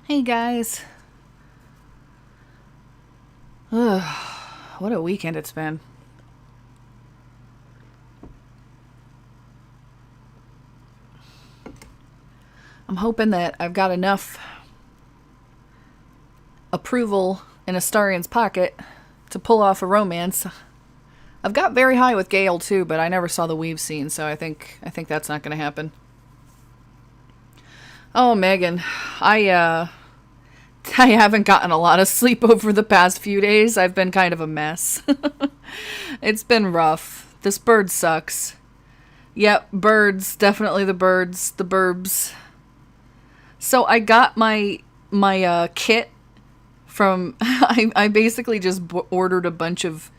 Hey guys. Ugh, what a weekend it's been. I'm hoping that I've got enough approval in Astarion's pocket to pull off a romance. I've got very high with Gale too, but I never saw the weave scene, so I think that's not going to happen. Oh, Megan, I I haven't gotten a lot of sleep over the past few days. I've been kind of a mess. It's been rough. This bird sucks. Yep, birds, definitely the birds, the burbs. So I got my kit from I basically just ordered a bunch of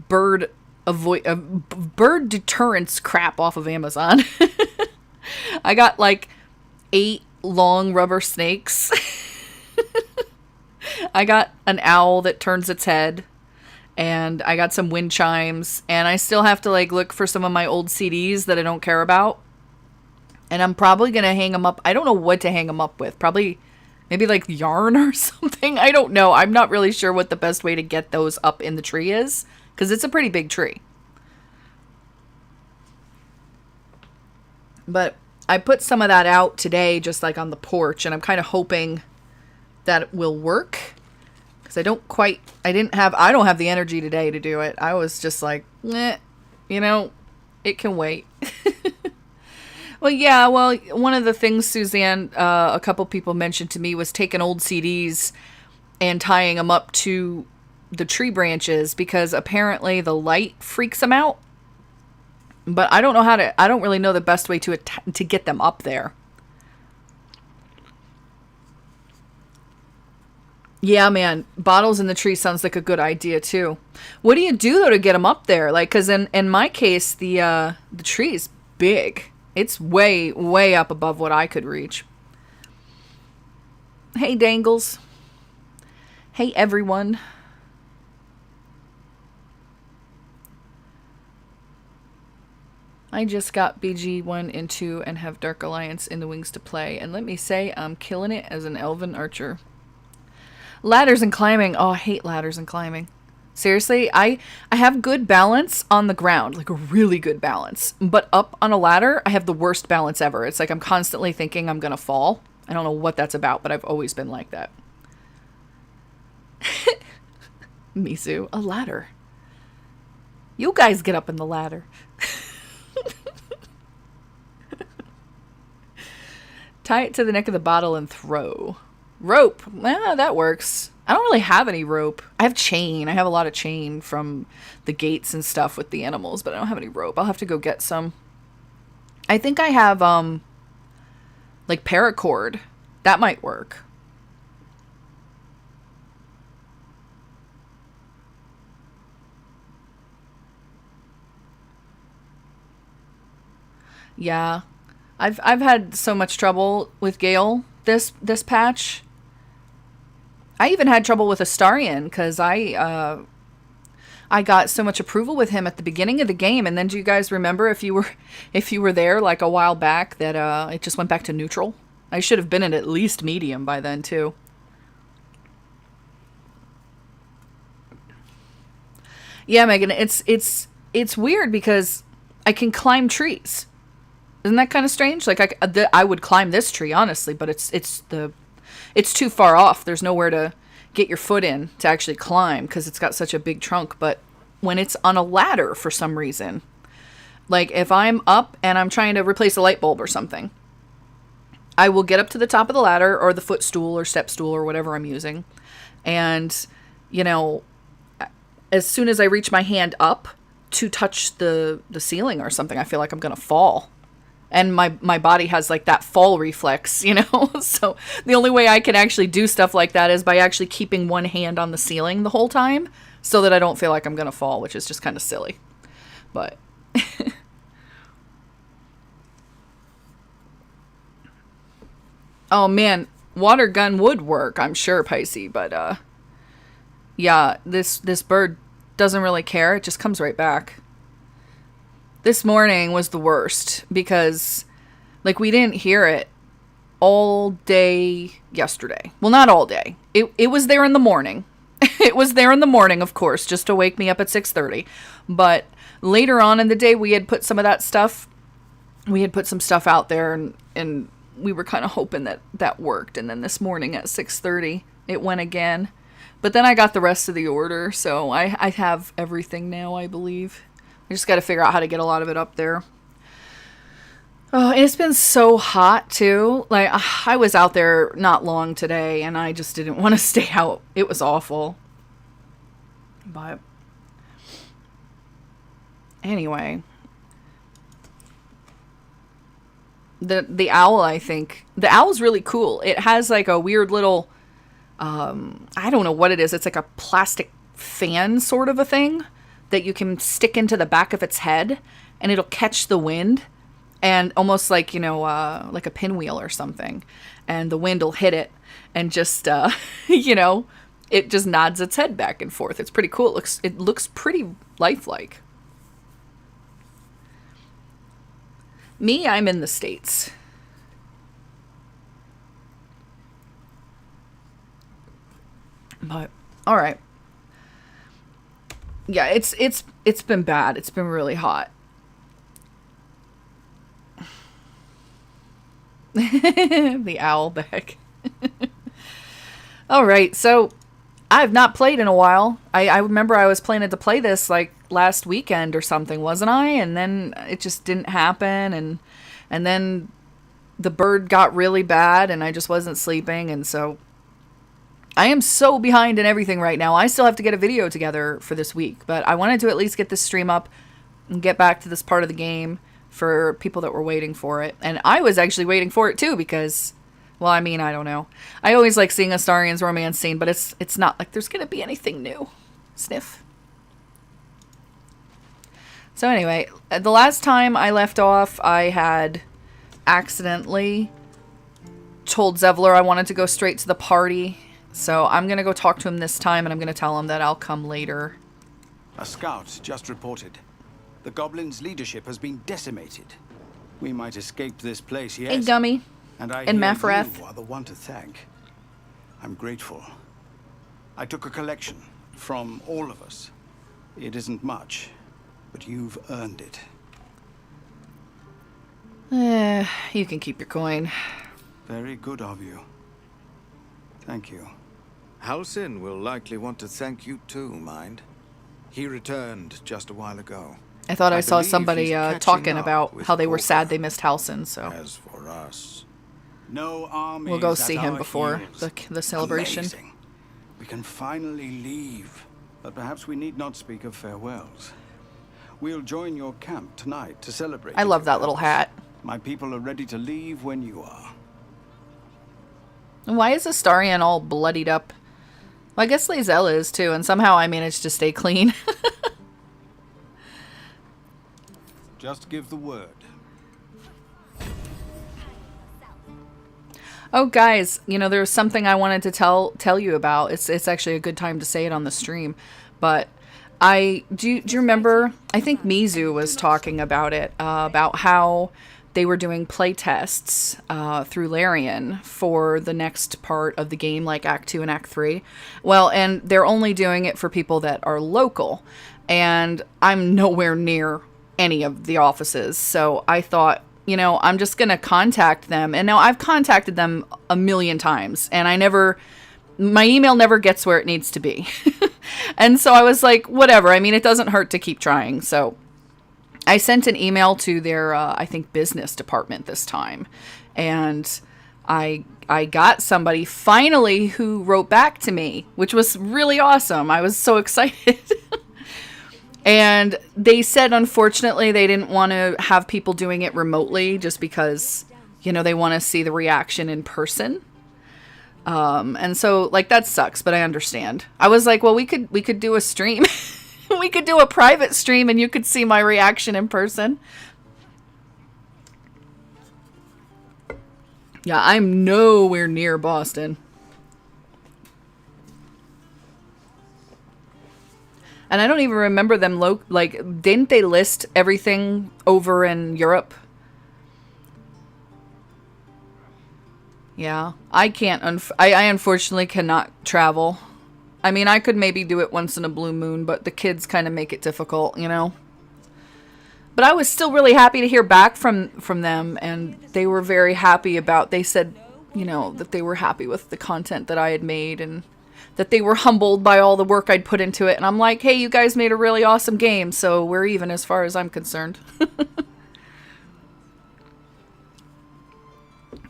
bird bird deterrence crap off of Amazon. I got like 8 long rubber snakes. I got an owl that turns its head, and I got some wind chimes, and I still have to like look for some of my old CDs that I don't care about. And I'm probably going to hang them up. I don't know what to hang them up with. Probably maybe like yarn or something. I don't know. I'm not really sure what the best way to get those up in the tree is, because it's a pretty big tree. But I put some of that out today, just like on the porch, and I'm kind of hoping that it will work. Because I don't have the energy today to do it. I was just like, you know, it can wait. Well, yeah, well, one of the things Suzanne, a couple people mentioned to me was taking old CDs and tying them up to the tree branches because apparently the light freaks them out. But I don't really know the best way to get them up there. Yeah, man, bottles in the tree sounds like a good idea too. What do you do though to get them up there? Like, cause in my case, the tree is big. It's way up above what I could reach. Hey, Dangles. Hey, everyone. I just got bgiii 1 and 2 and have Dark Alliance in the wings to play. And let me say, I'm killing it as an elven archer. Ladders and climbing. Oh, I hate ladders and climbing. Seriously, I have good balance on the ground, like a really good balance. But up on a ladder, I have the worst balance ever. It's like I'm constantly thinking I'm going to fall. I don't know what that's about, but I've always been like that. Misu, a ladder. You guys get up in the ladder. Tie it to the neck of the bottle and throw. Rope. That works. I don't really have any rope. I have chain. I have a lot of chain from the gates and stuff with the animals, but I don't have any rope. I'll have to go get some. I think I have, like paracord. That might work. Yeah. I've had so much trouble with Gale this patch. I even had trouble with Astarion because I got so much approval with him at the beginning of the game, and then do you guys remember if you were there like a while back that it just went back to neutral? I should have been at least medium by then too. Yeah, Megan, it's weird because I can climb trees. Isn't that kind of strange? Like I would climb this tree honestly, but it's too far off. There's nowhere to get your foot in to actually climb because it's got such a big trunk. But when it's on a ladder for some reason, like if I'm up and I'm trying to replace a light bulb or something, I will get up to the top of the ladder or the footstool or step stool or whatever I'm using. And, you know, as soon as I reach my hand up to touch the ceiling or something, I feel like I'm going to fall. And my body has like that fall reflex, you know? So the only way I can actually do stuff like that is by actually keeping one hand on the ceiling the whole time so that I don't feel like I'm going to fall, which is just kind of silly. But oh man, water gun would work, I'm sure, Pisces, but yeah, this bird doesn't really care. It just comes right back. This morning was the worst because like we didn't hear it all day yesterday. Well, not all day. It was there in the morning. It was there in the morning, of course, just to wake me up at 6:30. But later on in the day, we had put some of that stuff. We had put some stuff out there, and we were kind of hoping that that worked. And then this morning at 6:30, it went again. But then I got the rest of the order, so I have everything now, I believe. I just got to figure out how to get a lot of it up there. Oh, and it's been so hot, too. Like, I was out there not long today, and I just didn't want to stay out. It was awful. But anyway, the owl, I think, the owl's really cool. It has like a weird little, I don't know what it is. It's like a plastic fan sort of a thing that you can stick into the back of its head, and it'll catch the wind. And almost like, you know, like a pinwheel or something. And the wind will hit it and just, you know, it just nods its head back and forth. It's pretty cool. It looks pretty lifelike. Me, I'm in the States. But, all right. Yeah, it's been bad. It's been really hot. The owl back. All right, so I've not played in a while. I remember I was planning to play this like last weekend or something, wasn't I? And then it just didn't happen, and then the bird got really bad, and I just wasn't sleeping, and so I am so behind in everything right now. I still have to get a video together for this week, but I wanted to at least get this stream up and get back to this part of the game for people that were waiting for it. And I was actually waiting for it too because, well, I mean, I don't know. I always like seeing Astarion's romance scene, but it's not like there's going to be anything new. Sniff. So anyway, the last time I left off, I had accidentally told Zevlor I wanted to go straight to the party. So I'm going to go talk to him this time, and I'm going to tell him that I'll come later. A scout just reported. The goblins' leadership has been decimated. We might escape this place, yes. Hey, Gummy. And Mafrath. You are the one to thank. I'm grateful. I took a collection from all of us. It isn't much, but you've earned it. You can keep your coin. Very good of you. Thank you. Halsin will likely want to thank you too, mind. He returned just a while ago. I thought I saw believe somebody he's talking catching up about with how they were Corker. sad they missed Halsin, so As for us, No armies we'll go at see him our before heels. the celebration. Amazing. We can finally leave, but perhaps we need not speak of farewells. We'll join your camp tonight to celebrate. I love with that your little purpose. hat. My people are ready to leave when you are. And why is Astarion all bloodied up? Well, I guess lae'zel is too, and somehow I managed to stay clean. Just give the word. Oh, guys, you know, there was something I wanted to tell you about. It's actually a good time to say it on the stream, but do you remember? I think Mizu was talking about it, about how they were doing play tests through Larian for the next part of the game, like Act 2 and Act 3. Well, and they're only doing it for people that are local, and I'm nowhere near any of the offices, so I thought, you know, I'm just gonna contact them. And now I've contacted them a million times, and my email never gets where it needs to be. And so I was like, whatever, I mean, it doesn't hurt to keep trying. So I sent an email to their I think business department this time, and I got somebody finally who wrote back to me, which was really awesome. I was so excited. And they said, unfortunately, they didn't want to have people doing it remotely just because, you know, they want to see the reaction in person. And so, like, that sucks, but I understand. I was like, well, we could do a stream. We could do a private stream and you could see my reaction in person. Yeah, I'm nowhere near Boston. And I don't even remember them, didn't they list everything over in Europe? Yeah, I can't. I unfortunately cannot travel. I mean, I could maybe do it once in a blue moon, but the kids kind of make it difficult, you know? But I was still really happy to hear back from them, and they were very happy about, they said, you know, that they were happy with the content that I had made, and that they were humbled by all the work I'd put into it. And I'm like, hey, you guys made a really awesome game, so we're even as far as I'm concerned.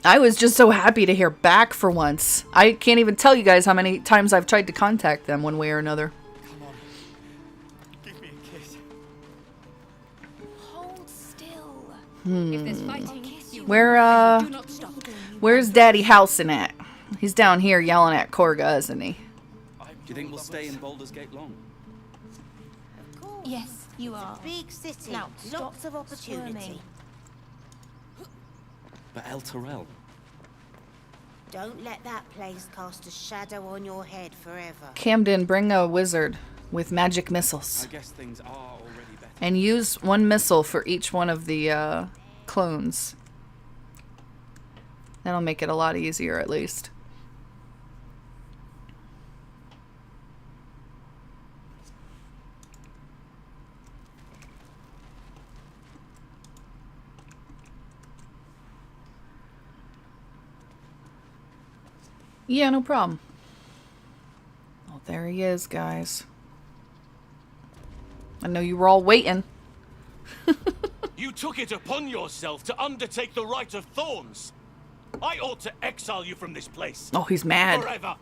I was just so happy to hear back for once. I can't even tell you guys how many times I've tried to contact them one way or another. Come on. Give me a kiss. Hold still. If there's fighting, you Where, do not stop. where's Daddy Housen at? He's down here yelling at Korga, isn't he? Do you think we'll stay in Baldur's Gate long? Yes, you are. Big city, Now, lots stop of opportunity. squirming. But El Terrell, Don't let that place cast a shadow on your head forever. Camden, bring a wizard with magic missiles. I guess things are already better. And use one missile for each one of the clones. That'll make it a lot easier, at least. Yeah, no problem. Oh, there he is, guys. I know you were all waiting. You took it upon yourself to undertake the Rite of Thorns. I ought to exile you from this place. Oh, he's mad. Forever.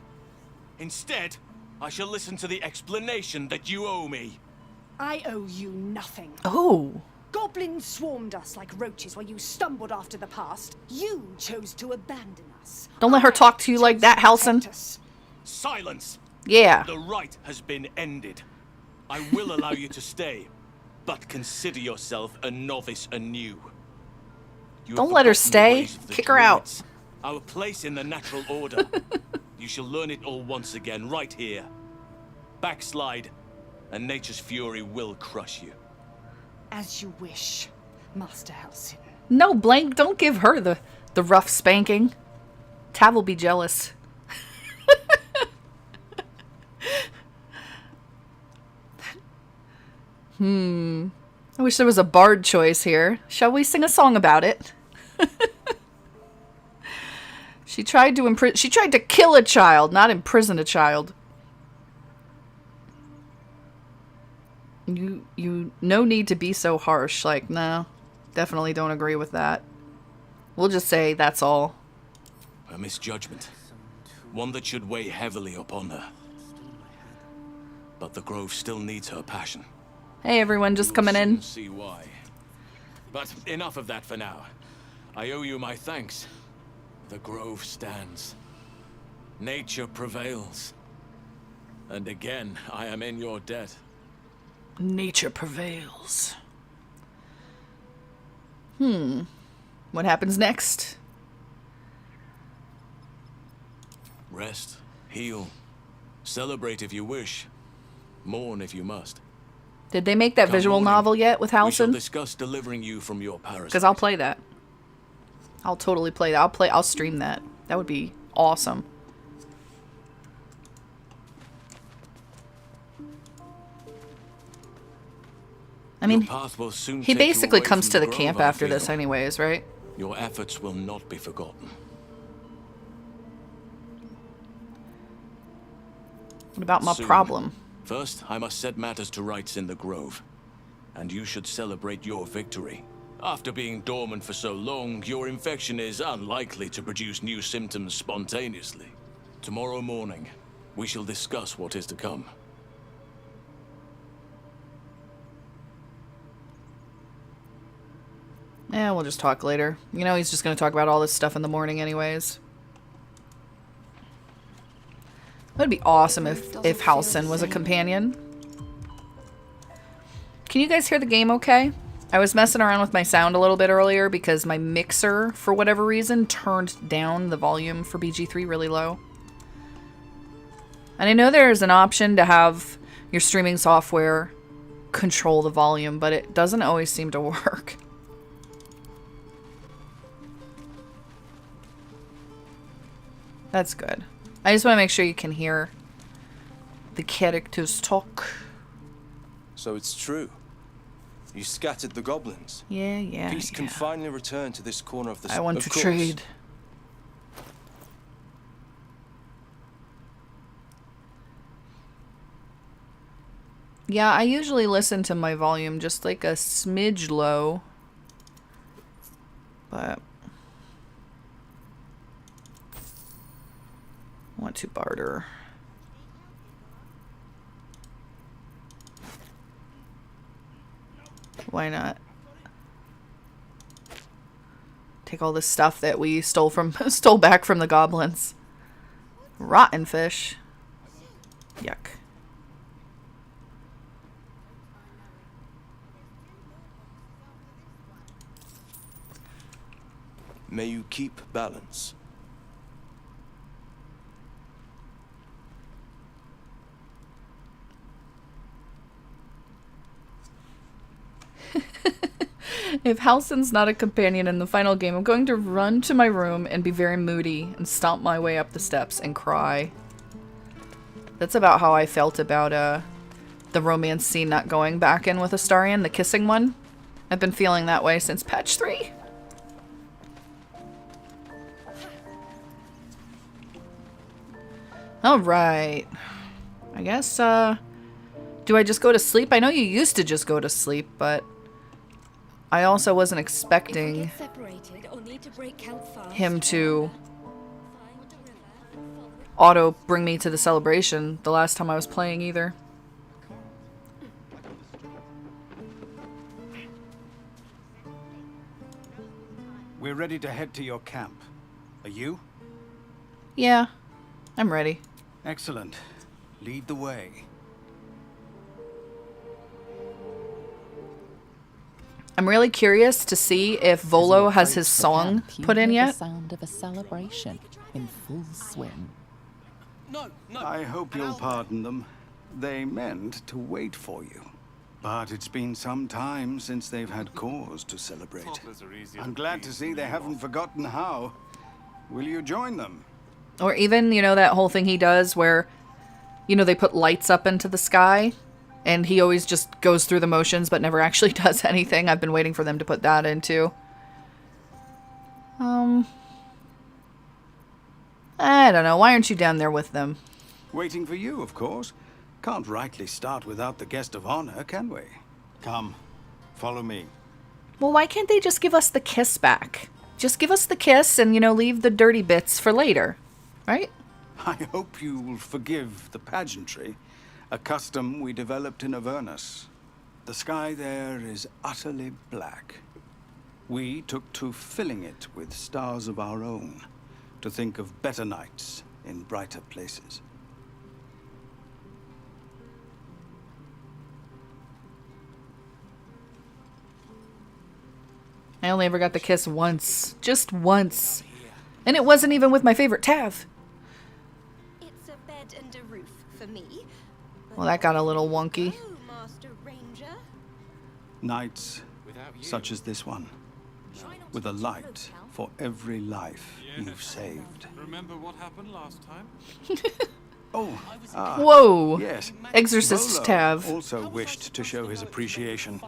Instead, I shall listen to the explanation that you owe me. I owe you nothing. Oh. Goblins swarmed us like roaches while you stumbled after the past. You chose to abandon us. Don't let her talk to you like that, Halson. Silence. Yeah. The rite has been ended. I will allow you to stay, but consider yourself a novice anew. You have Don't let her forgotten the stay. ways of the Kick her out. druids, our place in the natural order. You shall learn it all once again, right here. Backslide, and nature's fury will crush you. As you wish, Master Halsin. No, Blank, don't give her the rough spanking. Tav will be jealous. I wish there was a bard choice here. Shall we sing a song about it? She tried to kill a child, not imprison a child. You no need to be so harsh. Like, no, definitely don't agree with that. We'll just say that's all. A misjudgment. One that should weigh heavily upon her. But the Grove still needs her passion. Hey everyone, just coming You'll in. soon see why. But enough of that for now. I owe you my thanks. The Grove stands. Nature prevails. And again, I am in your debt. Nature prevails. What happens next? Rest, heal, celebrate if you wish, mourn if you must. Did they make that Come visual morning, novel yet with We shall Halson? discuss delivering you from your parasite. Because I'll play that. I'll totally play that. I'll stream that. That would be awesome. I mean, Your path will soon he take you basically away comes from to the Grove, camp I after this feel. anyways, right? Your efforts will not be forgotten. What about my Soon. problem? First, I must set matters to rights in the Grove. And you should celebrate your victory. After being dormant for so long, your infection is unlikely to produce new symptoms spontaneously. Tomorrow morning, we shall discuss what is to come. Yeah, we'll just talk later. You know, he's just going to talk about all this stuff in the morning anyways. It would be awesome if Halson was a companion. Can you guys hear the game okay? I was messing around with my sound a little bit earlier because my mixer, for whatever reason, turned down the volume for BG3 really low. And I know there's an option to have your streaming software control the volume, but it doesn't always seem to work. That's good. I just want to make sure you can hear the characters talk. So it's true. You scattered the goblins. Yeah. Peace can finally return to this corner of the... I want of to course. trade. Yeah, I usually listen to my volume just like a smidge low. But I want to barter. Why not? Take all this stuff that we stole back from the goblins. Rotten fish. Yuck. May you keep balance. If Halsin's not a companion in the final game, I'm going to run to my room and be very moody and stomp my way up the steps and cry. That's about how I felt about the romance scene not going back in with Astarion, the kissing one. I've been feeling that way since patch 3. Alright. I guess, do I just go to sleep? I know you used to just go to sleep, but I also wasn't expecting him to auto bring me to the celebration the last time I was playing either. We're ready to head to your camp. Are you? Yeah, I'm ready. Excellent. Lead the way. I'm really curious to see if Volo has his song put in yet. The sound of a celebration in full swing. I hope you'll pardon them. They meant to wait for you. But it's been some time since they've had cause to celebrate. I'm glad to see they haven't forgotten how. Will you join them? Or even, you know, that whole thing he does where, you know, they put lights up into the sky and he always just goes through the motions but never actually does anything. I've been waiting for them to put that into. I don't know. Why aren't you down there with them? Waiting for you, of course. Can't rightly start without the guest of honor, can we? Come, follow me. Well, why can't they just give us the kiss back? Just give us the kiss and, you know, leave the dirty bits for later, right? I hope you will forgive the pageantry, a custom we developed in Avernus. The sky there is utterly black. We took to filling it with stars of our own, to think of better nights in brighter places. I only ever got the kiss once. Just once. And it wasn't even with my favorite Tav. It's a bed and a roof for me. Well, that got a little wonky. Oh, Master Ranger. Nights such as this one, with a light for every life you've saved. Remember what happened last time? Whoa! Yes. Exorcist Volo Tav. also wished to show his appreciation.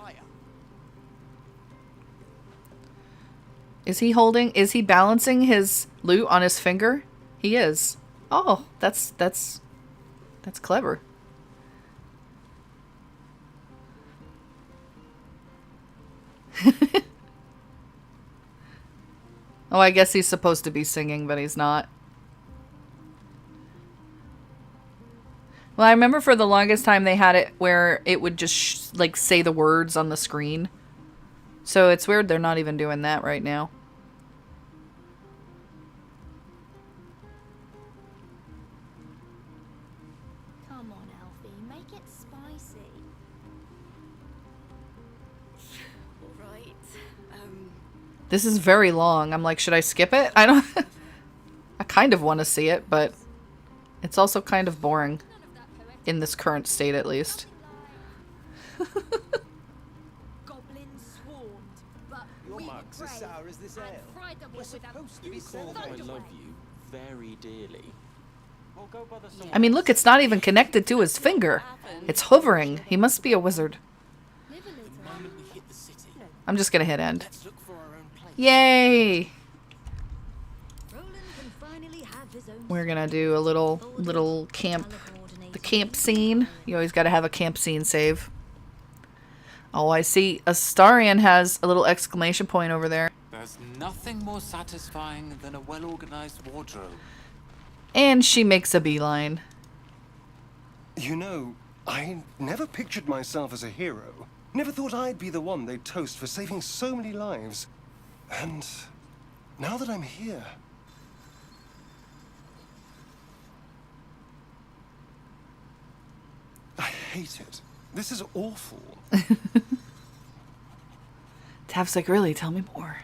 Is he balancing his loot on his finger? He is. Oh, that's clever. Oh, I guess he's supposed to be singing, but he's not. Well, I remember for the longest time they had it where it would just like say the words on the screen. So it's weird they're not even doing that right now. Come on, Alfie, make it spicy. All right. This is very long. I'm like, should I skip it? I don't... I kind of want to see it, but it's also kind of boring. In this current state, at least. Your mugs as sour as this ale. We're supposed to be called I love you. very dearly. We'll go bother some. I mean, look, it's not even connected to his finger. It's hovering. He must be a wizard. The moment we hit the city, I'm just gonna hit end. let's look for our own place. Yay! Roland can finally have his own We're gonna do a little camp, the camp scene. You always gotta have a camp scene save. Oh, I see Astarion has a little exclamation point over there. There's nothing more satisfying than a well-organized wardrobe. And she makes a beeline. You know, I never pictured myself as a hero. Never thought I'd be the one they'd toast for saving so many lives. And now that I'm here... I hate it. This is awful. Tav's like, really? Tell me more.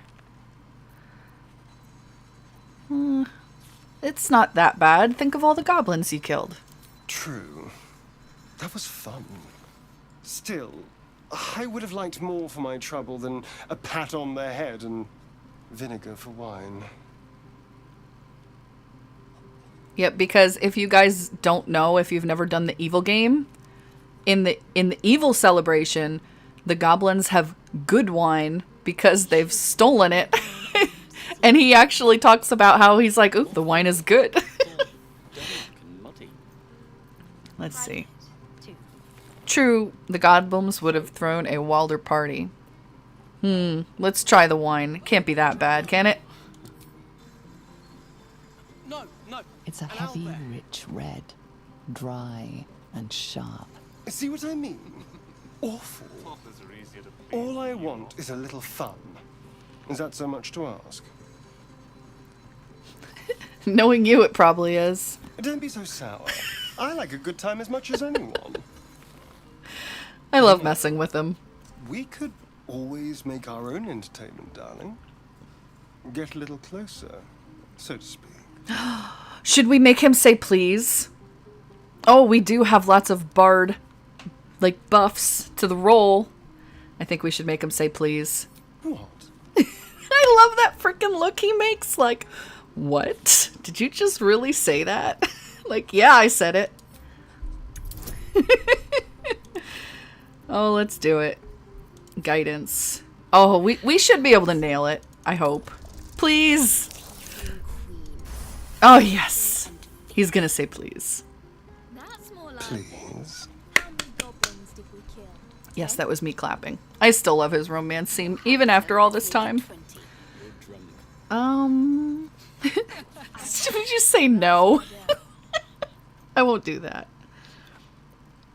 It's not that bad. Think of all the goblins you killed. True. That was fun. Still, I would have liked more for my trouble than a pat on the head and vinegar for wine. Yep, because if you guys don't know, if you've never done the evil game, in the evil celebration, the goblins have good wine because they've stolen it. And he actually talks about how he's like, ooh, the wine is good. Let's see. True, the goblins would have thrown a wilder party. Let's try the wine. Can't be that bad, can it? No, no. It's a heavy, rich red, dry and sharp. See what I mean? Awful. All I want is a little fun. Is that so much to ask? Knowing you, it probably is. Don't be so sour. I like a good time as much as anyone. I love messing with him. We could always make our own entertainment, darling. Get a little closer, so to speak. Should we make him say please? Oh, we do have lots of bard, like, buffs to the role. I think we should make him say please. What? I love that freaking look he makes. Like, what? Did you just really say that? Like, yeah, I said it. Oh, let's do it. Guidance. Oh, we should be able to nail it. I hope. Please. Oh, yes. He's gonna say please. Please. Yes, that was me clapping. I still love his romance scene, even after all this time. Should we just say no? I won't do that.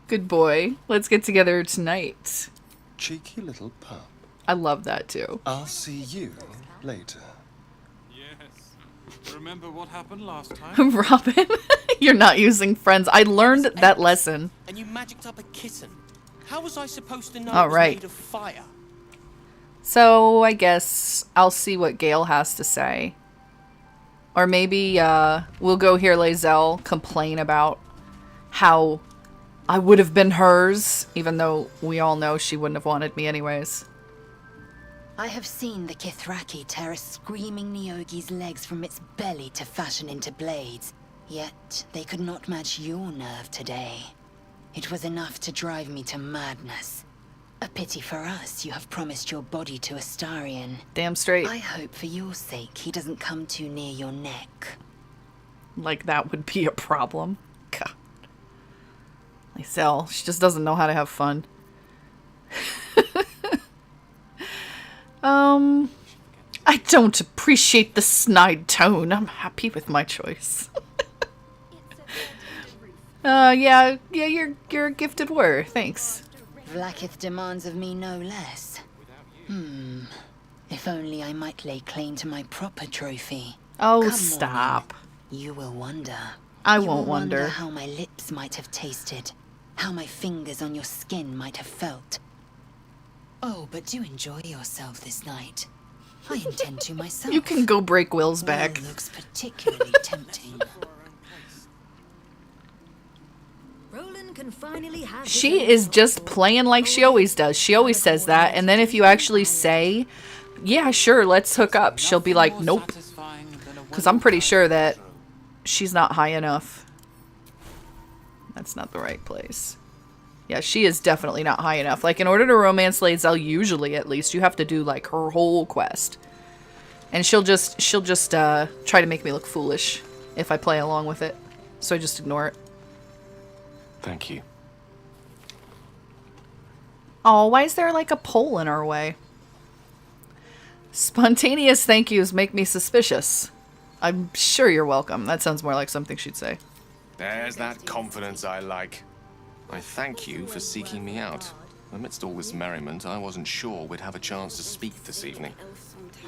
Good boy. Let's get together tonight. Cheeky little pup. I love that too. I'll see you later. Yes. Remember what happened last time? Robin, you're not using friends. I learned that lesson. And you magicked up a kitten. How was I supposed to know All it was right. made of fire? So I guess I'll see what Gale has to say. Or maybe we'll go hear lae'zel complain about how I would have been hers, even though we all know she wouldn't have wanted me anyways. I have seen the Kithraki tear a screaming Neogi's legs from its belly to fashion into blades. Yet they could not match your nerve today. It was enough to drive me to madness. A pity for us you have promised your body to Astarion. Damn straight. I hope for your sake he doesn't come too near your neck. Like that would be a problem. God. lae'zel, she just doesn't know how to have fun. I don't appreciate the snide tone. I'm happy with my choice. Yeah, you're a gifted word. Thanks. Vlaakith demands of me no less. If only I might lay claim to my proper trophy. Oh, Come stop. morning, you will wonder. I You won't will wonder wonder. how my lips might have tasted, how my fingers on your skin might have felt. Oh, but do enjoy yourself this night. I intend to myself. You can go break Will's back. Wyll looks particularly tempting. Roland can finally have She is just playing like she always does. She always says that, and then if you actually say, yeah, sure, let's hook up, she'll be like, nope. Because I'm pretty sure that she's not high enough. That's not the right place. Yeah, she is definitely not high enough. Like, in order to romance lae'zel, usually at least, you have to do like her whole quest. And she'll just try to make me look foolish if I play along with it. So I just ignore it. Thank you. Oh, why is there like a pole in our way? Spontaneous thank yous make me suspicious. I'm sure you're welcome. That sounds more like something she'd say. There's that confidence I like. I thank you for seeking me out. Amidst all this merriment, I wasn't sure we'd have a chance to speak this evening.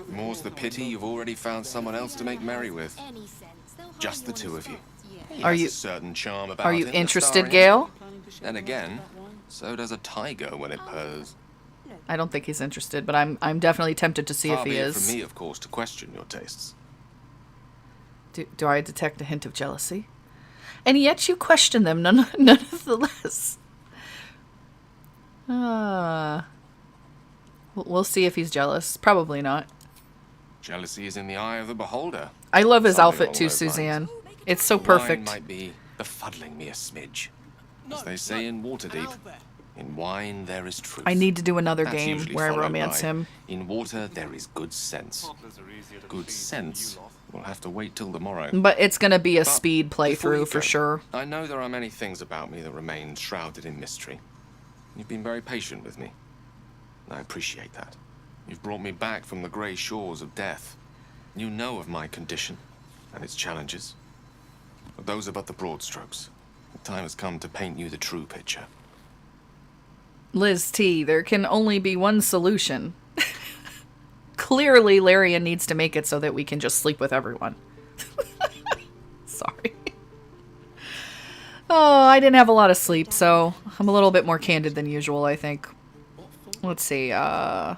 More's the pity you've already found someone else to make merry with. Just the two of you. He Are has you a certain charm about Are you him, interested, astarion. Gale? Then again, so does a tiger when it purrs. I don't think he's interested, but I'm definitely tempted to see if Far he be it is. from me, of course, to question your tastes. Do I detect a hint of jealousy? And yet you question them nonetheless. We'll see if he's jealous. Probably not. Jealousy is in the eye of the beholder. I love his Something outfit along too, those lines. Suzanne. It's so Mine perfect. might be befuddling me a smidge. As they say in Waterdeep, in wine there is truth. I need to do another That's game usually where I followed romance by, him. In water there is good sense. Good sense? We'll have to wait till tomorrow. But it's gonna be a But speed before you playthrough for go, sure. I know there are many things about me that remain shrouded in mystery. You've been very patient with me. I appreciate that. You've brought me back from the grey shores of death. You know of my condition and its challenges. But those are but the broad strokes. The time has come to paint you the true picture. Liz T, there can only be one solution. Clearly, Larian needs to make it so that we can just sleep with everyone. Sorry. Oh, I didn't have a lot of sleep, so I'm a little bit more candid than usual, I think. Let's see, I've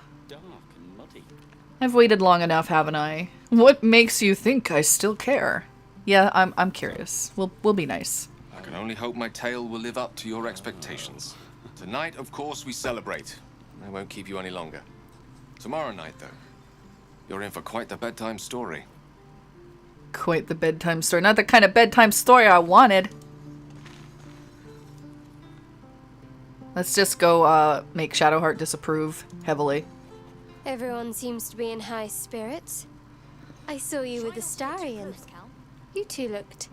waited long enough, haven't I? What makes you think I still care? Yeah, I'm curious. We'll be nice. I can only hope my tale will live up to your expectations. Tonight, of course, we celebrate. I won't keep you any longer. Tomorrow night, though, you're in for quite the bedtime story. Quite the bedtime story. Not the kind of bedtime story I wanted. Let's just go make Shadowheart disapprove heavily. Everyone seems to be in high spirits. I saw you with Astarion. You two looked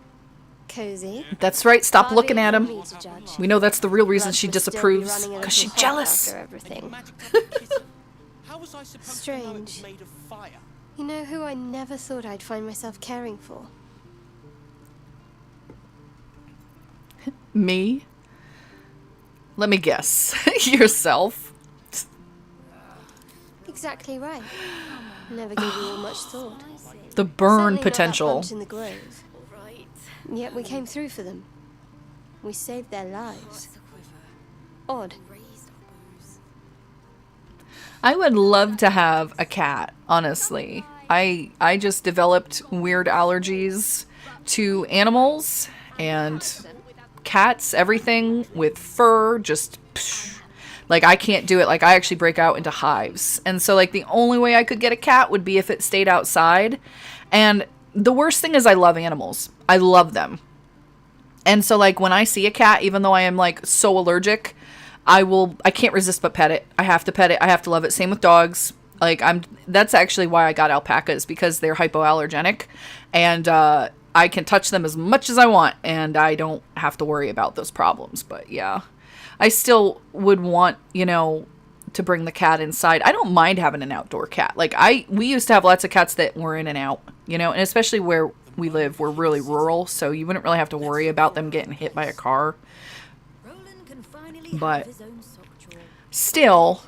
cozy. That's right, stop Far looking be it at from him. me to judge. We know that's the real reason Blood she must still be disapproves. running a Because she's little hot jealous. after everything. How was I supposed to know it was Strange. made of fire? You know who I never thought I'd find myself caring for? Me? Let me guess. Yourself. Exactly right. Never gave you all much thought. The burn Certainly not that potential. bunch in the grove. Yet we came through for them. We saved their lives. Odd. I would love to have a cat, honestly. I just developed weird allergies to animals and cats, everything with fur, just psh, like I can't do it. Like I actually break out into hives. And so like the only way I could get a cat would be if it stayed outside. And the worst thing is I love animals. I love them. And so like when I see a cat, even though I am like so allergic, I can't resist but pet it. I have to pet it. I have to love it. Same with dogs. Like that's actually why I got alpacas, because they're hypoallergenic and I can touch them as much as I want and I don't have to worry about those problems. But yeah, I still would want, to bring the cat inside. I don't mind having an outdoor cat. Like we used to have lots of cats that were in and out, and especially where we live, we're really rural, so you wouldn't really have to worry about them getting hit by a car. But still,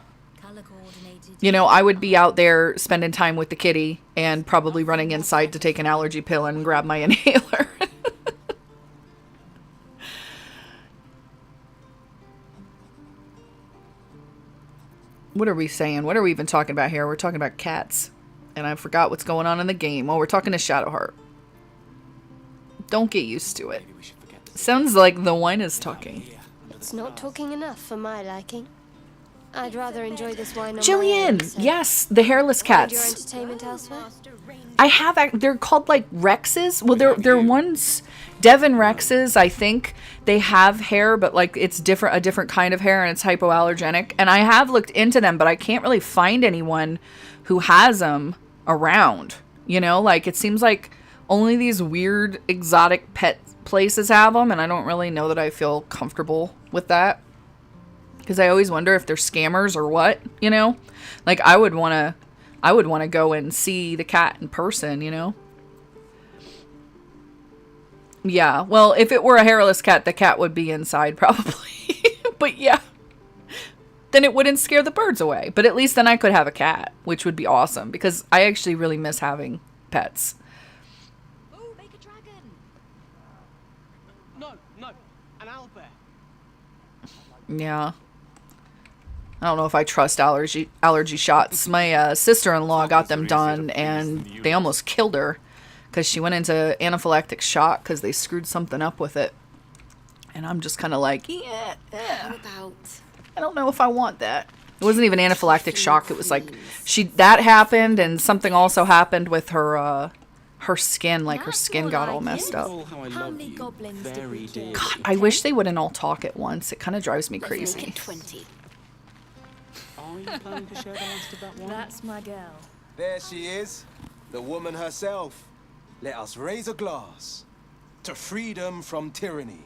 I would be out there spending time with the kitty and probably running inside to take an allergy pill and grab my inhaler. What are we saying? What are we even talking about here? We're talking about cats. And I forgot what's going on in the game. Oh, we're talking to Shadowheart. Don't get used to it. Sounds like the wine is talking. It's not talking enough for my liking. I'd rather enjoy this wine on my own, Jillian! so Yes, the hairless find your cats. entertainment elsewhere? I have. They're called like Rexes. Well, they're ones. Devon Rexes, I think they have hair, but like it's different, a different kind of hair, and it's hypoallergenic. And I have looked into them, but I can't really find anyone who has them around. You know, like it seems like only these weird exotic pet places have them, and I don't really know that I feel comfortable with that. Because I always wonder if they're scammers or what, you know? Like I would want to go and see the cat in person, you know? Yeah, well, if it were a hairless cat, the cat would be inside probably. But yeah. Then it wouldn't scare the birds away. But at least then I could have a cat, which would be awesome because I actually really miss having pets. Oh, make a dragon. No, an owlbear. Yeah. I don't know if I trust allergy shots. My sister-in-law got them done and they almost killed her because she went into anaphylactic shock because they screwed something up with it. And I'm just kind of like, yeah. How about... I don't know if I want that. It wasn't even anaphylactic shock. It was like that happened, and something also happened with her skin. Like her skin got all messed up. God, I wish they wouldn't all talk at once. It kind of drives me crazy. Are you planning to share the last of that one? That's my girl. There she is, the woman herself. Let us raise a glass to freedom from tyranny.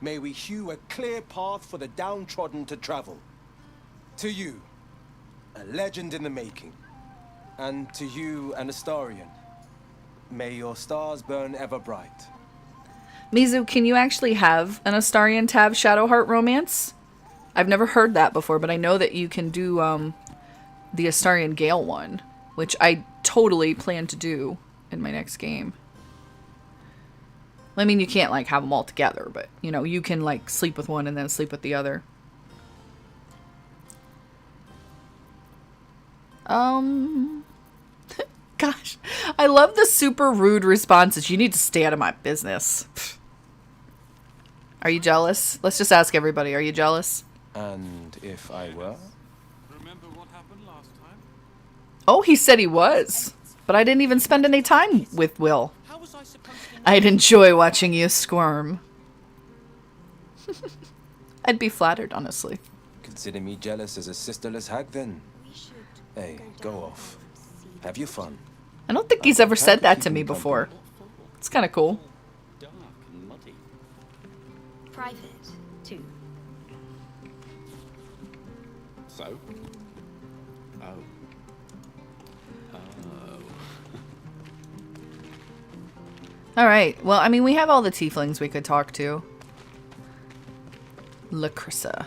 May we hew a clear path for the downtrodden to travel. To you, a legend in the making. And to you, an astarion. May your stars burn ever bright. Mizu, can you actually have an Astarion to have Shadowheart romance? I've never heard that before, but I know that you can do the Astarion Gale one, which I totally plan to do in my next game. I mean, you can't like have them all together, but you know, you can like sleep with one and then sleep with the other. Gosh, I love the super rude responses. You need to stay out of my business. Are you jealous? Let's just ask everybody. Are you jealous? And if I were? Remember what happened last time? Oh, he said he was. But I didn't even spend any time with Wyll. I'd enjoy watching you squirm. I'd be flattered, honestly. Consider me jealous as a sisterless hag then. Hey, go off. Have your fun. I don't think he's ever said that to me before. It's kind of cool. Dark and muddy. Private, too. So? Oh. Alright, well, I mean, we have all the tieflings we could talk to. Lacrissa.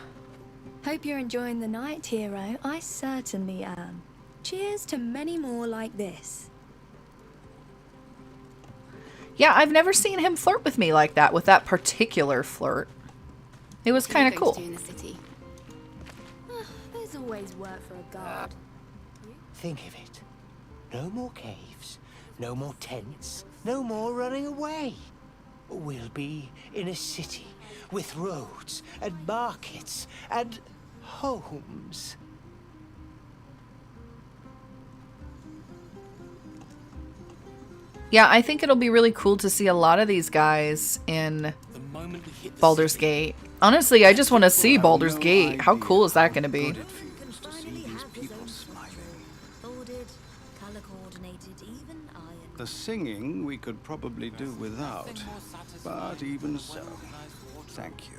Hope you're enjoying the night, hero. I certainly am. Cheers to many more like this. Yeah, I've never seen him flirt with me like that, with that particular flirt. It was kind of cool. There's always work for a guard. Think of it. No more caves, no more tents, no more running away. We'll be in a city with roads and markets and homes. Yeah, I think it'll be really cool to see a lot of these guys in Baldur's Gate. Honestly, I just want to see Baldur's Gate. How cool is that going to be? The singing we could probably do without, but even so, thank you.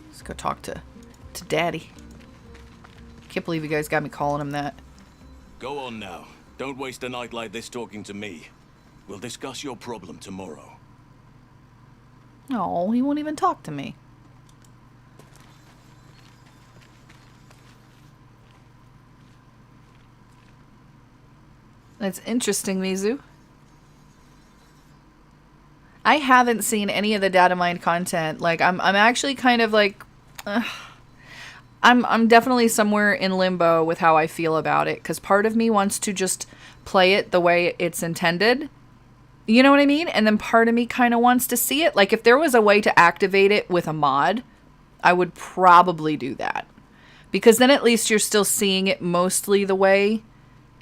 Let's go talk to Daddy. Can't believe you guys got me calling him that. Go on now. Don't waste a night like this talking to me. We'll discuss your problem tomorrow. Oh, he won't even talk to me. That's interesting, Mizu. I haven't seen any of the data mine content. Like, I'm actually kind of like, I'm definitely somewhere in limbo with how I feel about it, because part of me wants to just play it the way it's intended. You know what I mean? And then part of me kind of wants to see it. Like, if there was a way to activate it with a mod, I would probably do that. Because then at least you're still seeing it mostly the way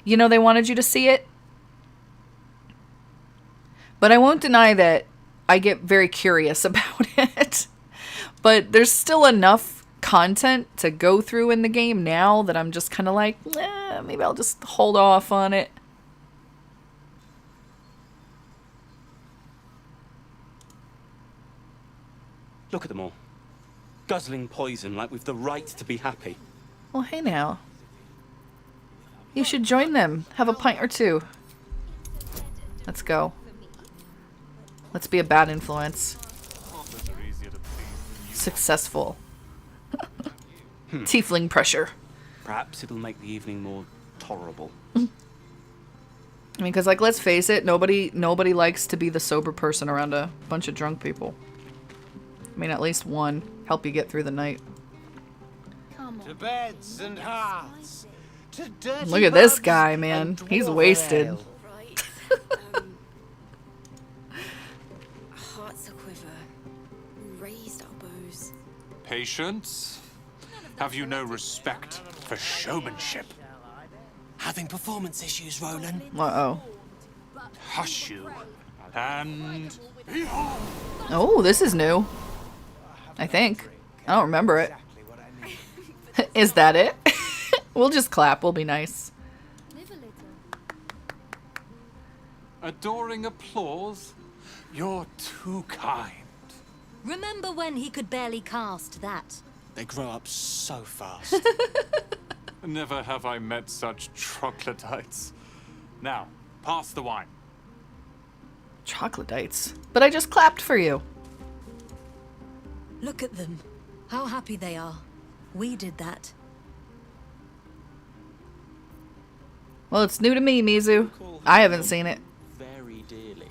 you know, they wanted you to see it. But I won't deny that I get very curious about it. But there's still enough content to go through in the game now that I'm just kind of like, maybe I'll just hold off on it. Look at them all. Guzzling poison like we've the right to be happy. Well, hey now. You should join them. Have a pint or two. Let's go. Let's be a bad influence. Successful. Tiefling pressure. Perhaps it'll make the evening more tolerable. I mean, because, like, let's face it, nobody likes to be the sober person around a bunch of drunk people. I mean, at least one. Help you get through the night. To beds and hearts. To dirty Look at this pubs guy, man. and He's dwarven wasted. ale. Hearts aquiver. Raised elbows. Patience? Have you no respect for showmanship? Having performance issues, Roland. Uh-oh. Hush you. And... Oh, this is new. I think. I don't remember it. Is that it? We'll just clap. We'll be nice. Adoring applause? You're too kind. Remember when he could barely cast that? They grow up so fast. Never have I met such troglodytes. Now, pass the wine. Troglodytes? But I just clapped for you. Look at them. How happy they are. We did that. Well, it's new to me, Mizu. I haven't seen it. Very dearly.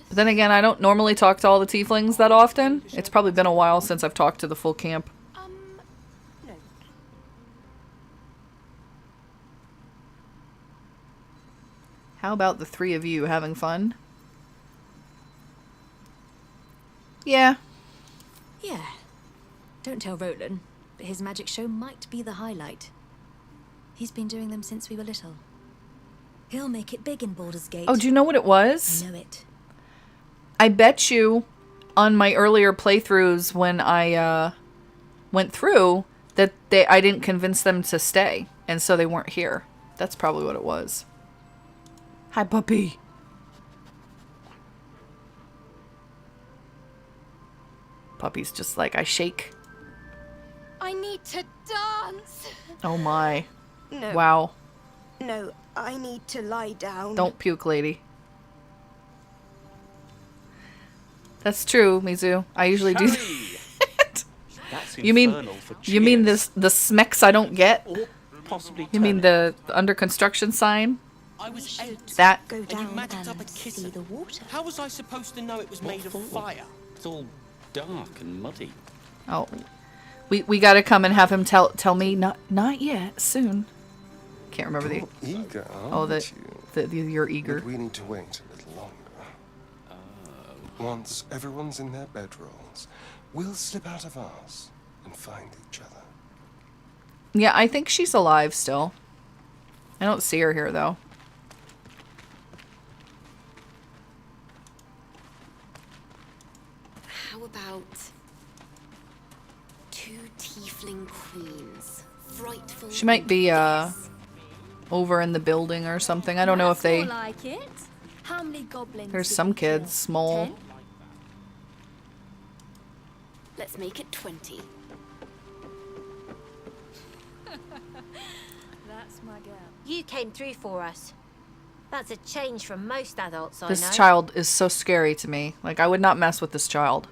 But then again, I don't normally talk to all the tieflings that often. It's probably been a while since I've talked to the full camp. No. How about the three of you having fun? Yeah. Yeah. Don't tell Roland, but his magic show might be the highlight. He's been doing them since we were little. He'll make it big in Baldur's Gate. Oh, do you know what it was? I know it. I bet you on my earlier playthroughs when I went through that I didn't convince them to stay, and so they weren't here. That's probably what it was. Hi, puppy. Puppy's just like, I shake. I need to dance. Oh my. No. Wow. No, I need to lie down. Don't puke, lady. That's true, Mizu. I usually do that. You mean the smecks I don't get? Possibly you mean the under construction sign? I was 8. That Go down and you magicked up a kitten. See the water. How was I supposed to know it was made of fire? It's all dark and muddy. Oh. We gotta come and have him tell me not yet, soon. Can't remember the eager, oh you're eager. But we need to wait a little longer. Once everyone's in their bedrolls, we'll slip out of ours and find each other. Yeah, I think she's alive still. I don't see her here though. How about 2 tiefling queens? Frightful. She might be over in the building or something. I don't know if they. Like it. How many goblins? There's some kids, small. 10? Let's make it 20. That's my girl. You came through for us. That's a change from most adults I know. This child is so scary to me. Like, I would not mess with this child.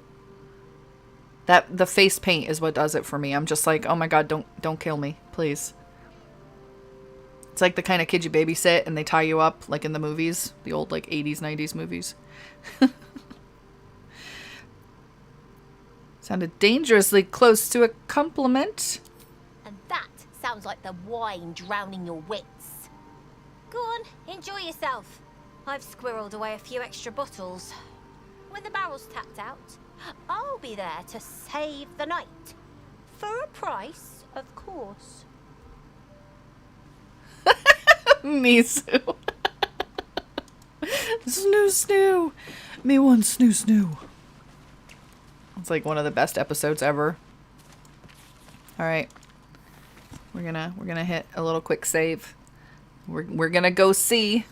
The face paint is what does it for me. I'm just like, oh my god, don't kill me, please. It's like the kind of kid you babysit and they tie you up, like in the movies, the old like 80s, 90s movies. Sounded dangerously close to a compliment. And that sounds like the wine drowning your wits. Go on, enjoy yourself. I've squirreled away a few extra bottles. When the barrel's tapped out, I'll be there to save the night. For a price, of course. Misu. Snoo. Me one snoo. It's like one of the best episodes ever. Alright. We're gonna hit a little quick save. We're gonna go see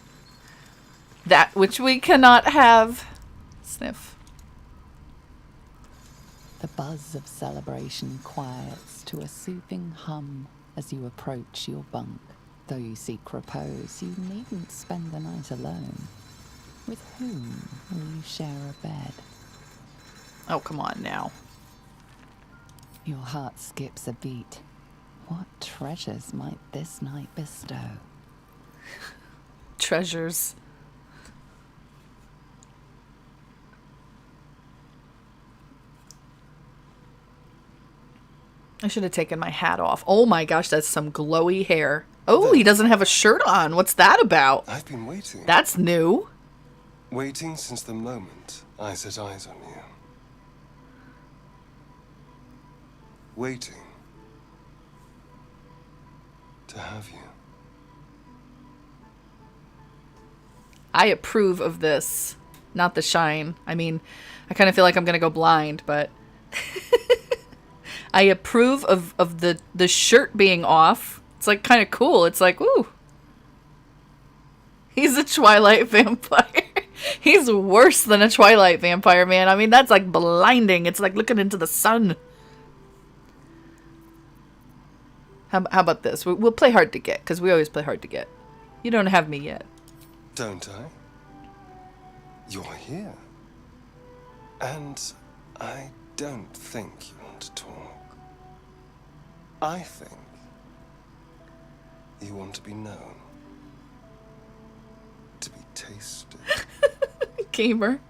that which we cannot have. Sniff. The buzz of celebration quiets to a soothing hum as you approach your bunk. Though you seek repose, you needn't spend the night alone. With whom will you share a bed? Oh, come on now. Your heart skips a beat. What treasures might this night bestow? Treasures. I should have taken my hat off. Oh my gosh, that's some glowy hair. Oh, he doesn't have a shirt on. What's that about? I've been waiting. That's new. Waiting since the moment I set eyes on you. Waiting to have you. I approve of this. Not the shine. I mean, I kind of feel like I'm going to go blind, but... I approve of the shirt being off. It's like kind of cool. It's like, ooh. He's a Twilight vampire. He's worse than a Twilight vampire, man. I mean, that's like blinding. It's like looking into the sun. How about this? We'll play hard to get, because we always play hard to get. You don't have me yet. Don't I? You're here. And I don't think you want to talk. I think you want to be known. To be tasted. Gamer.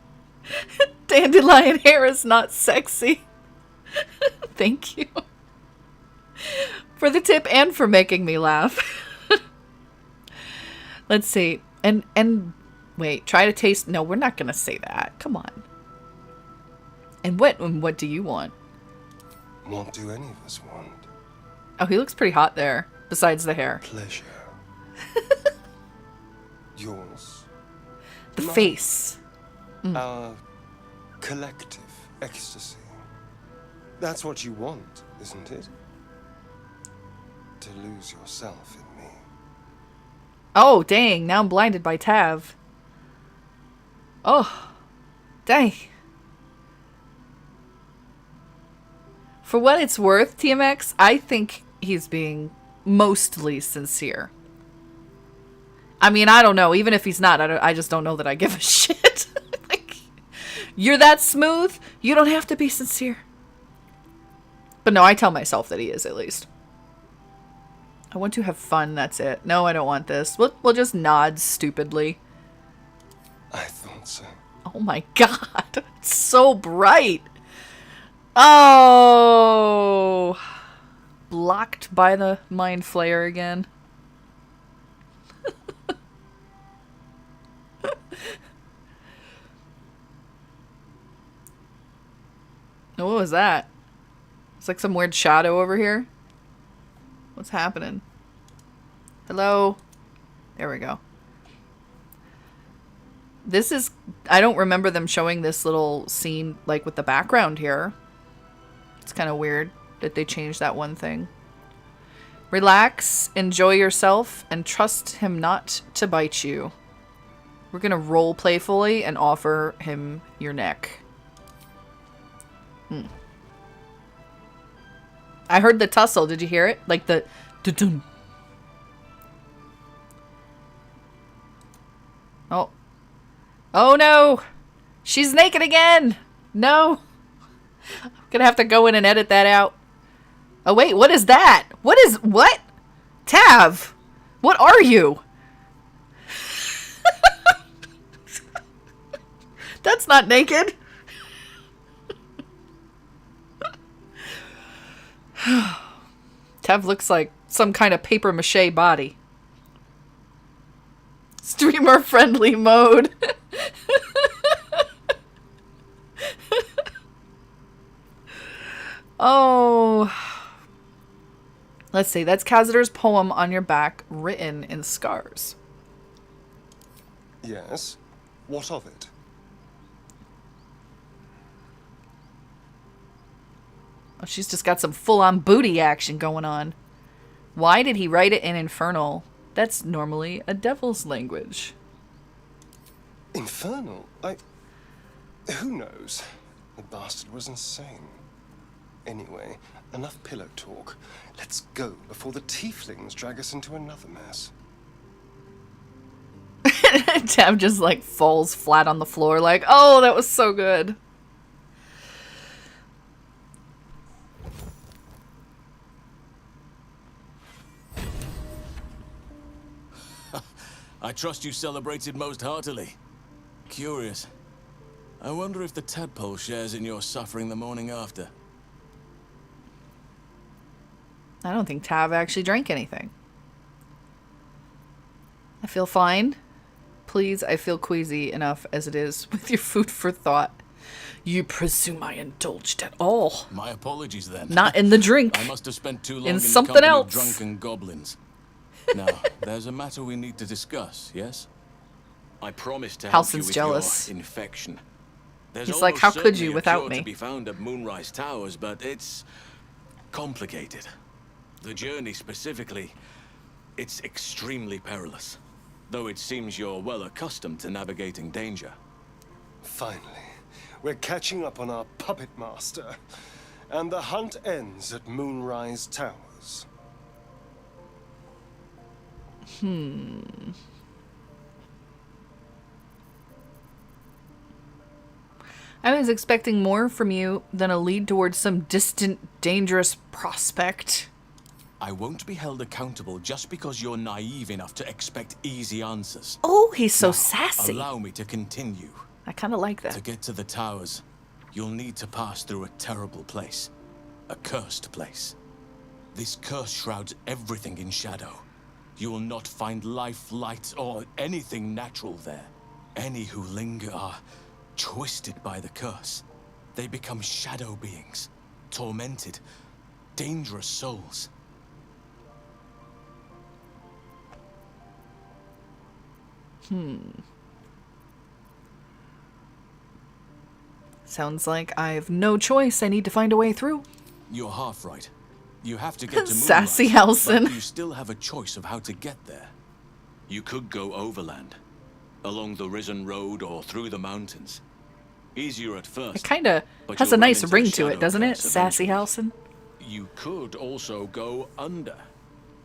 Dandelion hair is not sexy. Thank you. For the tip and for making me laugh. Let's see. And wait, try to taste. No, we're not going to say that. Come on. And what do you want? What do any of us want? Oh, he looks pretty hot there, besides the hair. Pleasure. Yours. The face. Our collective ecstasy. That's what you want, isn't it? To lose yourself in me. Oh, dang. Now I'm blinded by Tav. Oh. Dang. For what it's worth, TMX, I think he's being mostly sincere. I mean, I don't know. Even if he's not, I just don't know that I give a shit. Like, you're that smooth, you don't have to be sincere. But no, I tell myself that he is, at least. I want to have fun, that's it. No, I don't want this. We'll just nod stupidly. I thought so. Oh my god. It's so bright. Oh. Blocked by the mind flayer again. What was that? It's like some weird shadow over here. What's happening? Hello? There we go. This is... I don't remember them showing this little scene, like, with the background here. It's kind of weird that they changed that one thing. Relax, enjoy yourself, and trust him not to bite you. We're gonna role playfully and offer him your neck. I heard the tussle. Did you hear it? Like the dun. Oh. Oh no! She's naked again! No! I'm gonna have to go in and edit that out. Oh wait, what is that? What? Tav! What are you? That's not naked. Tav looks like some kind of paper mache body. Streamer friendly mode. Oh. Let's see. That's Khazadur's poem on your back, written in scars. Yes. What of it? Oh, she's just got some full-on booty action going on. Why did he write it in Infernal? That's normally a devil's language. Infernal? Who knows? The bastard was insane. Anyway, enough pillow talk. Let's go before the tieflings drag us into another mess. Tab just like falls flat on the floor like, oh, that was so good. I trust you celebrated most heartily. Curious. I wonder if the tadpole shares in your suffering the morning after. I don't think Tav actually drank anything. I feel fine. Please, I feel queasy enough as it is with your food for thought. You presume I indulged at all. My apologies then. Not in the drink. I must have spent too long in in something the company else. of drunken goblins. Now, there's a matter we need to discuss, yes? I promised to help you Halsin's with jealous. your infection. There's He's like, almost how could certainly you a without cure me? to be found at Moonrise Towers, but it's complicated. The journey specifically, it's extremely perilous. Though it seems you're well accustomed to navigating danger. Finally, we're catching up on our puppet master. And the hunt ends at Moonrise Towers. I was expecting more from you than a lead towards some distant, dangerous prospect. I won't be held accountable just because you're naive enough to expect easy answers. Oh, he's so Now, sassy. Allow me to continue. I kind of like that. To get to the towers, you'll need to pass through a terrible place. A cursed place. This curse shrouds everything in shadow. You will not find life, light, or anything natural there. Any who linger are twisted by the curse. They become shadow beings, tormented, dangerous souls. Sounds like I have no choice. I need to find a way through. You're half right. You have to get to Sassy Moonrise, Halsin. but you still have a choice of how to get there. You could go overland, along the Risen Road or through the mountains. Easier at first. It kind of but has you'll a run nice into ring the to it, shadow doesn't it? curse Sassy eventually. Halsin. You could also go under.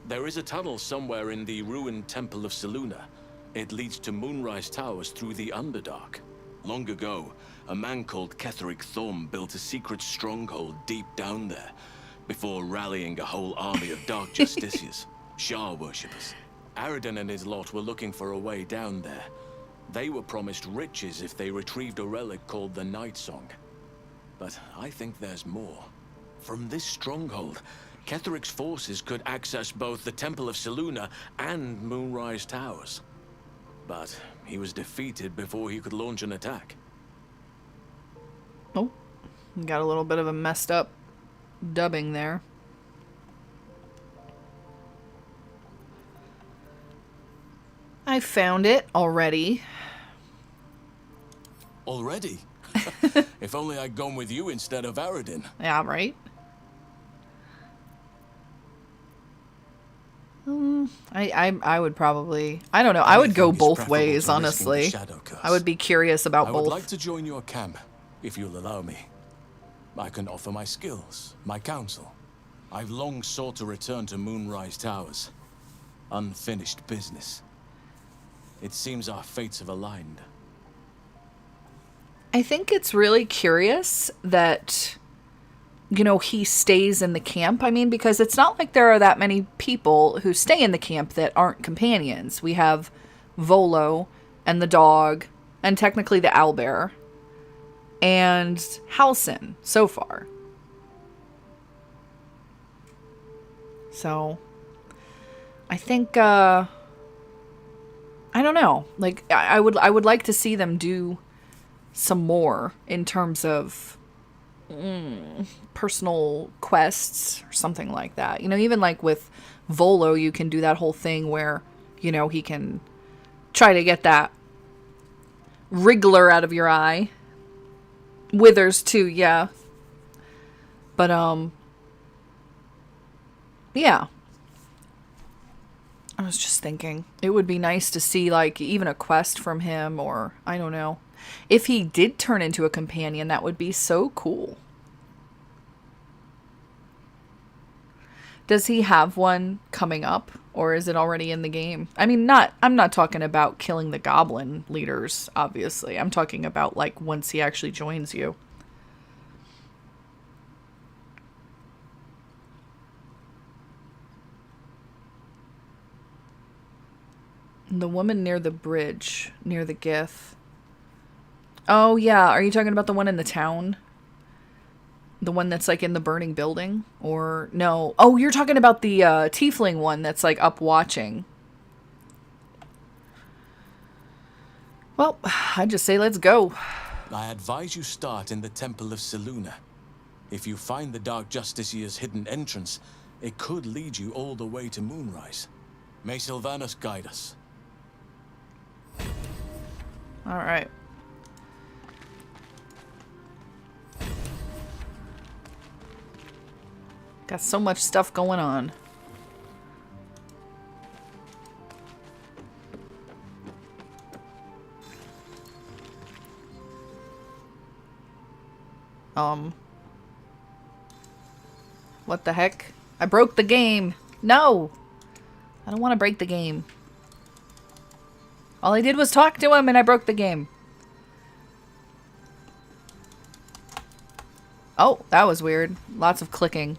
There is a tunnel somewhere in the ruined Temple of Selûne. It leads to Moonrise Towers through the Underdark. Long ago, a man called Ketheric Thorm built a secret stronghold deep down there, before rallying a whole army of Dark Justiciars, Shah worshippers. Aradin and his lot were looking for a way down there. They were promised riches if they retrieved a relic called the Night Song. But I think there's more. From this stronghold, Ketheric's forces could access both the Temple of Selûne and Moonrise Towers. But he was defeated before he could launch an attack. Oh, got a little bit of a messed up dubbing there. I found it already. Already? If only I'd gone with you instead of Aradin. Yeah, right? I would probably... I don't know. I would go think it's both preferable ways, to risking the honestly. shadow curse. I would be curious about I both. would like to join your camp, if you'll allow me. I can offer my skills, my counsel. I've long sought to return to Moonrise Towers. Unfinished business. It seems our fates have aligned. I think it's really curious that, you know, he stays in the camp. I mean, because it's not like there are that many people who stay in the camp that aren't companions. We have Volo and the dog, and technically the owlbear, and Halsin so far. So, I think, I don't know. Like, I would like to see them do some more in terms of personal quests or something like that. You know, even like with Volo, you can do that whole thing where, you know, he can try to get that wriggler out of your eye. Withers too, yeah. But, yeah. I was just thinking, it would be nice to see, like, even a quest from him, or, I don't know. If he did turn into a companion, that would be so cool. Does he have one coming up, or is it already in the game? I mean, I'm not talking about killing the goblin leaders, obviously. I'm talking about, like, once he actually joins you. The woman near the bridge, near the Gith. Oh, yeah. Are you talking about the one in the town? The one that's, like, in the burning building? Or, no. Oh, you're talking about the tiefling one that's, like, up watching. Well, I'd just say let's go. I advise you start in the Temple of Selûne. If you find the Dark Justiciar's hidden entrance, it could lead you all the way to Moonrise. May Sylvanas guide us. Alright. Got so much stuff going on. What the heck? I broke the game. No! I don't want to break the game. All I did was talk to him and I broke the game. Oh, that was weird. Lots of clicking.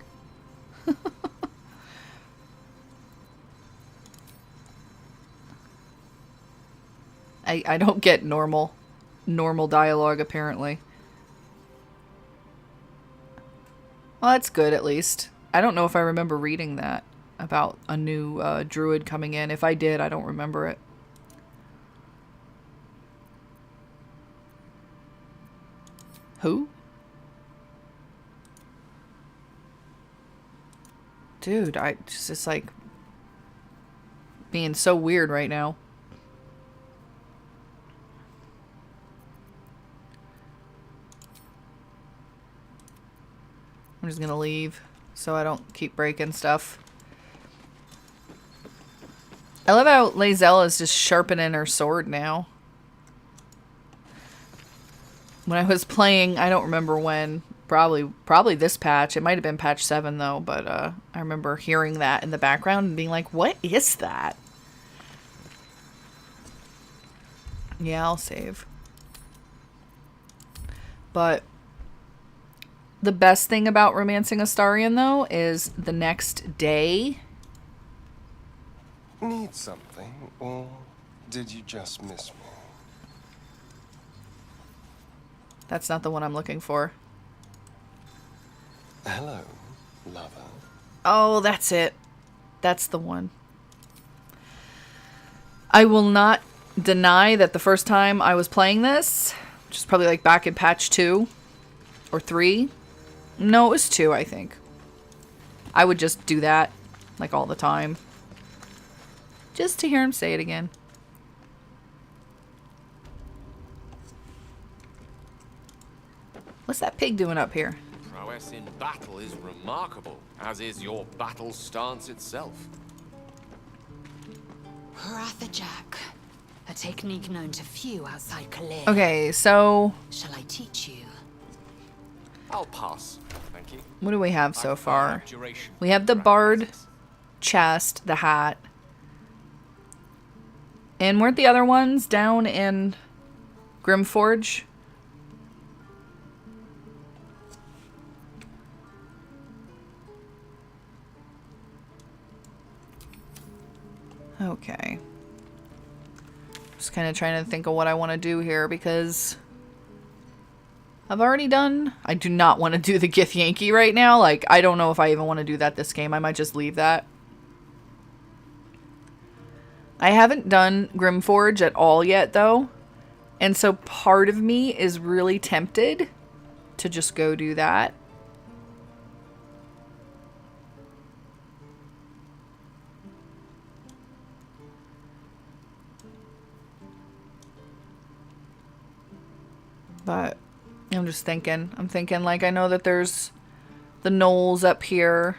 I don't get normal dialogue, apparently. Well, that's good, at least. I don't know if I remember reading that about a new druid coming in. If I did, I don't remember it. Who? Dude, it's like being so weird right now. I'm just gonna leave so I don't keep breaking stuff. I love how lae'zel is just sharpening her sword now. When I was playing, I don't remember when, probably this patch. It might have been patch 7 though, but I remember hearing that in the background and being like, what is that? Yeah, I'll save. But the best thing about romancing Astarion, though, is the next day. Need something, or did you just miss me? That's not the one I'm looking for. Hello, lover. Oh, that's it. That's the one. I will not deny that the first time I was playing this, which is probably like back in patch 2 or 3. No, it was 2, I think. I would just do that like all the time. Just to hear him say it again. What's that pig doing up here? Prowess in battle is remarkable, as is your battle stance itself. Jack, a technique known to few outside Calais. Okay, so Shall I teach you? I'll pass, thank you. what do we have so far? We have the bard chest, the hat. And weren't the other ones down in Grymforge? Okay. Just kind of trying to think of what I want to do here because I've already done. I do not want to do the Gith Yankee right now. Like, I don't know if I even want to do that this game. I might just leave that. I haven't done Grymforge at all yet, though. And so part of me is really tempted to just go do that. But I'm just thinking. I'm thinking, like, I know that there's the knolls up here.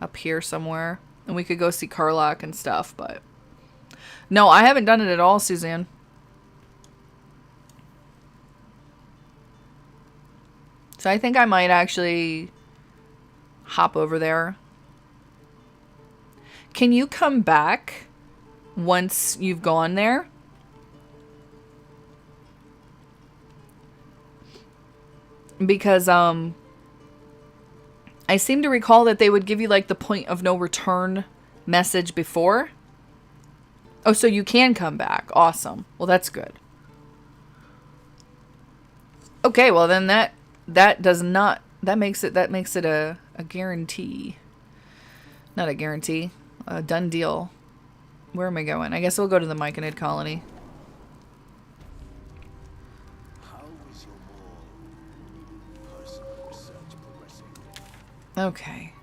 Up here somewhere. And we could go see Karlach and stuff, but... No, I haven't done it at all, Suzanne. So I think I might actually hop over there. Can you come back once you've gone there? Because, I seem to recall that they would give you, like, the point of no return message before. Oh, so you can come back. Awesome. Well, that's good. Okay, well, then that does not... That makes it a guarantee. Not a guarantee. A done deal. Where am I going? I guess we'll go to the Myconid colony. Okay.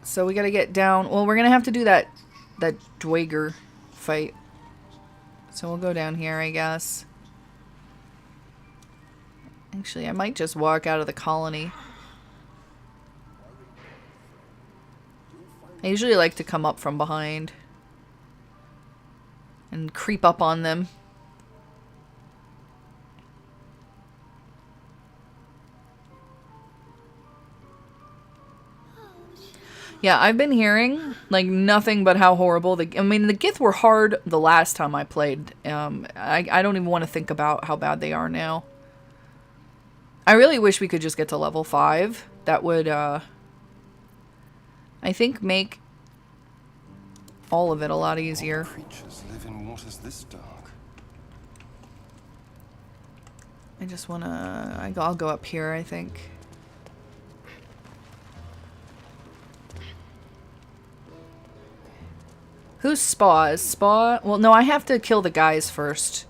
So we gotta get down. Well, we're gonna have to do that Dwager fight. So we'll go down here, I guess. Actually, I might just walk out of the colony. I usually like to come up from behind and creep up on them. Yeah, I've been hearing, like, nothing but how horrible the... I mean, the Gith were hard the last time I played. I don't even want to think about how bad they are now. I really wish we could just get to level 5. That would, I think, make all of it a lot easier. Creatures live in waters this dark. I just want to... I'll go up here, I think. Who's Spa? Is Spa... Well, no, I have to kill the guys first.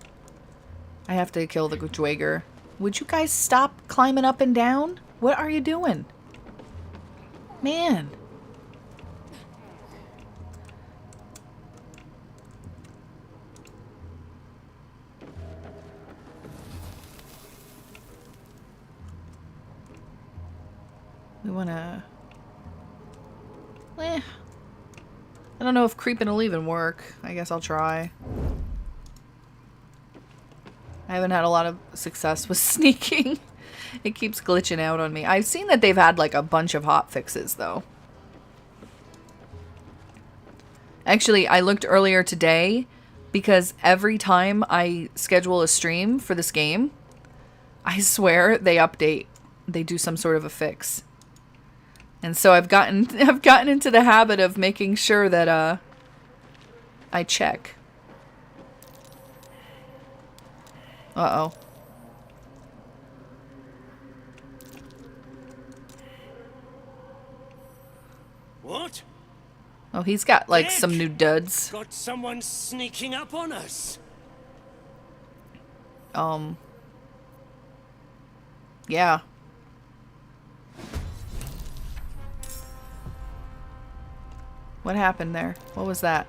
I have to kill the Dwager. Would you guys stop climbing up and down? What are you doing? Man. We wanna... I don't know if creeping will even work. I guess I'll try. I haven't had a lot of success with sneaking. It keeps glitching out on me. I've seen that they've had like a bunch of hot fixes though. Actually, I looked earlier today because every time I schedule a stream for this game, I swear they update. They do some sort of a fix. And so I've gotten into the habit of making sure that I check. Uh-oh. What? Oh, he's got like some new duds. Got someone sneaking up on us. Yeah. What happened there? What was that?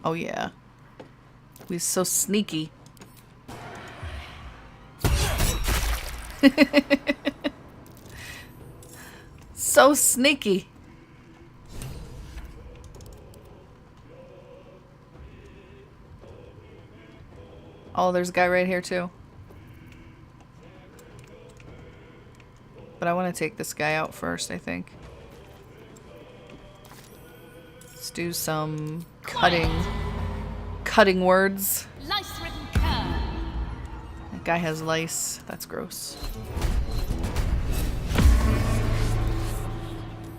Oh yeah. He's so sneaky. So sneaky. Oh, there's a guy right here too. But I want to take this guy out first, I think. Let's do some cutting words. Lice-ridden cur. That guy has lice. That's gross.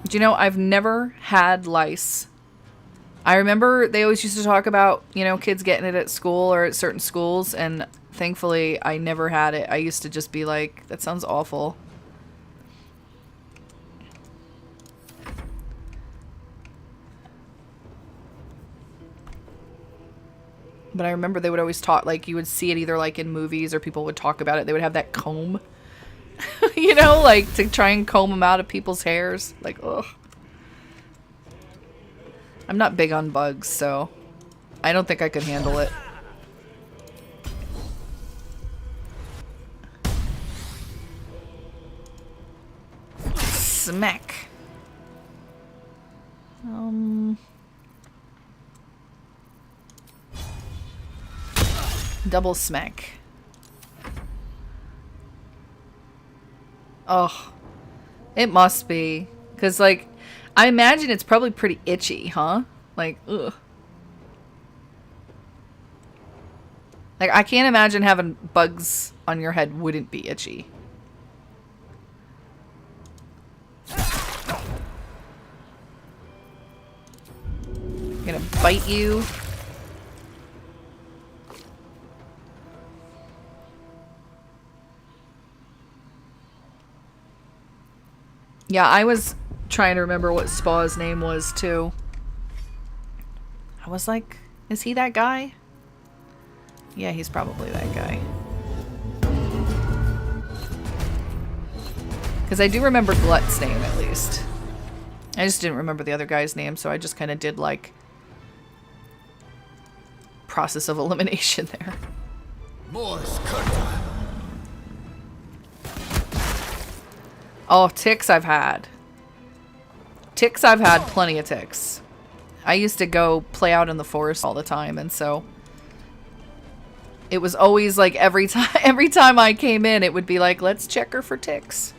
Do you know, I've never had lice. I remember they always used to talk about, you know, kids getting it at school or at certain schools, and thankfully I never had it. I used to just be like, that sounds awful. But I remember they would always talk, like, you would see it either, like, in movies or people would talk about it. They would have that comb, you know, like, to try and comb them out of people's hairs. Like, ugh. I'm not big on bugs, so I don't think I could handle it. Smack. Double smack. Oh, it must be. Because, like, I imagine it's probably pretty itchy, huh? Like, ugh. Like, I can't imagine having bugs on your head wouldn't be itchy. I'm gonna bite you. Yeah, I was trying to remember what Spa's name was, too. I was like, is he that guy? Yeah, he's probably that guy. Because I do remember Glut's name, at least. I just didn't remember the other guy's name, so I just kind of did, like, process of elimination there. Oh, ticks I've had. Ticks I've had plenty of ticks. I used to go play out in the forest all the time, and so it was always like every time I came in, it would be like, let's check her for ticks.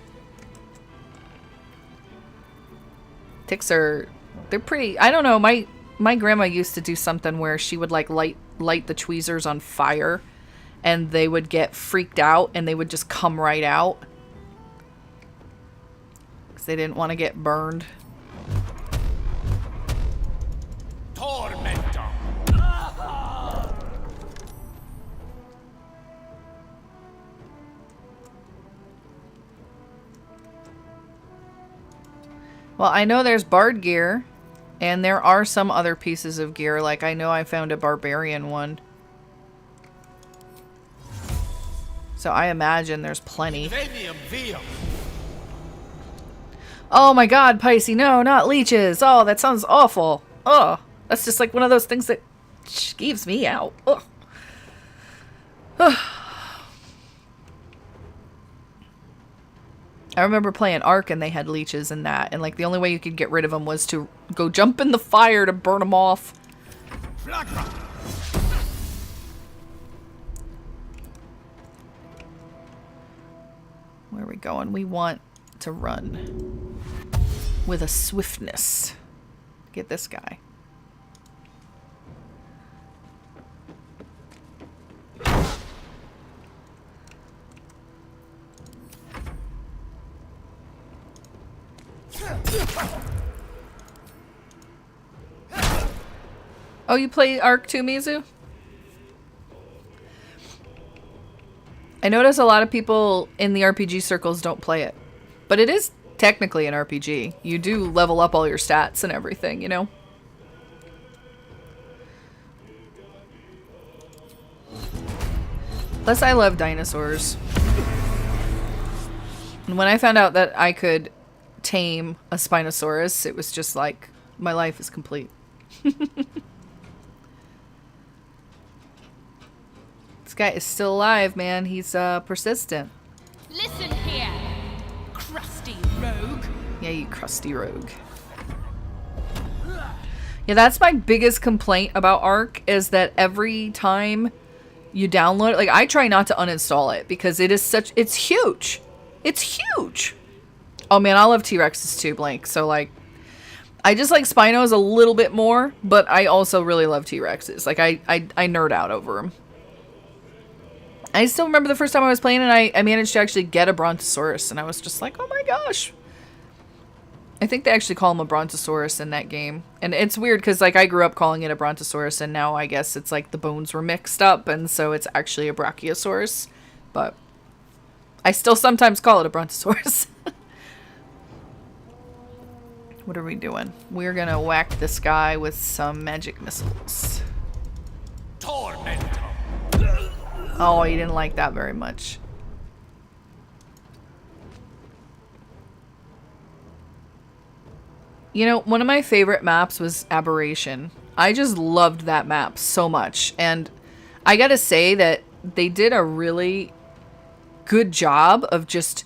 Ticks are, they're pretty, I don't know, my grandma used to do something where she would like light the tweezers on fire and they would get freaked out and they would just come right out. Because they didn't want to get burned. Tormentor. Well, I know there's bard gear, and there are some other pieces of gear. Like, I know I found a barbarian one. So I imagine there's plenty. Oh my god, Picey, no, not leeches. Oh, that sounds awful. Oh, that's just like one of those things that skeeves me out. Ugh. I remember playing Ark and they had leeches in that, and like the only way you could get rid of them was to go jump in the fire to burn them off. Where are we going? We want to run with a swiftness. Get this guy. Oh, you play Ark too, Mizu? I notice a lot of people in the RPG circles don't play it. But it is technically an RPG. You do level up all your stats and everything, you know? Plus, I love dinosaurs. And when I found out that I could tame a Spinosaurus, it was just like, my life is complete. This guy is still alive, man. He's persistent. Listen here, crusty rogue. Yeah, you crusty rogue. Yeah, that's my biggest complaint about Ark, is that every time you download it, like, I try not to uninstall it because it is such, it's huge. It's huge. Oh man, I love T-Rexes too, Blank. So like, I just like Spinos a little bit more, but I also really love T-Rexes. Like, I nerd out over them. I still remember the first time I was playing and I managed to actually get a Brontosaurus, and I was just like, oh my gosh. I think they actually call him a Brontosaurus in that game. And it's weird because, like, I grew up calling it a Brontosaurus, and now I guess it's like the bones were mixed up, and so it's actually a Brachiosaurus. But I still sometimes call it a Brontosaurus. What are we doing? We're gonna whack this guy with some magic missiles. Oh, you didn't like that very much. You know, one of my favorite maps was Aberration. I just loved that map so much. And I gotta say that they did a really good job of just...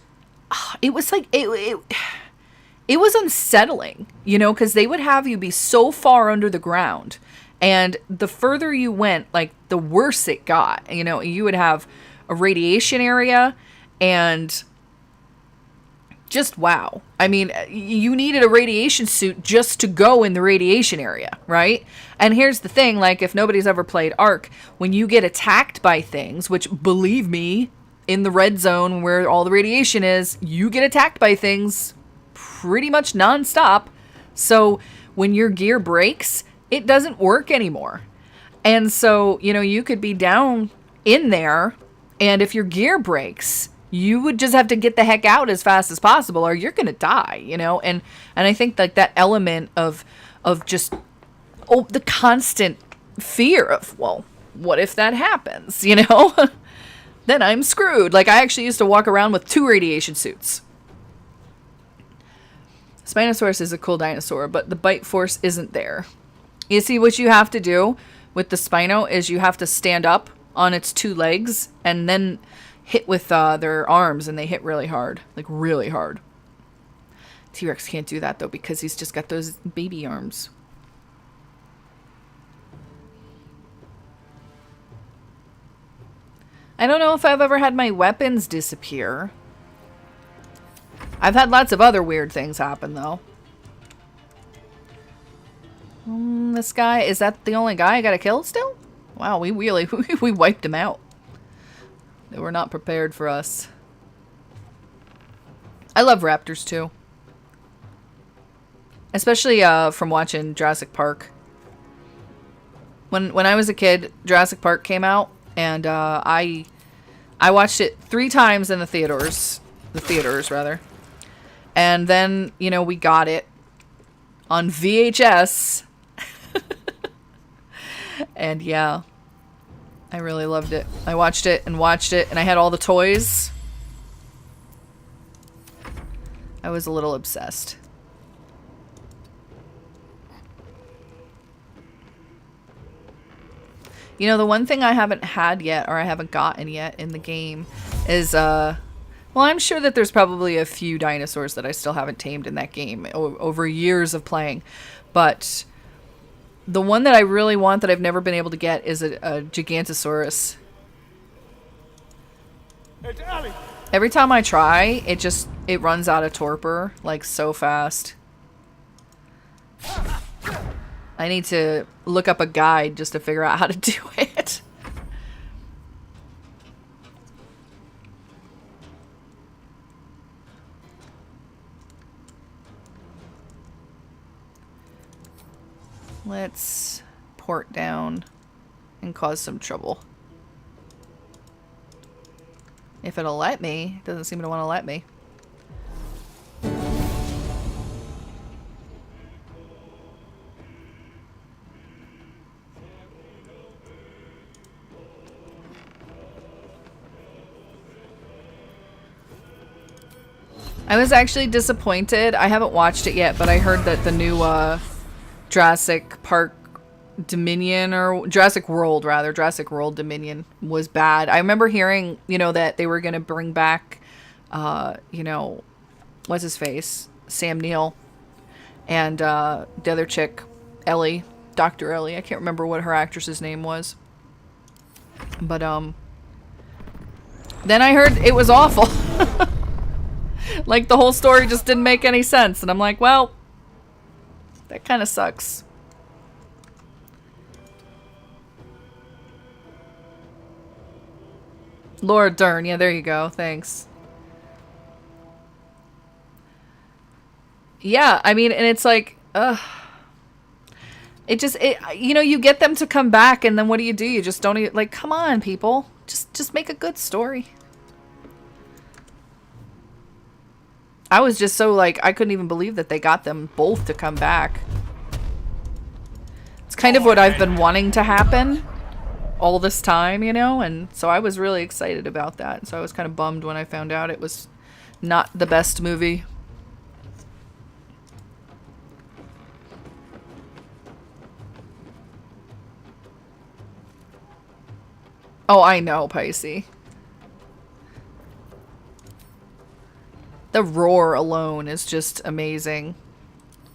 It was like... It was unsettling, you know, because they would have you be so far under the ground. And the further you went, like, the worse it got. You know, you would have a radiation area and... Just wow. I mean, you needed a radiation suit just to go in the radiation area, right? And here's the thing, like, if nobody's ever played Ark, when you get attacked by things, which, believe me, in the red zone where all the radiation is, you get attacked by things pretty much nonstop. So when your gear breaks, it doesn't work anymore. And so, you know, you could be down in there, and if your gear breaks... you would just have to get the heck out as fast as possible or you're going to die, you know? And I think like that element of just, the constant fear of, well, what if that happens, you know? Then I'm screwed. Like I actually used to walk around with 2 radiation suits. Spinosaurus is a cool dinosaur, but the bite force isn't there. You see, what you have to do with the Spino is you have to stand up on its 2 legs and then hit with their arms, and they hit really hard. Like, really hard. T-Rex can't do that, though, because he's just got those baby arms. I don't know if I've ever had my weapons disappear. I've had lots of other weird things happen, though. This guy, is that the only guy I gotta kill still? Wow, we really, we wiped him out. They were not prepared for us. I love raptors too. Especially from watching Jurassic Park. When I was a kid, Jurassic Park came out, and I watched it 3 times in the theaters. The theaters, rather. And then, you know, we got it on VHS. And yeah. I really loved it. I watched it, and I had all the toys. I was a little obsessed. You know, the one thing I haven't had yet, or I haven't gotten yet in the game, is, well, I'm sure that there's probably a few dinosaurs that I still haven't tamed in that game over years of playing. But... the one that I really want that I've never been able to get is a Gigantosaurus. Every time I try, it runs out of torpor, like, so fast. I need to look up a guide just to figure out how to do it. Let's port down and cause some trouble. If it'll let me. It doesn't seem to want to let me. I was actually disappointed. I haven't watched it yet, but I heard that the new Jurassic Park Dominion, or Jurassic World rather, Jurassic World Dominion was bad. I remember hearing, you know, that they were going to bring back, you know, what's his face? Sam Neill. And the other chick, Ellie, Dr. Ellie. I can't remember what her actress's name was. But, then I heard it was awful. Like, the whole story just didn't make any sense. And I'm like, well, that kind of sucks. Laura Dern. Yeah, there you go. Thanks. Yeah, I mean, and it's like, you know, you get them to come back, and then what do? You just don't even, like, come on, people. Just make a good story. I was just so, like, I couldn't even believe that they got them both to come back. It's kind of what I've been wanting to happen. all this time, you know? And so I was really excited about that. So I was kind of bummed when I found out it was not the best movie. Oh, I know, Pisces. The roar alone is just amazing.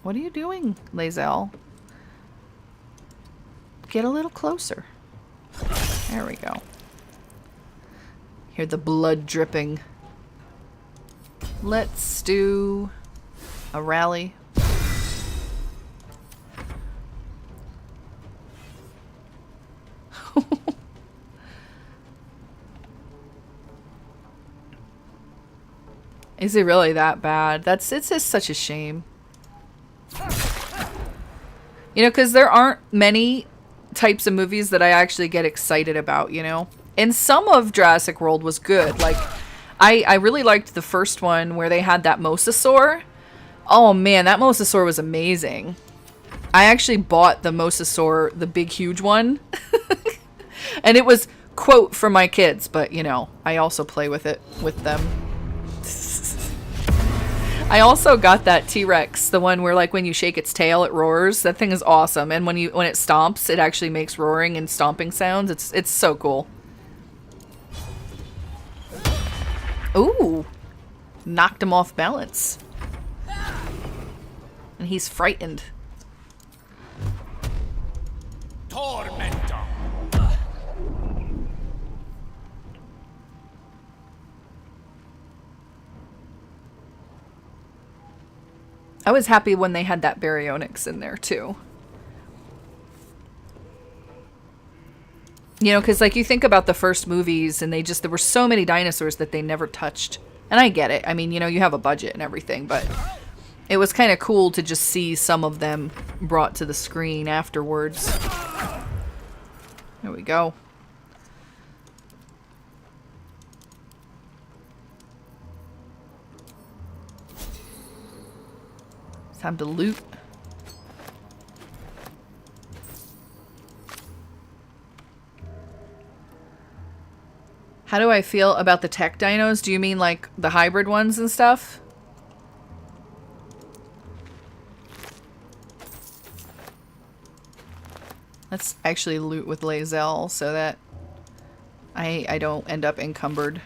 What are you doing, lae'zel? Get a little closer. There we go. Hear the blood dripping. Let's do a rally. Is it really that bad? It's just such a shame. You know, because there aren't many types of movies that I actually get excited about, you know? And some of Jurassic World was good. Like, I really liked the first one where they had that mosasaur. Oh man, that mosasaur was amazing. I actually bought the mosasaur, the big huge one. And it was, quote, for my kids, but you know, I also play with it with them. I also got that T-Rex, the one where like when you shake its tail it roars. That thing is awesome. And when it stomps, it actually makes roaring and stomping sounds. It's so cool. Ooh. Knocked him off balance. And he's frightened. Tormenta. I was happy when they had that baryonyx in there too. You know, because like you think about the first movies and there were so many dinosaurs that they never touched. And I get it. I mean, you know, you have a budget and everything, but it was kind of cool to just see some of them brought to the screen afterwards. There we go. Time to loot. How do I feel about the tech dinos? Do you mean like the hybrid ones and stuff? Let's actually loot with lae'zel so that I don't end up encumbered.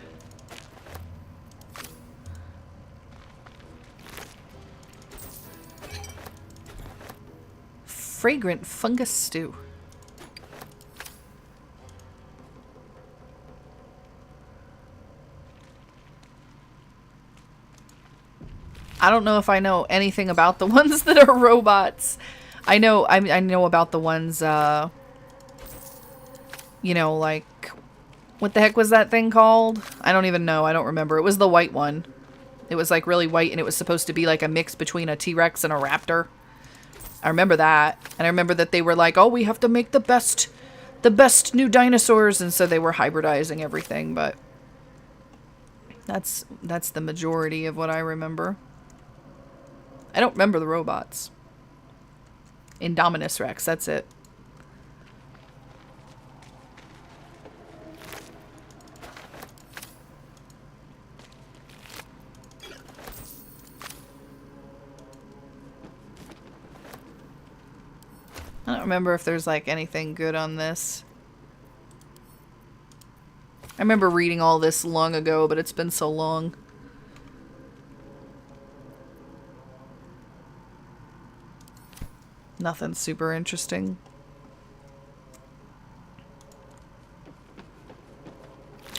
Fragrant fungus stew. I don't know if I know anything about the ones that are robots. I know about the ones you know, like what the heck was that thing called? I don't even know. I don't remember. It was the white one. It was like really white and it was supposed to be like a mix between a T-Rex and a raptor. I remember that. And I remember that they were like, oh, we have to make the best new dinosaurs. And so they were hybridizing everything. But that's the majority of what I remember. I don't remember the robots. Indominus Rex, that's it. I don't remember if there's like anything good on this. I remember reading all this long ago, but it's been so long. Nothing super interesting.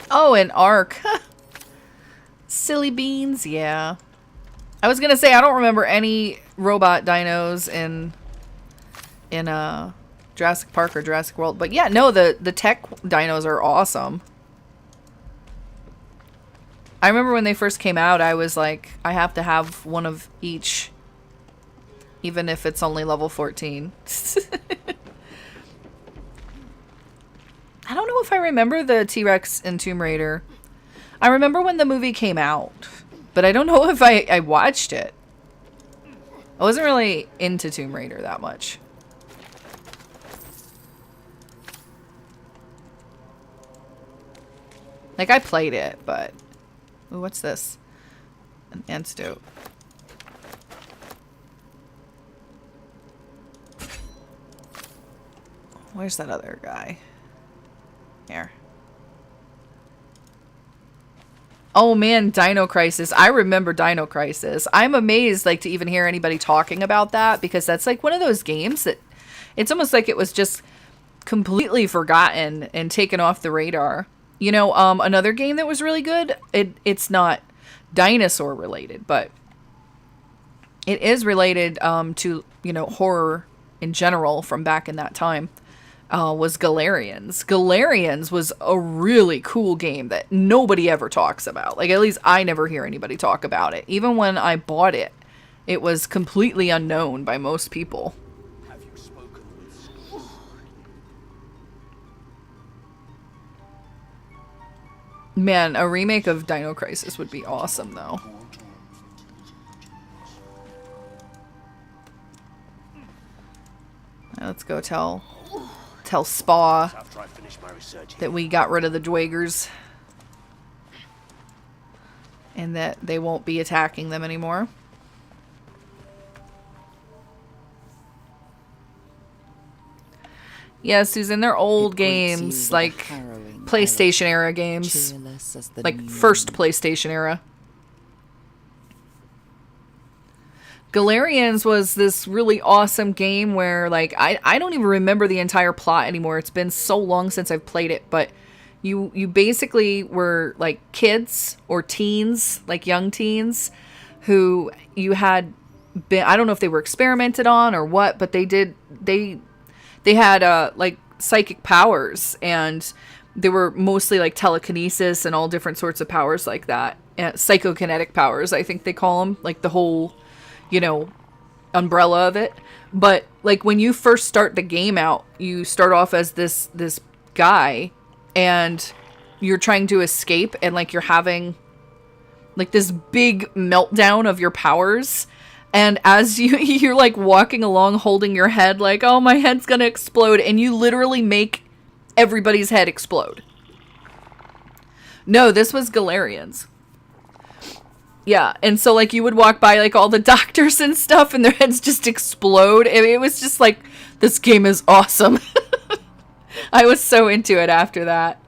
Oh, an arc. Silly beans, yeah. I was gonna say I don't remember any robot dinos in Jurassic Park or Jurassic World, but yeah, no, the tech dinos are awesome. I remember when they first came out, I was like, I have to have one of each. Even if it's only level 14. I don't know if I remember the T-Rex in Tomb Raider. I remember when the movie came out, but I don't know if I watched it. I wasn't really into Tomb Raider that much. Like, I played it, but... Ooh, what's this? An antidote. Where's that other guy? Here. Oh man, Dino Crisis. I remember Dino Crisis. I'm amazed, like, to even hear anybody talking about that, because that's like one of those games that it's almost like it was just completely forgotten and taken off the radar. You know, another game that was really good, it's not dinosaur related, but it is related to, you know, horror in general from back in that time. Was Galarians. Galarians was a really cool game that nobody ever talks about. Like, at least I never hear anybody talk about it. Even when I bought it, it was completely unknown by most people. Have you spoken with Man, a remake of Dino Crisis would be awesome, though. Now let's go tell Spa that we got rid of the Dwagers and that they won't be attacking them anymore. Yeah, Susan, they're old games, like PlayStation era games, like first PlayStation era. Galarians was this really awesome game where, like, I don't even remember the entire plot anymore. It's been so long since I've played it, but you basically were, like, kids or teens, like young teens, who you had been, I don't know if they were experimented on or what, but they had, like, psychic powers, and they were mostly, like, telekinesis and all different sorts of powers like that. And psychokinetic powers, I think they call them, like, the whole, you know, umbrella of it. But like when you first start the game out, you start off as this guy and you're trying to escape, and like you're having like this big meltdown of your powers, and as you're like walking along holding your head like, oh, my head's gonna explode, and you literally make everybody's head explode. No, this was Galarians. Yeah, and so, like, you would walk by, like, all the doctors and stuff, and their heads just explode. It was just like, this game is awesome. I was so into it after that.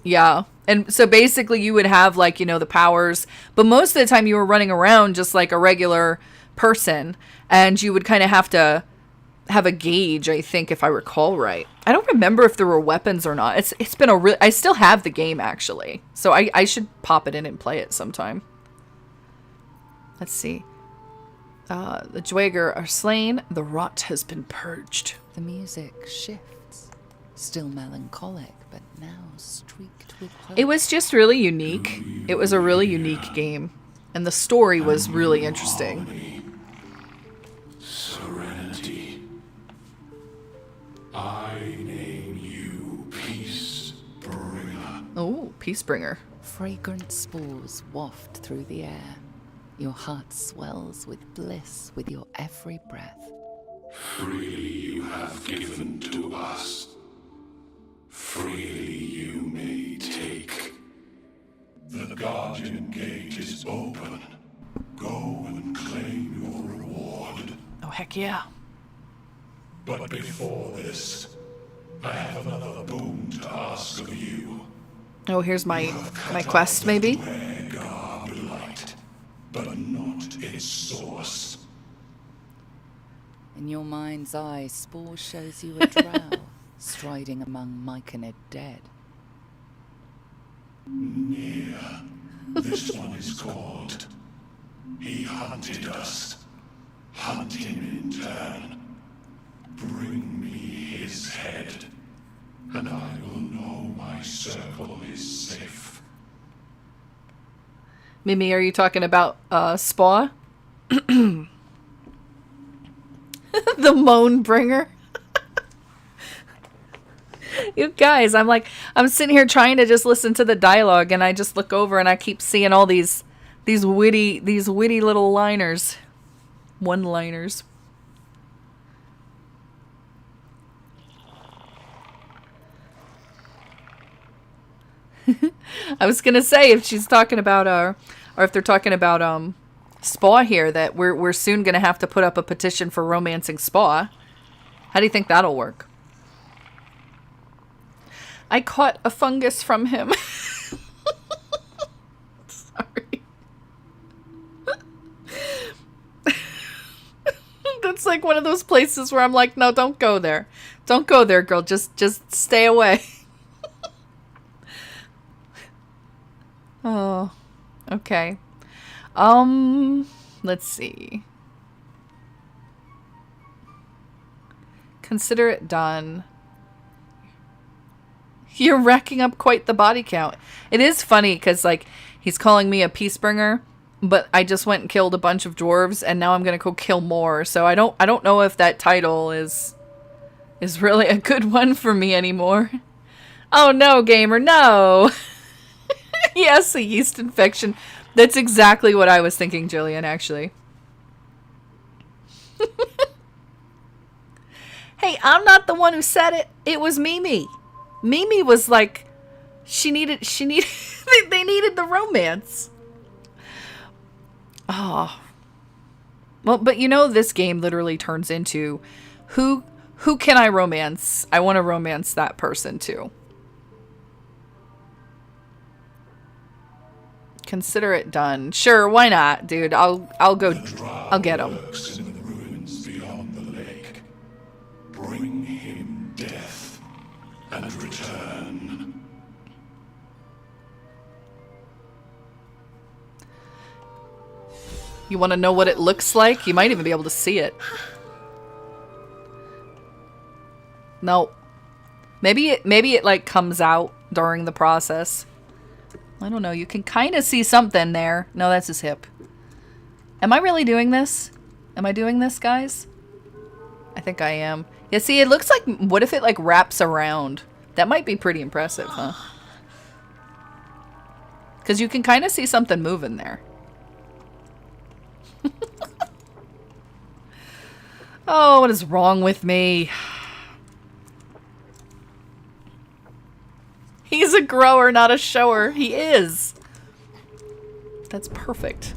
Yeah, and so basically you would have, like, you know, the powers, but most of the time you were running around just like a regular person, and you would kind of have to have a gauge, I think, if I recall right. I don't remember if there were weapons or not. It's been a real... I still have the game, actually. So I should pop it in and play it sometime. Let's see. The Dwager are slain. The rot has been purged. The music shifts. Still melancholic, but now streaked with hope. It was just really unique. It was a really unique game. And the story was really interesting. Serenity. I name you Peacebringer. Oh, Peacebringer. Fragrant spores waft through the air. Your heart swells with bliss with your every breath. Freely you have given to us. Freely you may take. The Guardian Gate is open. Go and claim your reward. Oh, heck yeah. But before this, I have another boon to ask of you. Oh, here's my quest, maybe? Garb light, but not its source. In your mind's eye, Spore shows you a drow, striding among myconid dead. Near. This one is called. He hunted us. Hunt him in turn. Bring me his head, and I will know my circle is safe. Mimi, are you talking about Spa? The Moan Bringer. You guys, I'm sitting here trying to just listen to the dialogue, and I just look over and I keep seeing all these witty little liners. One-liners. I was gonna say if she's talking about or if they're talking about Spa here, that we're soon gonna have to put up a petition for romancing Spa. How do you think that'll work? I caught a fungus from him. Sorry. That's like one of those places where I'm like, no, don't go there. Don't go there, girl. Just stay away. Oh, okay. Let's see. Consider it done. You're racking up quite the body count. It is funny because, like, he's calling me a peacebringer, but I just went and killed a bunch of dwarves, and now I'm gonna go kill more. So I don't know if that title is really a good one for me anymore. Oh no, gamer, no. Yes, a yeast infection. That's exactly what I was thinking, Jillian, actually. Hey, I'm not the one who said it. It was Mimi. Mimi was like, they needed the romance. Oh. Well, but you know, this game literally turns into who can I romance? I want to romance that person too. Consider it done. Sure, why not, dude? I'll get him. In the ruins beyond the lake. Bring him death and return. You want to know what it looks like? You might even be able to see it. No. Maybe it like comes out during the process. I don't know. You can kind of see something there. No, that's his hip. Am I really doing this? Am I doing this, guys? I think I am. Yeah, see, it looks like... What if it, like, wraps around? That might be pretty impressive, huh? Because you can kind of see something moving there. Oh, what is wrong with me? He's a grower, not a shower. He is. That's perfect.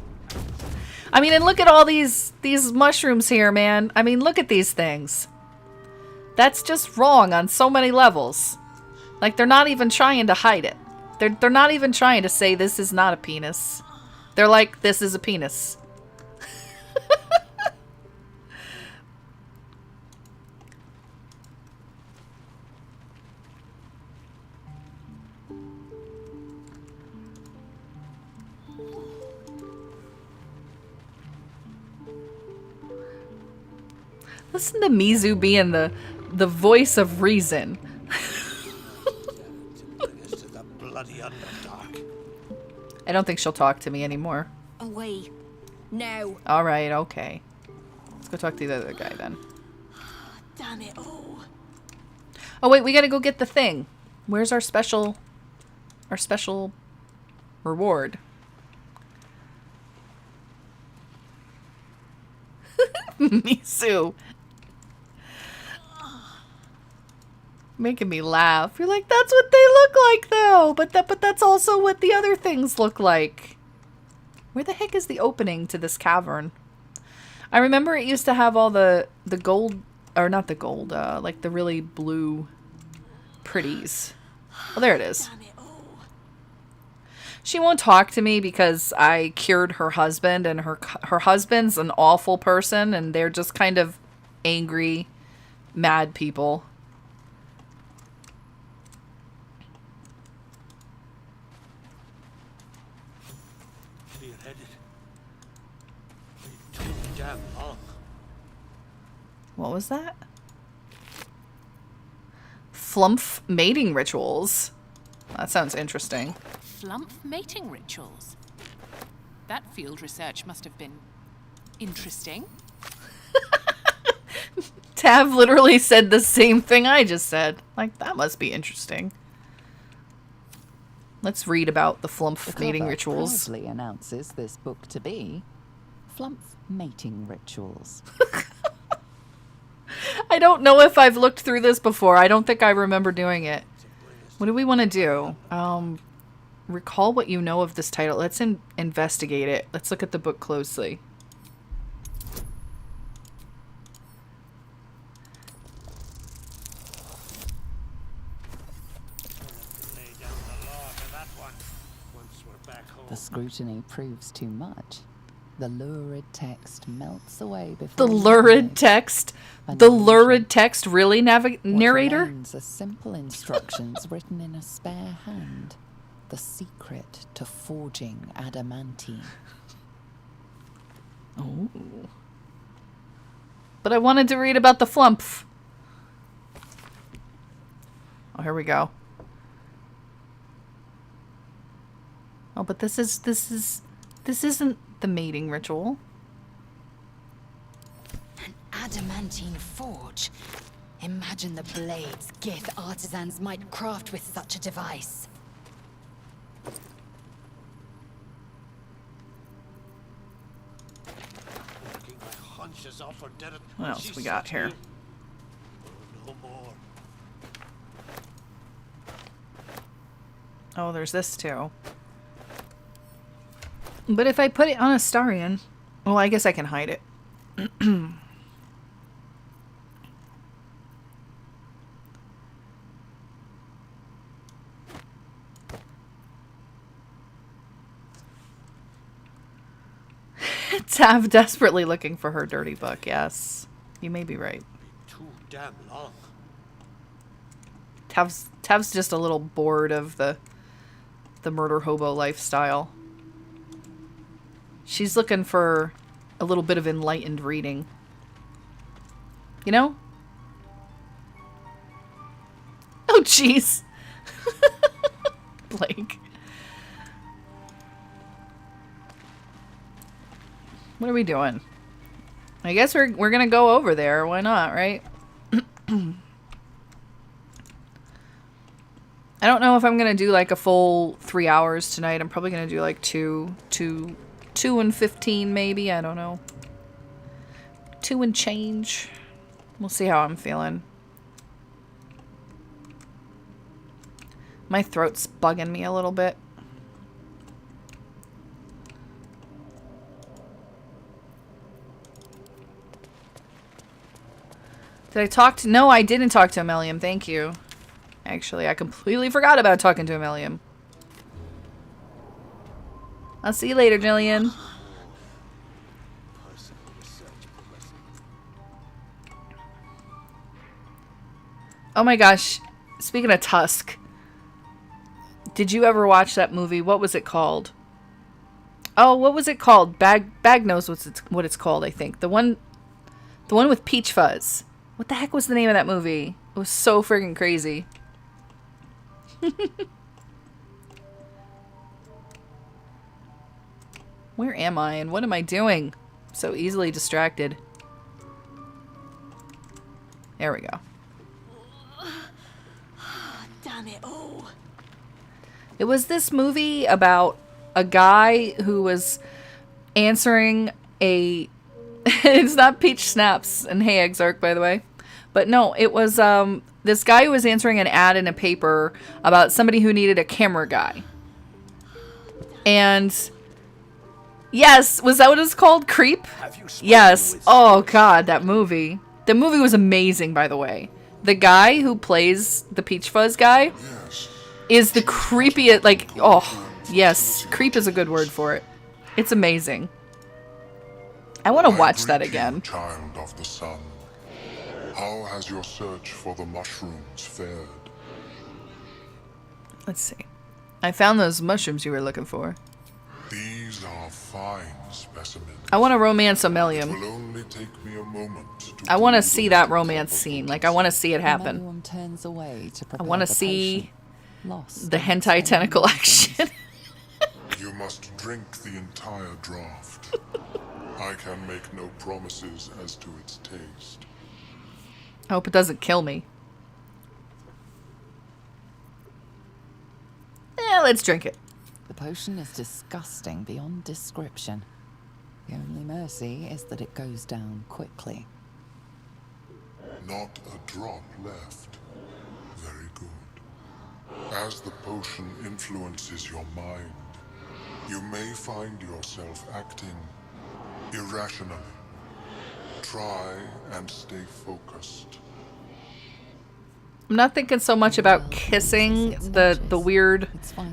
I mean, and look at all these mushrooms here, man. I mean, look at these things. That's just wrong on so many levels. Like, they're not even trying to hide it. They're not even trying to say this is not a penis. They're like, this is a penis. Listen to Mizu being the voice of reason. I don't think she'll talk to me anymore. Away. Now. Alright, okay. Let's go talk to the other guy then. Damn it all. Oh wait, we gotta go get the thing. Where's our special reward? Mizu. Making me laugh. You're like, that's what they look like though. But that's also what the other things look like. Where the heck is the opening to this cavern? I remember it used to have all the gold, or not the gold, like the really blue pretties. Oh, there it is. She won't talk to me because I cured her husband, and her husband's an awful person, and they're just kind of angry, mad people. What was that? Flumph mating rituals. That sounds interesting. Flump mating rituals. That field research must have been interesting. Tav literally said the same thing I just said. Like, that must be interesting. Let's read about the Flumph mating rituals. Proudly announces this book to be Flumph Mating Rituals. I don't know if I've looked through this before. I don't think I remember doing it. What do we want to do? Recall what you know of this title. Let's investigate it. Let's look at the book closely. The scrutiny proves too much. The lurid text melts away before The lurid text? The lurid text really narrator? What remains are simple instructions written in a spare hand. The secret to forging adamantine. Oh. But I wanted to read about the flump. Oh, here we go. Oh, but this isn't the mating ritual. An adamantine forge. Imagine the blades Gith artisans might craft with such a device. What else we got here? Oh, there's this too. But if I put it on Astarion, well, I guess I can hide it. Tav desperately looking for her dirty book. Yes, you may be right. Too damn long. Tav's just a little bored of the murder hobo lifestyle. She's looking for a little bit of enlightened reading. You know? Oh, jeez. Blake. What are we doing? I guess we're gonna go over there. Why not, right? I don't know if I'm gonna do like a full 3 hours tonight. I'm probably gonna do like 2 and 15 maybe. I don't know. 2 and change. We'll see how I'm feeling. My throat's bugging me a little bit. Did I talk to... No, I didn't talk to Ammelium. Thank you. Actually, I completely forgot about talking to Ammelium. I'll see you later, Jillian. Oh my gosh. Speaking of Tusk. Did you ever watch that movie? What was it called? Oh, what was it called? Bag knows what it's called, I think. The one with Peach Fuzz. What the heck was the name of that movie? It was so friggin' crazy. Where am I and what am I doing? So easily distracted. There we go. Damn it all. It was this movie about a guy who was answering a... It's not Peach Snaps and Hey Exarch, by the way. But no, it was this guy who was answering an ad in a paper about somebody who needed a camera guy. And... Yes, was that what it's called? Creep? Yes. Oh god, that movie. The movie was amazing, by the way. The guy who plays the Peach Fuzz guy is the creepiest, like, oh, yes. Creep is a good word for it. It's amazing. I want to watch that again. Child of the sun, how has your search for the mushrooms fared? Let's see. I found those mushrooms you were looking for. These are fine specimens. I want to romance Ammelium. It will only take me a moment to I want to see that romance scene. Like, I want to see it happen. Turns away to I want to see Lost the hentai tentacle action. You must drink the entire draft. I can make no promises as to its taste. I hope it doesn't kill me. Let's drink it. The potion is disgusting beyond description. The only mercy is that it goes down quickly. Not a drop left. Very good. As the potion influences your mind, you may find yourself acting irrationally. Try and stay focused. I'm not thinking so much about kissing the weird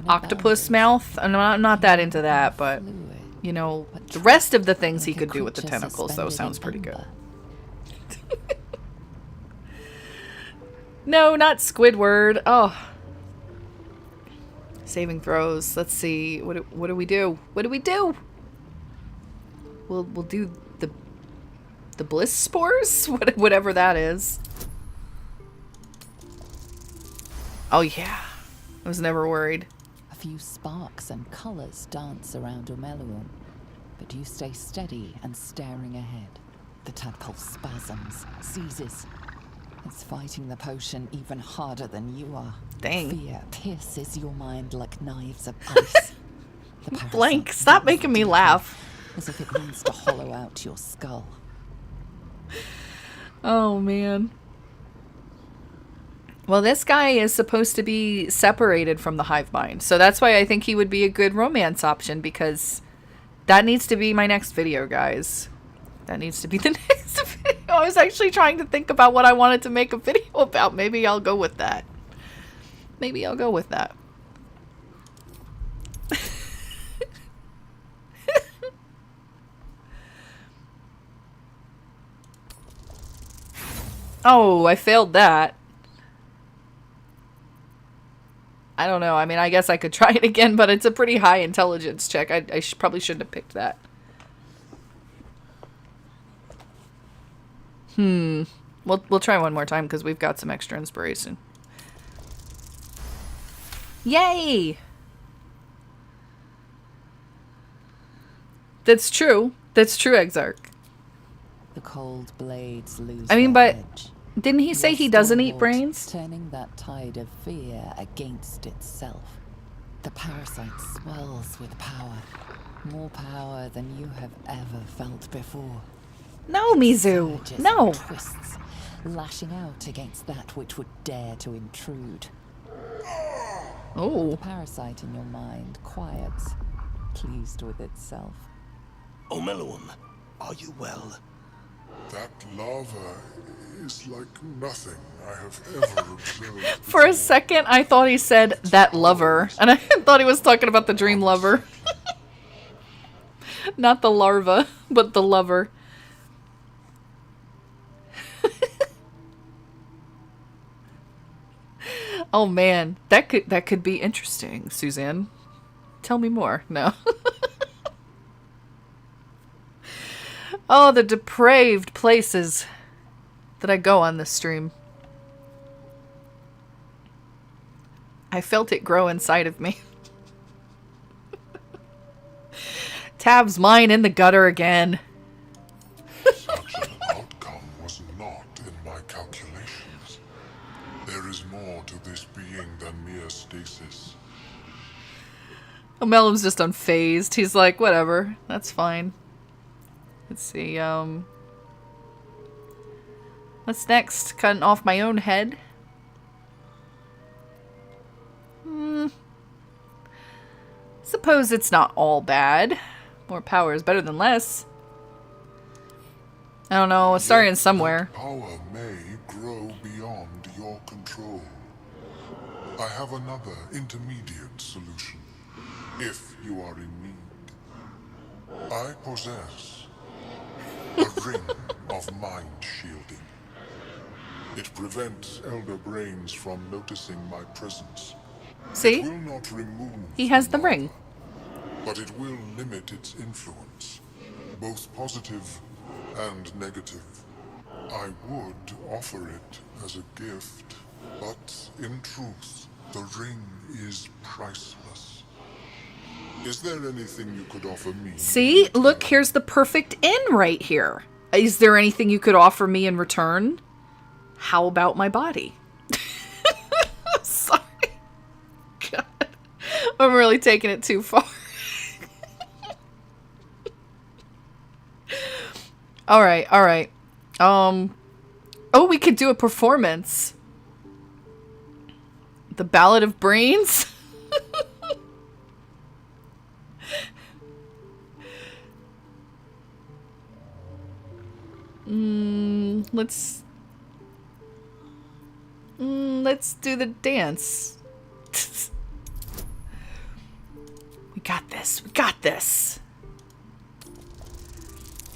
octopus mouth. I'm not that into that, but you know, the rest of the things he could do with the tentacles though sounds pretty good. No, not Squidward. Oh. Saving throws. Let's see. What do we do? What do we do? We'll do the bliss spores? Whatever that is. Oh yeah. I was never worried. A few sparks and colours dance around Mmogurl, but you stay steady and staring ahead. The tadpole spasms, seizes. It's fighting the potion even harder than you are. Dang. Fear pierces your mind like knives of ice. Blank, stop making me laugh. As if it wants to hollow out your skull. Oh man. Well, this guy is supposed to be separated from the hive mind, so that's why I think he would be a good romance option, because that needs to be my next video, guys. That needs to be the next video. I was actually trying to think about what I wanted to make a video about. Maybe I'll go with that. Maybe I'll go with that. Oh, I failed that. I don't know. I mean, I guess I could try it again, but it's a pretty high intelligence check. I probably shouldn't have picked that. We'll try one more time because we've got some extra inspiration. Yay! That's true. That's true, Exarch. The cold blades lose. I mean, their but edge. didn't he say he doesn't eat brains? Turning that tide of fear against itself. The parasite swells with power. More power than you have ever felt before. No, Mizu. Surges No. and twists, lashing out against that which would dare to intrude. Oh. The parasite in your mind quiets, pleased with itself. Mmogurl, are you well? That lava is like nothing I have ever observed. For a second, I thought he said that lover, and I thought he was talking about the dream lover. Not the larva, but the lover. Oh man, that could be interesting, Suzanne. Tell me more. No. Oh, the depraved places that I go on this stream. I felt it grow inside of me. Tab's mine in the gutter again. Such an outcome was not in my calculations. There is more to this being than mere stasis. Melum's just unfazed. He's like, whatever, that's fine. Let's see, what's next? Cutting off my own head? Suppose it's not all bad. More power is better than less. I don't know, Astarion somewhere. Power may grow beyond your control. I have another intermediate solution, if you are in need. I possess a ring of mind shielding. It prevents elder brains from noticing my presence. See? It will not remove He has the ring. but it will limit its influence, both positive and negative. I would offer it as a gift, but in truth, the ring is priceless. Is there anything you could offer me? See? Look, here's the perfect in right here. Is there anything you could offer me in return? How about my body? Sorry. God. I'm really taking it too far. Alright, alright. Oh, we could do a performance. The Ballad of Brains? Let's do the dance. We got this. We got this.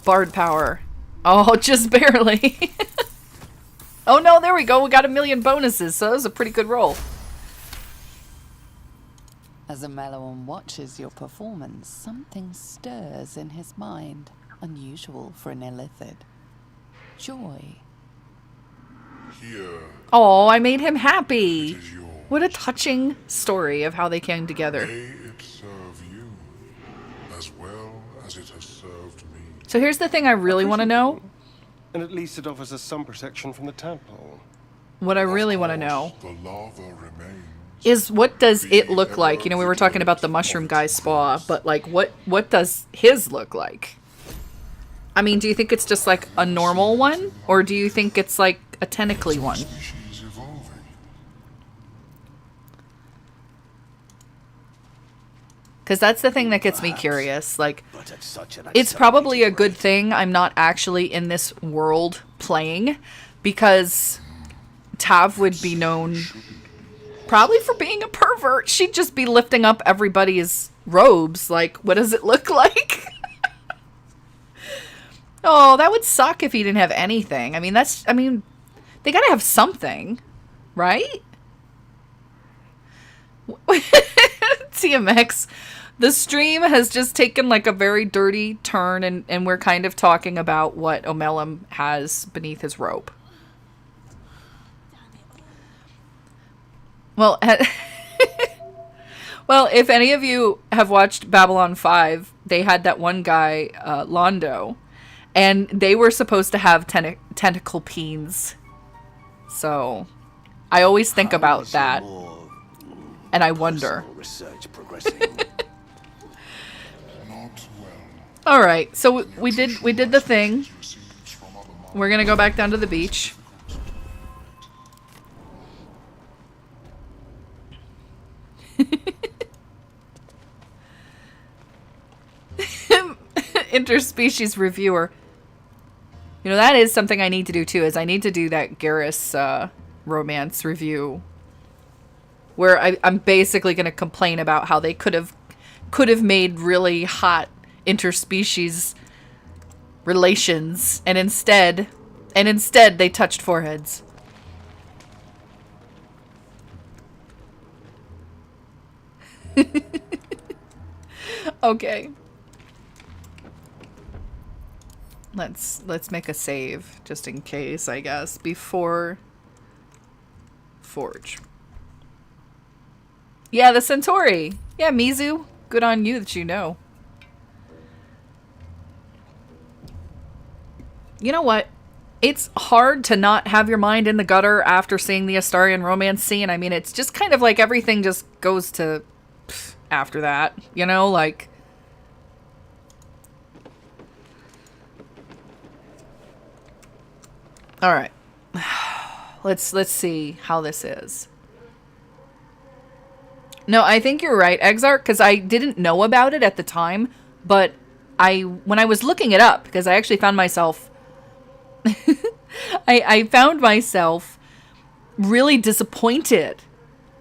Bard power. Oh, just barely. Oh no, there we go. We got 1,000,000 bonuses, so that was a pretty good roll. As Amelon watches your performance, something stirs in his mind, unusual for an illithid. Joy. Here. Oh, I made him happy. What a touching story of how they came together. May it serve you as well as it has served me. So here's the thing I really want to know. And at least it offers us some protection from the tadpole. What I really want to know The lava remains. is what does it look like? You know, we were talking about the mushroom guy's spa, but like what does his look like? I mean, do you think it's just like a normal one? Or do you think it's like a tentacly one? Because that's the thing that gets me curious. Like, it's probably a good thing I'm not actually in this world playing, because Tav would be known probably for being a pervert. She'd just be lifting up everybody's robes. Like, what does it look like? Oh, that would suck if he didn't have anything. I mean, they gotta have something, right? TMX, the stream has just taken like a very dirty turn, and we're kind of talking about what Omelum has beneath his robe. Well, well, if any of you have watched Babylon 5, they had that one guy, Londo, and they were supposed to have tentacle peens. So, I always think about that, and I wonder. All right, so we did the thing. We're gonna go back down to the beach. Interspecies reviewer. You know, that is something I need to do too, is I need to do that Garrus romance review, where I'm basically going to complain about how they could have made really hot interspecies relations, and instead they touched foreheads. Okay. Let's make a save just in case, I guess, before Forge. Yeah, the Centauri. Yeah, Mizu. Good on you that you know. You know what? It's hard to not have your mind in the gutter after seeing the Astarion romance scene. I mean, it's just kind of like everything just goes to after that, you know, like. All right. Let's see how this is. No, I think you're right, Exarch, because I didn't know about it at the time, but when I was looking it up, because I actually found myself I found myself really disappointed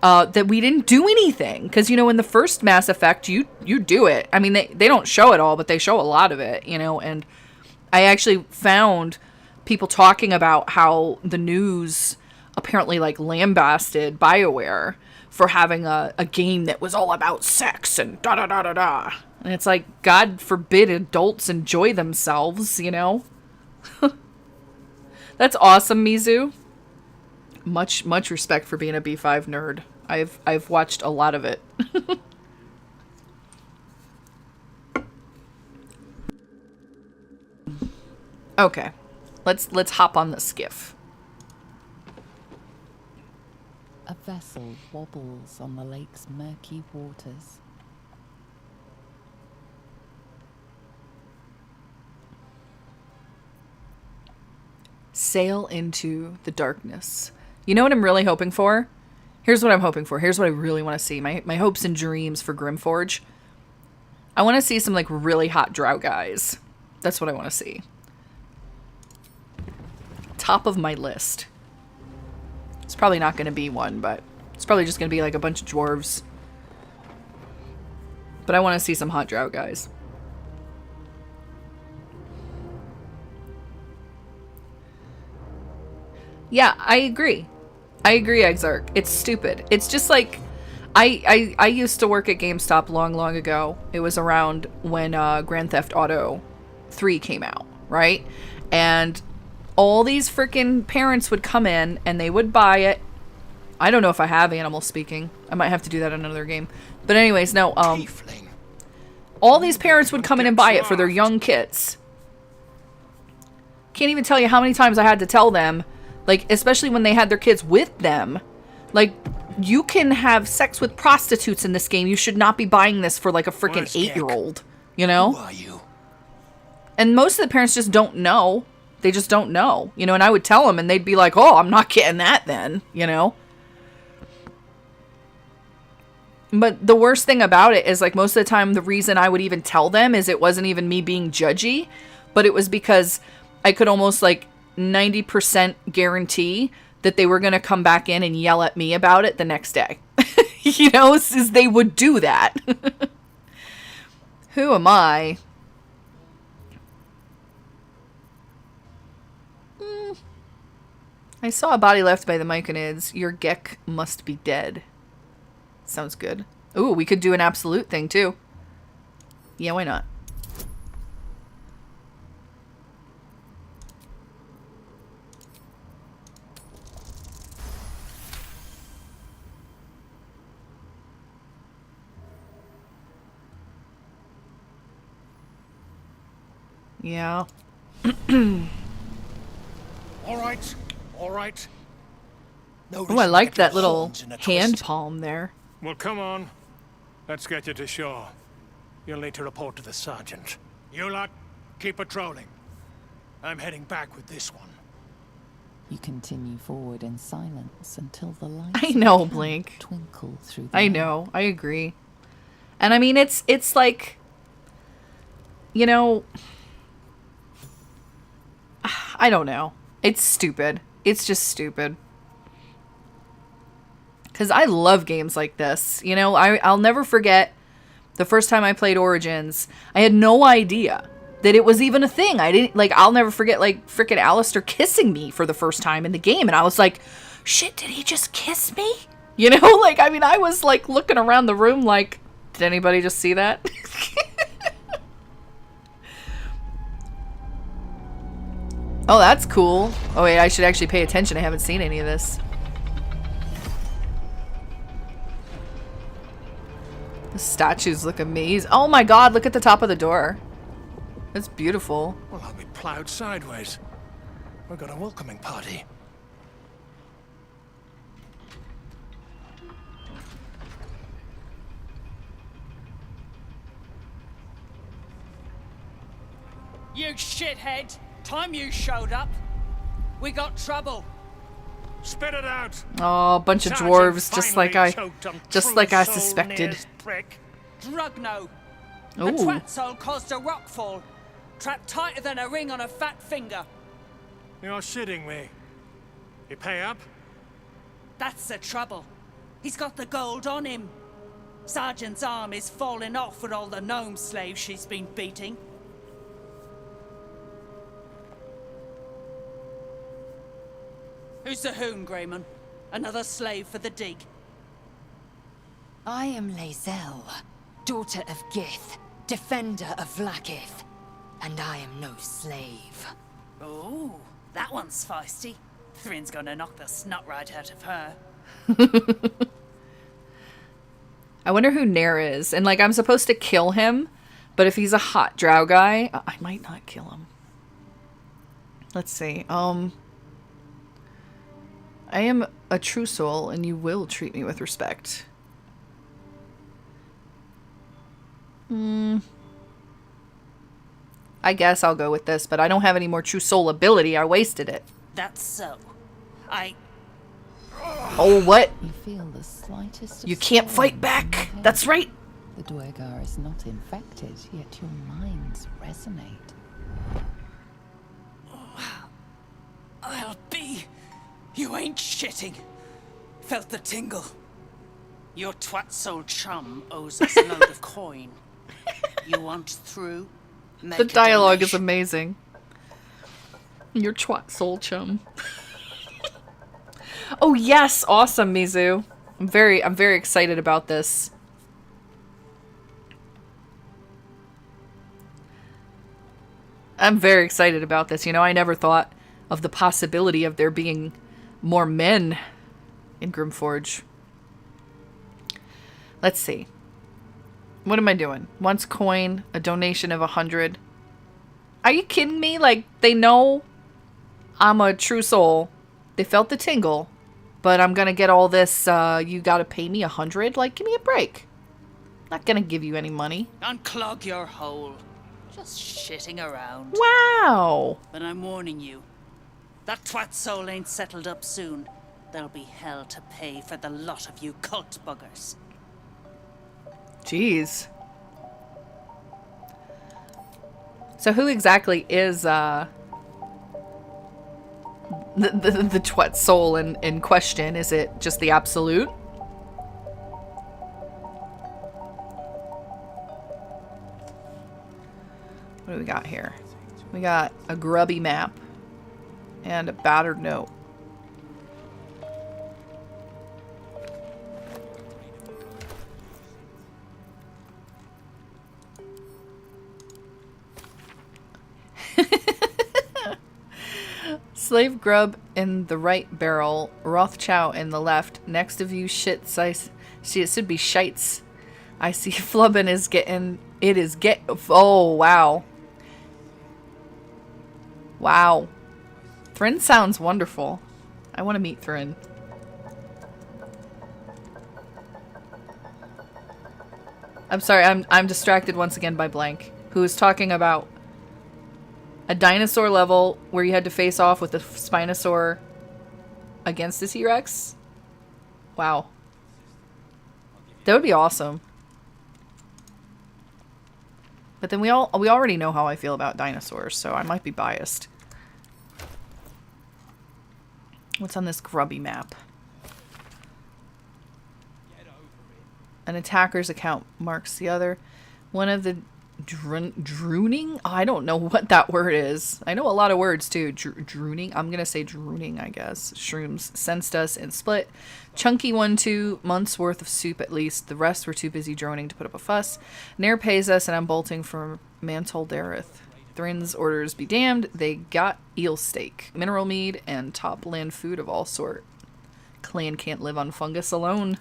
that we didn't do anything, because, you know, in the first Mass Effect, you do it. I mean, they don't show it all, but they show a lot of it, you know, and I actually found people talking about how the news apparently like lambasted BioWare for having a game that was all about sex and da-da-da-da-da. And it's like, God forbid adults enjoy themselves, you know? That's awesome, Mizu. Much respect for being a B5 nerd. I've watched a lot of it. Okay. Let's hop on the skiff. A vessel wobbles on the lake's murky waters. Sail into the darkness. You know what I'm really hoping for? Here's what I'm hoping for. Here's what I really want to see. My hopes and dreams for Grymforge. I want to see some, like, really hot drow guys. That's what I want to see. Top of my list. It's probably not going to be one, but it's probably just going to be, like, a bunch of dwarves. But I want to see some hot drow guys. Yeah, I agree. I agree, Exarch. It's stupid. It's just like... I used to work at GameStop long ago. It was around when Grand Theft Auto 3 came out, right? And all these freaking parents would come in and they would buy it. I don't know if I have animal speaking. I might have to do that in another game. But anyways, no, all these parents would come in and buy it for their young kids. Can't even tell you how many times I had to tell them, like, especially when they had their kids with them, like, you can have sex with prostitutes in this game. You should not be buying this for, like, a freaking 8-year-old, you know? Who are you? And most of the parents just don't know. They just don't know, you know? And I would tell them and they'd be like, oh, I'm not getting that then, you know? But the worst thing about it is, like, most of the time the reason I would even tell them is it wasn't even me being judgy, but it was because I could almost, like, 90% guarantee that they were going to come back in and yell at me about it the next day. You know, is they would do that. Who am I? I saw a body left by the Myconids. Your Gek must be dead. Sounds good. Ooh, we could do an absolute thing too. Yeah, why not? Yeah. All right. All right. No Oh, I like that little hand palm there. Well, come on. Let's get you to shore. You'll need to report to the sergeant. You lot, keep patrolling. I'm heading back with this one. You continue forward in silence until the lights I know, Blink. twinkle through the I night. know. I agree. And I mean, it's like, you know, I don't know. It's stupid. It's just stupid. Because I love games like this. You know, I'll never forget the first time I played Origins. I had no idea that it was even a thing. I didn't, like, I'll never forget, like, frickin' Alistair kissing me for the first time in the game. And I was like, shit, did he just kiss me? You know, like, I mean, I was, like, looking around the room like, did anybody just see that? Oh, that's cool. Oh, wait, I should actually pay attention. I haven't seen any of this. The statues look amazing. Oh my god, look at the top of the door. That's beautiful. Well, I'll be plowed sideways. We've got a welcoming party. You shithead! Time you showed up, we got trouble. Spit it out. Oh, a bunch of Sergeant dwarves, just like I soul suspected. Drugno. Ooh. The twat soul caused a rockfall. Trapped tighter than a ring on a fat finger. You're shitting me. You pay up? That's the trouble. He's got the gold on him. Sergeant's arm is falling off with all the gnome slaves she's been beating. Who's the hoon, Greyman? Another slave for the dig? I am lae'zel, daughter of Gith, defender of Vlaakith, and I am no slave. Ooh, that one's feisty. Thrin's gonna knock the snot right out of her. I wonder who Nair is. And, like, I'm supposed to kill him, but if he's a hot drow guy, I might not kill him. Let's see. I am a true soul, and you will treat me with respect. I guess I'll go with this, but I don't have any more true soul ability. I wasted it. That's so. Oh, what? You feel the slightest. You can't fight back. That's right. The Duergar is not infected, yet your minds resonate. I'll be. You ain't shitting. Felt the tingle. Your twat-soul chum owes us a load of coin. You want through? Make The a dialogue is donation. amazing. Your twat soul chum. Oh yes, awesome, Mizu. I'm very excited about this. I'm very excited about this. You know, I never thought of the possibility of there being more men in Grymforge. Let's see. What am I doing? Once coin, a donation of 100. Are you kidding me? Like, they know I'm a true soul. They felt the tingle. But I'm gonna get all this, you gotta pay me 100? Like, give me a break. Not gonna give you any money. Unclog your hole. Just shitting around. Wow. But I'm warning you. That twat soul ain't settled up soon. There'll be hell to pay for the lot of you cult buggers. Jeez. So who exactly is the twat soul in question? Is it just the absolute? What do we got here? We got a grubby map and a battered note. Slave grub in the right barrel, Rothchow in the left. Next of you shits, I see it should be shites. I see Flubbin is getting, it is get, oh wow. Wow. Thryn sounds wonderful. I want to meet Thryn. I'm sorry, I'm distracted once again by Blank, who is talking about a dinosaur level where you had to face off with a Spinosaur against a T-Rex. Wow. That would be awesome. But then we already know how I feel about dinosaurs, so I might be biased. What's on this grubby map? An attacker's account marks the other. One of the drooning? I don't know what that word is. I know a lot of words too. Drooning? I'm gonna say drooning, I guess. Shrooms sensed us and split. Chunky 2 months worth of soup at least. The rest were too busy droning to put up a fuss. Nair pays us and I'm bolting for Mantol Dareth. Thryn's orders be damned. They got eel steak, mineral mead, and top land food of all sort. Clan can't live on fungus alone.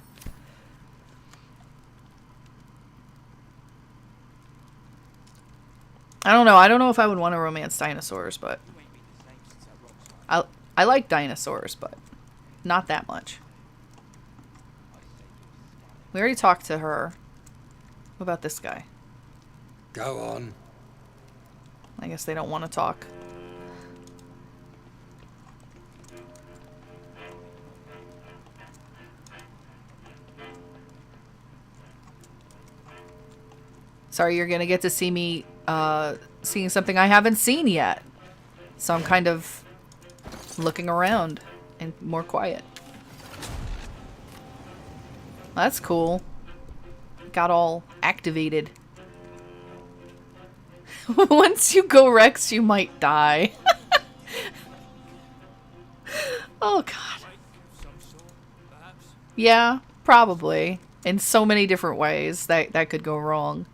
I don't know. I don't know if I would want to romance dinosaurs, but I like dinosaurs, but not that much. We already talked to her. What about this guy? Go on. I guess they don't want to talk. Sorry, you're gonna get to see me seeing something I haven't seen yet. So I'm kind of looking around and more quiet. That's cool. Got all activated. Once you go Rex, you might die. Oh god. Yeah, probably. In so many different ways that could go wrong.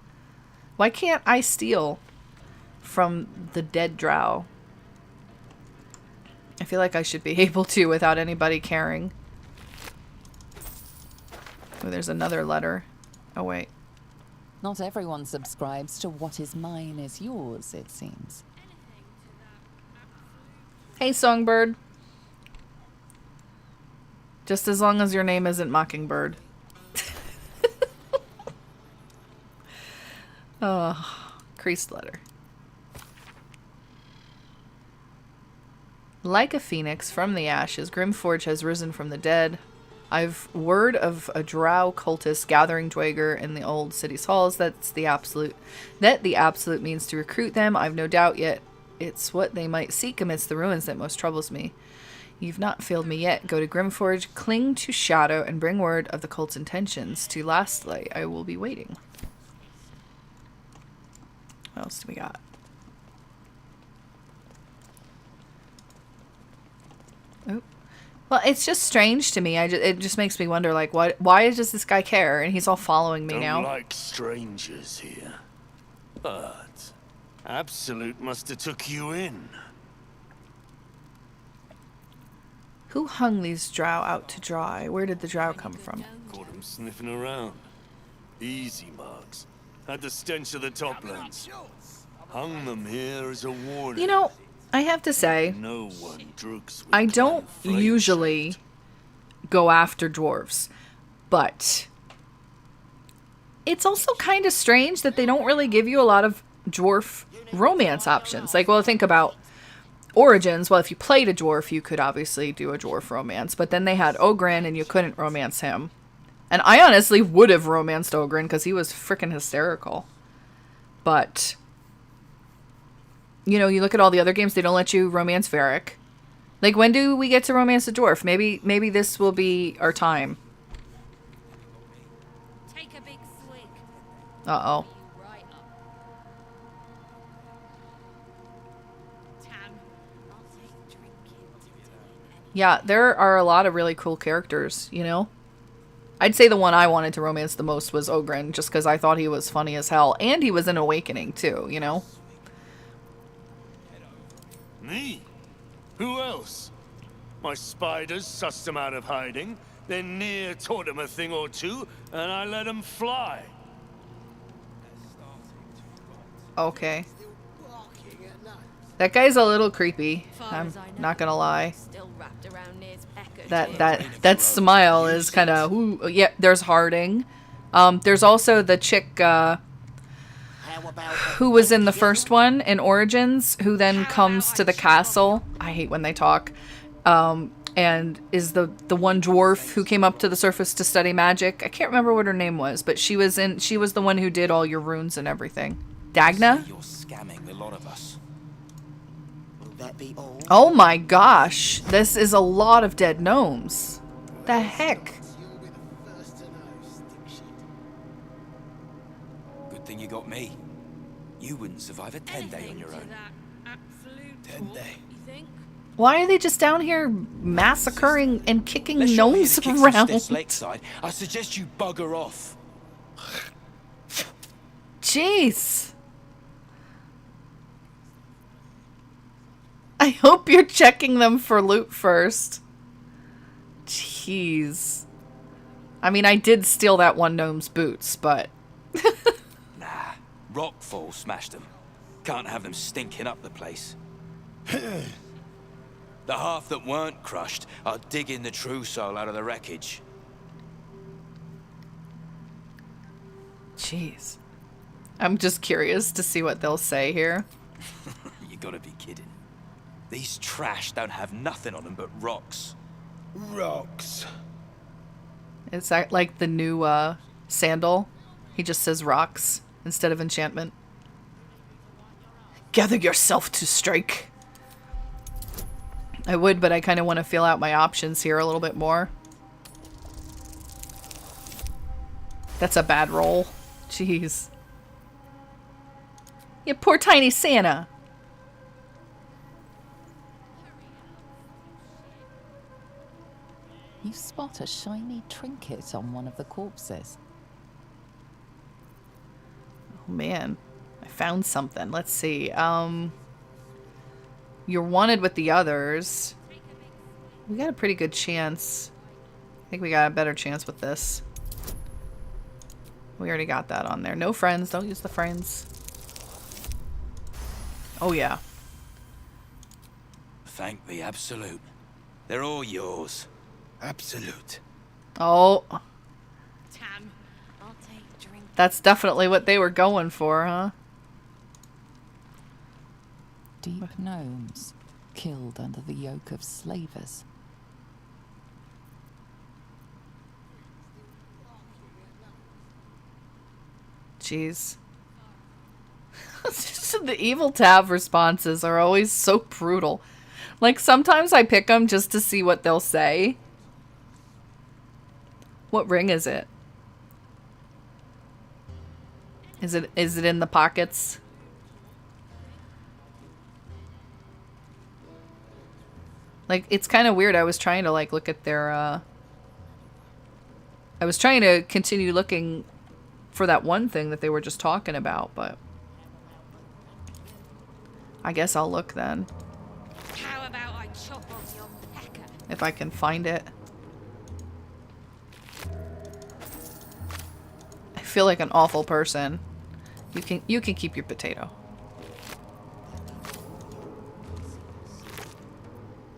Why can't I steal from the dead drow? I feel like I should be able to without anybody caring. Oh, there's another letter. Oh, wait. Not everyone subscribes to what is mine is yours, it seems. Hey, Songbird. Just as long as your name isn't Mockingbird. Oh, creased letter. Like a phoenix from the ashes, Grymforge has risen from the dead. I've word of a drow cultist gathering Dwager in the old city's halls. That the absolute means to recruit them. I've no doubt yet it's what they might seek amidst the ruins that most troubles me. You've not failed me yet. Go to Grymforge, cling to Shadow, and bring word of the cult's intentions to Lastly. I will be waiting. What else do we got? Oh. Well, it's just strange to me. It just makes me wonder, like, why does this guy care? And he's all following me now. Don't like strangers here. But Absolute must have took you in. Who hung these drow out to dry? Where did the drow come from? Caught him sniffing around. Easy marks. Had the stench of the toplands. Hung them here as a warning. You know, I have to say, No one drugs with I don't usually go after dwarves, but it's also kind of strange that they don't really give you a lot of dwarf romance options. Like, well, think about Origins. Well, if you played a dwarf, you could obviously do a dwarf romance, but then they had Ogren and you couldn't romance him. And I honestly would have romanced Ogren because he was freaking hysterical. But, you know, you look at all the other games, they don't let you romance Varric. Like, when do we get to romance a dwarf? Maybe this will be our time. Take a big swig. Uh-oh. Yeah, there are a lot of really cool characters, you know? I'd say the one I wanted to romance the most was Ogren, just because I thought he was funny as hell. And he was in Awakening, too, you know? Me? Who else? My spiders sussed him out of hiding, then Near taught him a thing or two, and I let him fly. Okay. That guy's a little creepy. I'm not gonna lie. That smile is kind of yeah. There's Harding. There's also the chick who was in the first one in Origins, who then comes to the castle. I hate when they talk. And is the one dwarf who came up to the surface to study magic. I can't remember what her name was, but she was the one who did all your runes and everything. Dagna? You're scamming the lot of us. That be all? Oh my gosh, this is a lot of dead gnomes. The heck? Good thing you got me. You wouldn't survive a 10-day on your own. 10-day. Why are they just down here massacring and kicking Let's gnomes around? Lakeside. I suggest you bugger off. Jeez. I hope you're checking them for loot first. Jeez. I mean, I did steal that one gnome's boots, but... Nah, rockfall smashed them. Can't have them stinking up the place. The half that weren't crushed are digging the true soul out of the wreckage. Jeez. I'm just curious to see what they'll say here. You gotta be kidding. These trash don't have nothing on them but rocks. Rocks. Is that like the new sandal? He just says rocks instead of enchantment. Gather yourself to strike. I would, but I kind of want to feel out my options here a little bit more. That's a bad roll. Jeez. You poor tiny Santa. You spot a shiny trinket on one of the corpses. Oh man, I found something. Let's see. You're wanted with the others. We got a pretty good chance. I think we got a better chance with this. We already got that on there. No friends. Don't use the friends. Oh yeah. Thank the Absolute. They're all yours. Absolute. Oh. Tam, I'll take a drink. That's definitely what they were going for, huh? Deep gnomes, killed under the yoke of slavers. Jeez. The evil tab responses are always so brutal. Like, sometimes I pick them just to see what they'll say. What ring is it? Is it in the pockets? Like, it's kind of weird. I was trying to, like, look at their, I was trying to continue looking for that one thing that they were just talking about, but I guess I'll look then. How about I chop off your pecker? If I can find it. I feel like an awful person. You can keep your potato.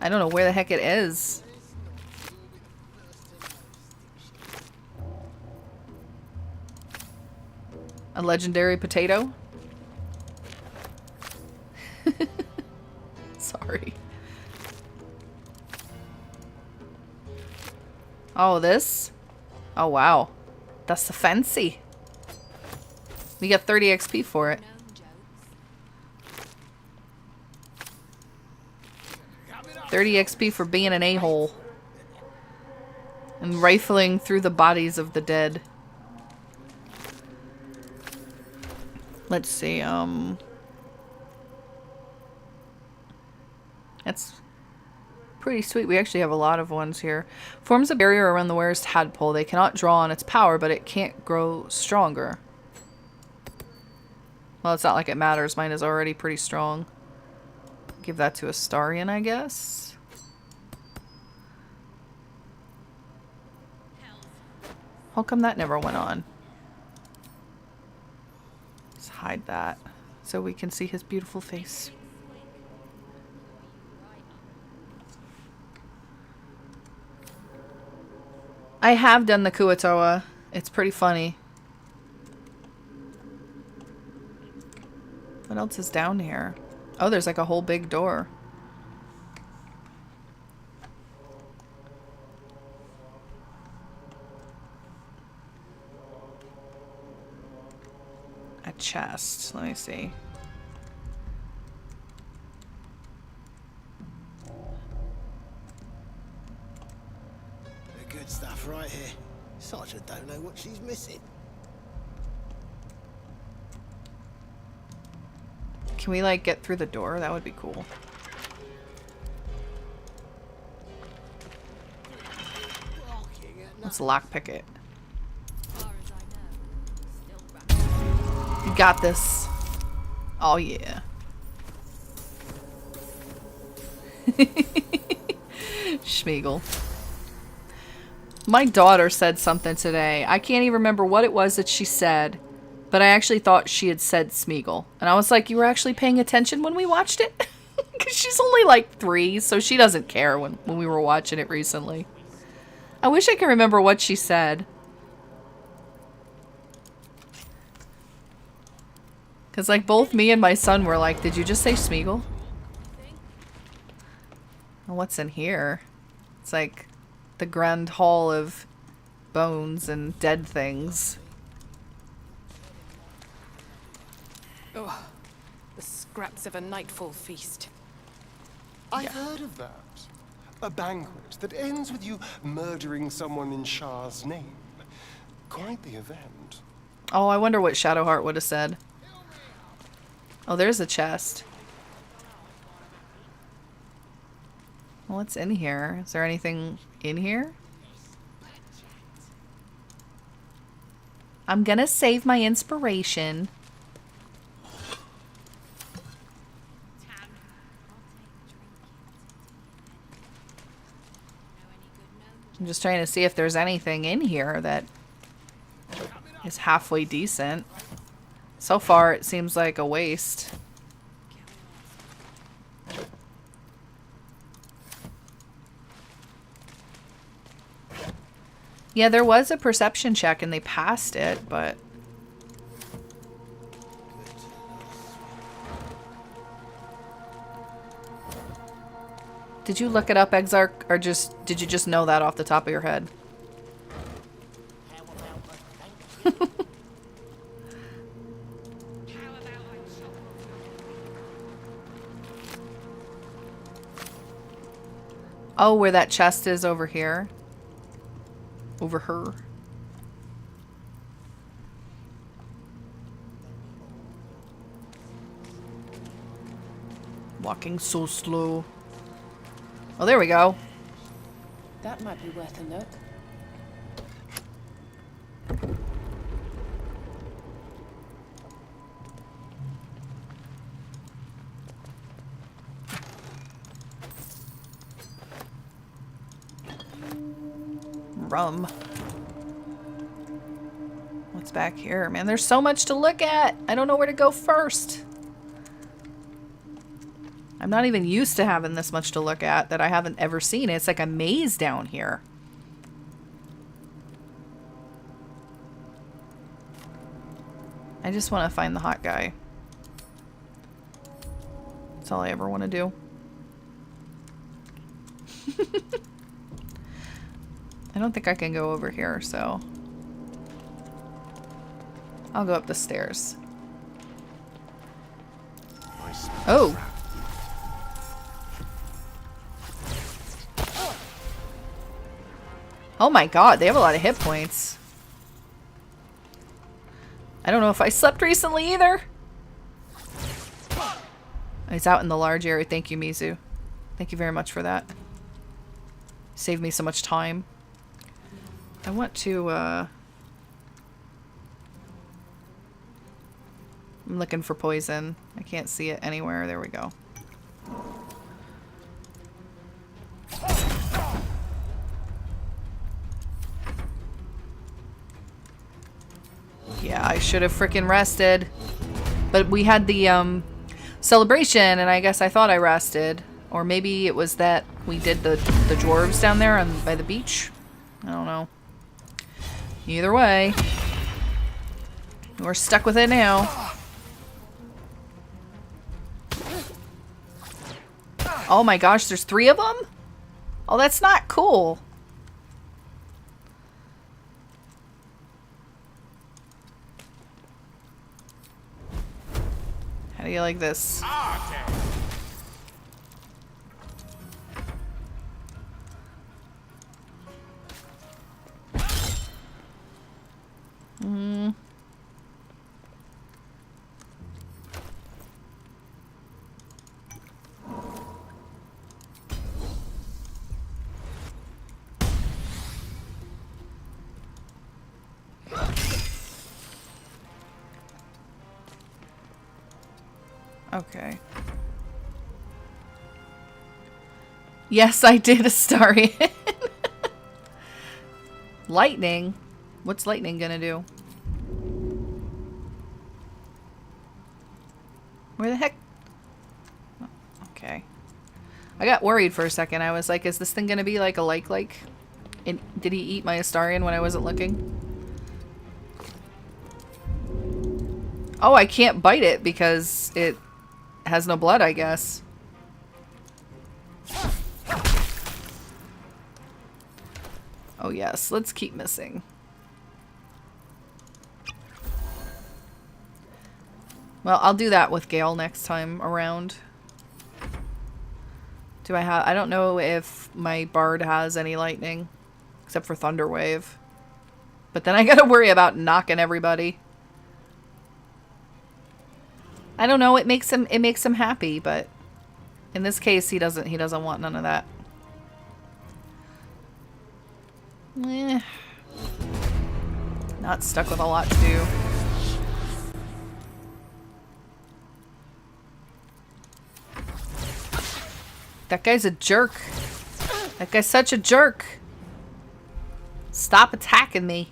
I don't know where the heck it is. A legendary potato? Sorry. Oh, this? Oh, wow. That's the fancy. We get 30 XP for it. 30 XP for being an a-hole. And rifling through the bodies of the dead. Let's see, that's pretty sweet. We actually have a lot of ones here. Forms a barrier around the wearer's tadpole. They cannot draw on its power, but it can't grow stronger. Well, it's not like it matters. Mine is already pretty strong. Give that to Astarion, I guess. How come that never went on? Let's hide that so we can see his beautiful face. I have done the Kuatoa. It's pretty funny. What else is down here? Oh, there's like a whole big door. A chest. Let me see. The good stuff right here. Sergeant don't know what she's missing. Can we, like, get through the door? That would be cool. Let's lockpick it. You got this. Oh, yeah. Schmeagle. My daughter said something today. I can't even remember what it was that she said. But I actually thought she had said Smeagol. And I was like, you were actually paying attention when we watched it? Because she's only like 3, so she doesn't care when we were watching it recently. I wish I could remember what she said. Because like both me and my son were like, did you just say Smeagol? Well, what's in here? It's like the grand hall of bones and dead things. Oh, the scraps of a nightfall feast. I've heard of that. A banquet that ends with you murdering someone in Shah's name. Quite the event. Oh, I wonder what Shadowheart would have said. Oh, there's a chest. Well, what's in here? Is there anything in here? I'm gonna save my inspiration. I'm just trying to see if there's anything in here that is halfway decent. So far, it seems like a waste. Yeah, there was a perception check and they passed it, but... Did you look it up, Exarch, or did you just know that off the top of your head? Oh, where that chest is over here. Over her. Walking so slow. Oh, there we go. That might be worth a look. Rum. What's back here? Man, there's so much to look at. I don't know where to go first. I'm not even used to having this much to look at that I haven't ever seen. It's like a maze down here. I just want to find the hot guy. That's all I ever want to do. I don't think I can go over here, so I'll go up the stairs. Oh! Oh my god, they have a lot of hit points. I don't know if I slept recently either. He's out in the large area. Thank you, Mizu. Thank you very much for that. Saved me so much time. I want to, I'm looking for poison. I can't see it anywhere. There we go. Yeah, I should have frickin' rested. But we had the, celebration, and I guess I thought I rested. Or maybe it was that we did the dwarves down there by the beach. I don't know. Either way, we're stuck with it now. Oh my gosh, there's 3 of them? Oh, that's not cool. How do you like this? Okay. Yes, I did, Astarion. Lightning? What's lightning gonna do? Where the heck? Oh, okay. I got worried for a second. I was like, is this thing gonna be like a like? And did he eat my Astarion when I wasn't looking? Oh, I can't bite it because it has no blood, I guess. Oh yes, let's keep missing. Well, I'll do that with Gale next time around. I don't know if my bard has any lightning, except for Thunderwave. But then I gotta worry about knocking everybody. I don't know, it makes him happy, but in this case he doesn't want none of that. Eh. Not stuck with a lot to do. That guy's a jerk. That guy's such a jerk. Stop attacking me.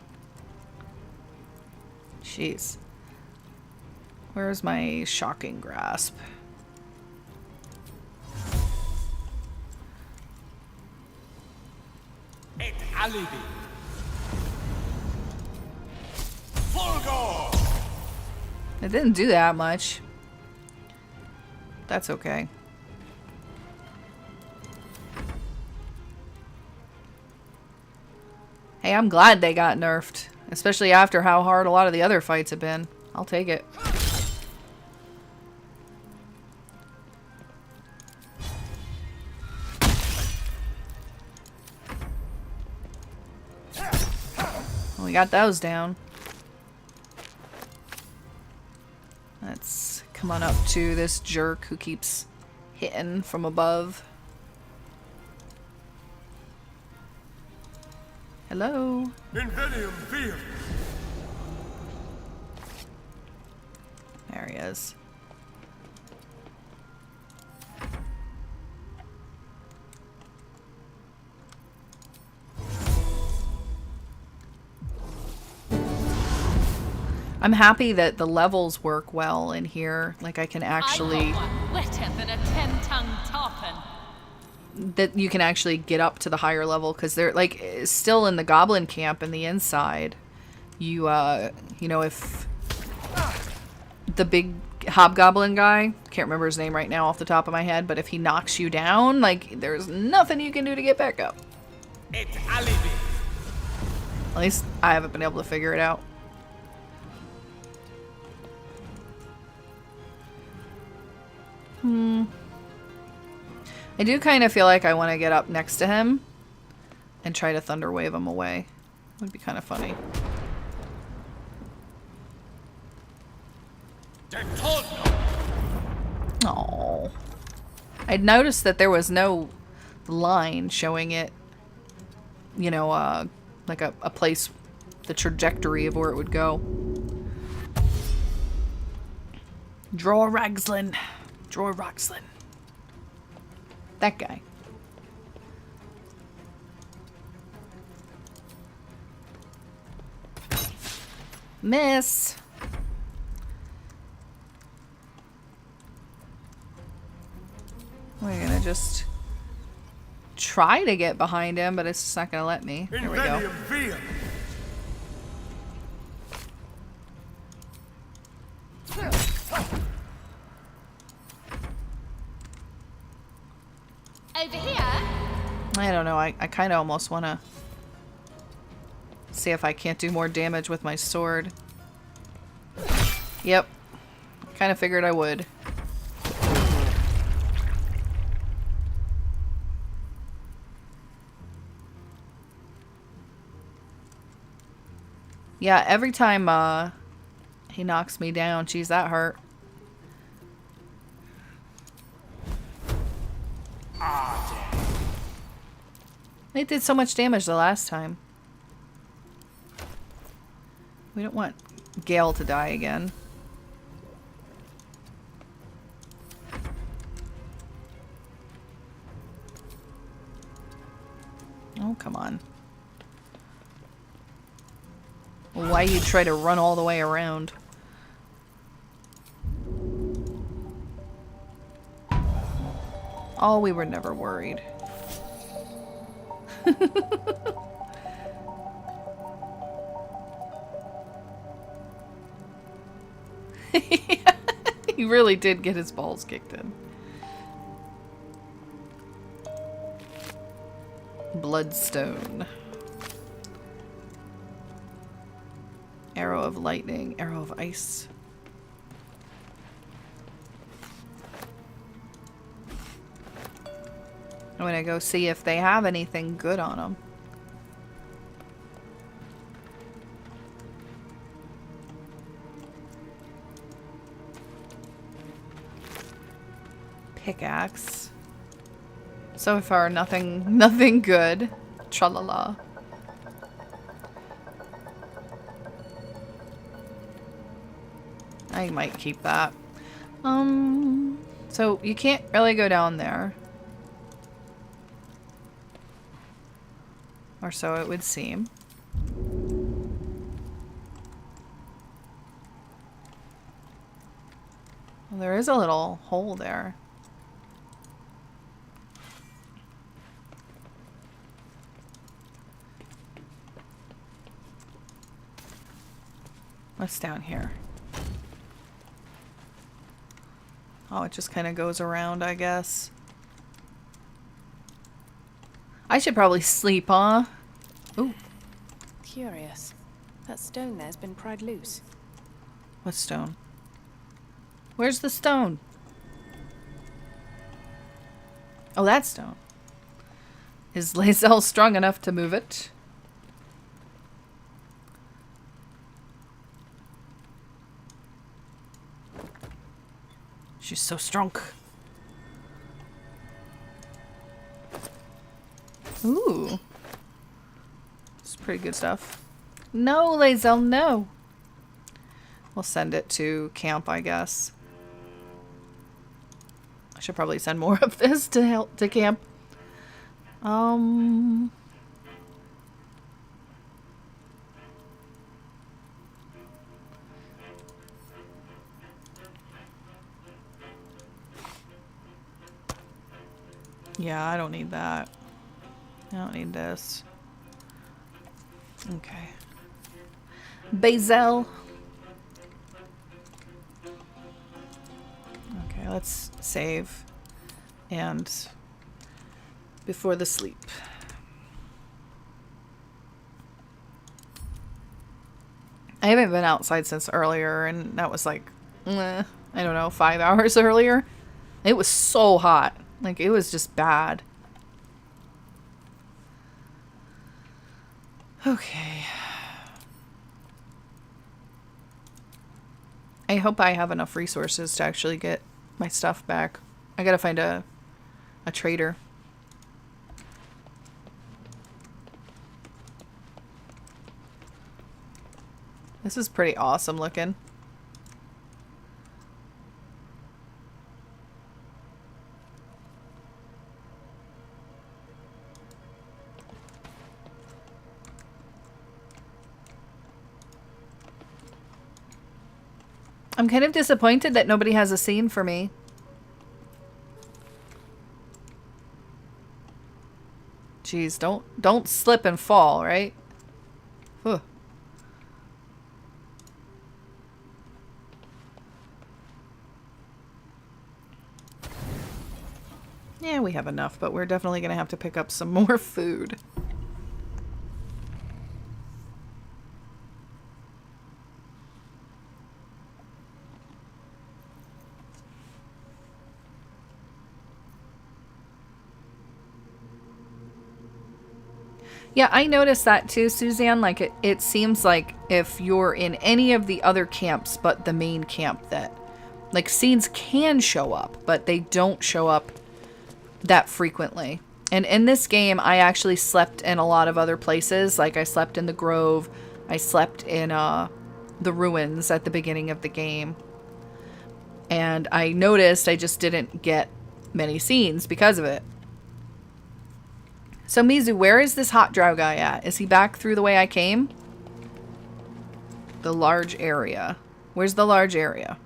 Jeez. Where's my shocking grasp? Et alibi. Fulgor. It didn't do that much. That's okay. Hey, I'm glad they got nerfed. Especially after how hard a lot of the other fights have been. I'll take it. Well, we got those down. Let's come on up to this jerk who keeps hitting from above. Hello. Invenium Vir. There he is. I'm happy that the levels work well in here. Like I can actually... wetter than a 10-tongue tarpon. That you can actually get up to the higher level because they're like still in the goblin camp in the inside. You know, if the big hobgoblin guy, can't remember his name right now off the top of my head, but if he knocks you down, like there's nothing you can do to get back up. It's alibi. At least I haven't been able to figure it out. I do kind of feel like I want to get up next to him and try to thunder wave him away. Would be kind of funny. Oh, I'd noticed that there was no line showing it, you know, like a place, the trajectory of where it would go. Draw Ragslin. Draw Ragslin. That guy. Miss. We're gonna just try to get behind him, but it's just not gonna let me. Here we go. Over here? I don't know. I kind of almost want to see if I can't do more damage with my sword. Yep. Kind of figured I would. Yeah, every time he knocks me down, geez, that hurt. It did so much damage the last time. We don't want Gale to die again. Oh, come on. Why you try to run all the way around? Oh, we were never worried. He really did get his balls kicked in. Bloodstone. Arrow of lightning. Arrow of ice. I'm gonna go see if they have anything good on them. Pickaxe. So far, nothing good. Tralala. I might keep that. So you can't really go down there. Or so it would seem. Well, there is a little hole there. What's down here? Oh, it just kind of goes around, I guess. I should probably sleep, huh? Ooh. curious. That stone there's been pried loose. What stone? Where's the stone? Oh, that stone. Is lae'zel strong enough to move it? She's so strong. Ooh. It's pretty good stuff. No, lae'zel, no. We'll send it to camp, I guess. I should probably send more of this to help to camp. Yeah, I don't need that. I don't need this. Okay. Basil. Okay, let's save. And before the sleep. I haven't been outside since earlier, and that was like, I don't know, 5 hours earlier. It was so hot. Like, it was just bad. Okay. I hope I have enough resources to actually get my stuff back. I gotta find a trader. This is pretty awesome looking. I'm kind of disappointed that nobody has a scene for me. Jeez, don't slip and fall, right? Huh. Yeah, we have enough, but we're definitely going to have to pick up some more food. Yeah, I noticed that too, Suzanne. Like, it seems like if you're in any of the other camps but the main camp, that, like, scenes can show up, but they don't show up that frequently. And in this game, I actually slept in a lot of other places. Like, I slept in the Grove. I slept in the ruins at the beginning of the game. And I noticed I just didn't get many scenes because of it. So, Mizu, where is this hot drow guy at? Is he back through the way I came? The large area. Where's the large area?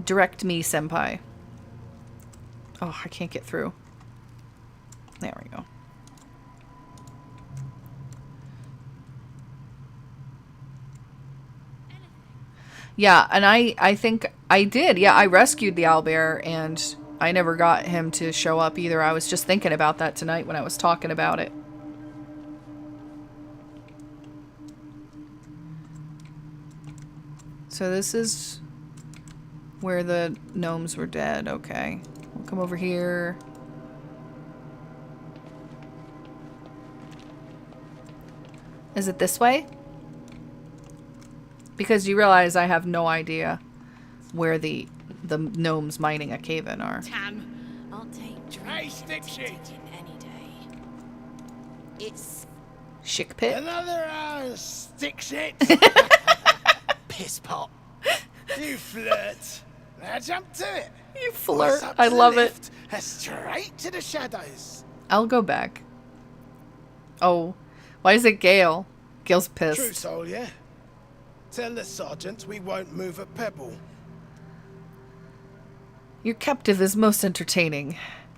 Direct me, senpai. Oh, I can't get through. There we go. Yeah, and I think I did. Yeah, I rescued the owlbear, and I never got him to show up either. I was just thinking about that tonight when I was talking about it. So this is where the gnomes were dead. Okay. We'll come over here. Is it this way? Because you realize I have no idea where the gnomes mining a cave-in are. Tam, I'll take Hey, stick shit! any day. It's Chick pit. Another stick shit! Piss pot. You flirt. Now jump to it. You flirt. What's up I to the love it. left? Straight to the shadows. I'll go back. Oh. Why is it Gale? Gale's pissed. True soul, yeah? Tell the sergeant we won't move a pebble. Your captive is most entertaining.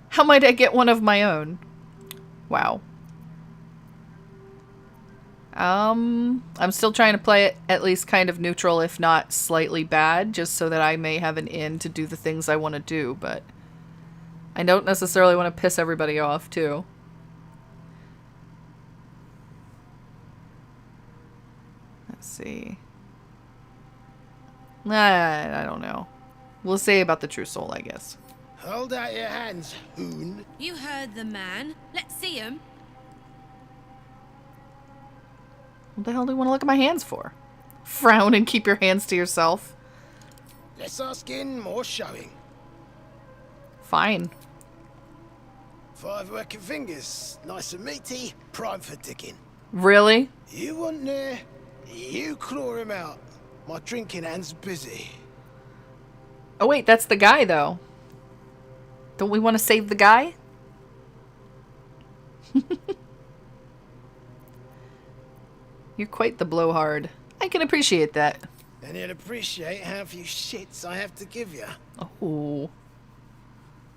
How might I get one of my own? Wow. I'm still trying to play it at least kind of neutral, if not slightly bad, just so that I may have an in to do the things I want to do, but I don't necessarily want to piss everybody off, too. Let's see. I don't know. We'll say about the true soul, I guess. Hold out your hands, hoon. You heard the man. Let's see him. What the hell do you want to look at my hands for? Frown and keep your hands to yourself. Less our skin, more showing. Fine. 5 working fingers, nice and meaty, prime for digging. Really? You want there? You claw him out. My drinking hand's busy. Oh wait, that's the guy though. Don't we want to save the guy? You're quite the blowhard. I can appreciate that. And you'd appreciate how few shits I have to give you. Oh.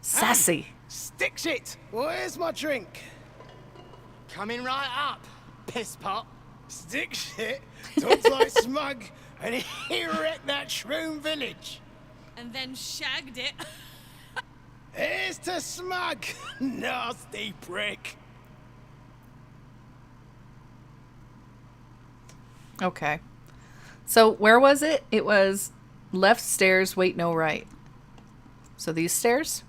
Sassy. Hey, stick shit! Where's my drink? Coming right up, piss pot. Stick shit? Talks like smug, and he wrecked that shroom village. And then shagged it. Here's to smug, nasty prick. Okay. So where was it? It was left stairs, wait, no right. So these stairs?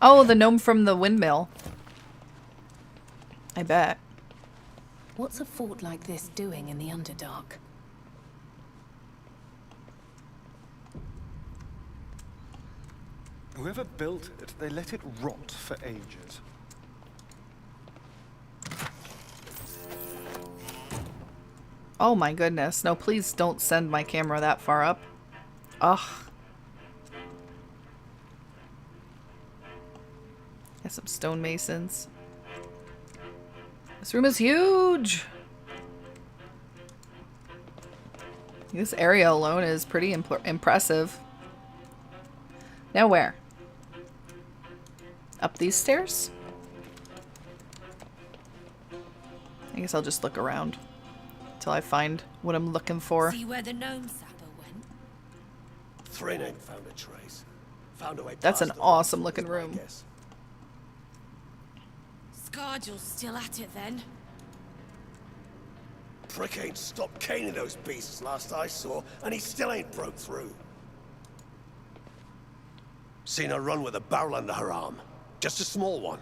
Oh, the gnome from the windmill. I bet. What's a fort like this doing in the Underdark? Whoever built it, they let it rot for ages. Oh my goodness. No, please don't send my camera that far up. Ugh. Got some stonemasons. This room is huge. This area alone is pretty impressive. Now where? Up these stairs? I guess I'll just look around till I find what I'm looking for. See where the gnome sapper went? Thrin ain't found a trace. Found a way That's an past the awesome woods, looking I room. guess. Scargill's still at it then. Prick ain't stopped caning those beasts last I saw, and he still ain't broke through. Seen her run with a barrel under her arm. Just a small one,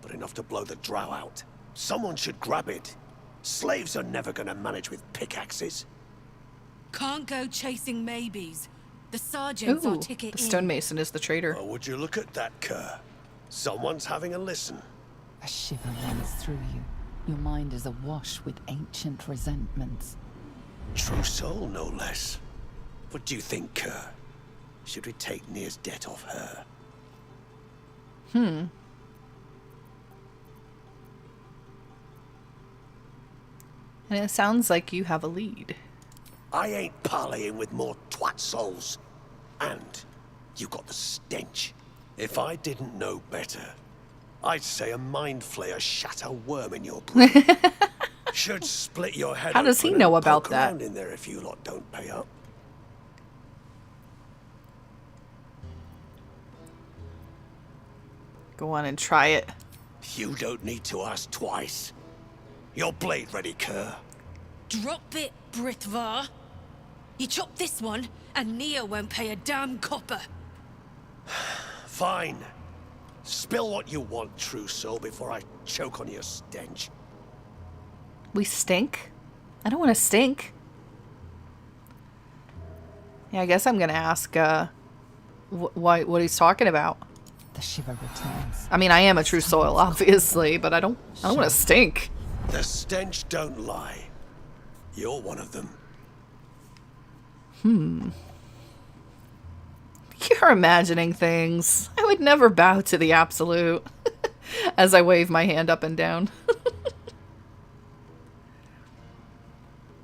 but enough to blow the drow out. Someone should grab it. Slaves are never gonna manage with pickaxes. Can't go chasing maybes. The sergeant's our Ooh, ticket the in. stonemason is the traitor. Well, would you look at that, Kerr? Someone's having a listen. A shiver runs through you. Your mind is awash with ancient resentments. True soul, no less. What do you think, Kerr? Should we take Nir's debt off her? And it sounds like you have a lead. I ain't parleying with more twat souls. And you got the stench. If I didn't know better, I'd say a mind flayer shat a worm in your brain. Should split your head. How does he open know and about poke that? around in there if you lot don't pay up. Go on and try it. You don't need to ask twice. Your blade ready, Kerr. Drop it, Britvar. You chop this one, and Nia won't pay a damn copper. Fine. Spill what you want, true soul, before I choke on your stench. We stink? I don't want to stink. Yeah, I guess I'm gonna ask what he's talking about. The shiver returns. I mean, I am a true soil, obviously, but I don't want to stink. The stench don't lie. You're one of them. You're imagining things. I would never bow to the absolute. As I wave my hand up and down.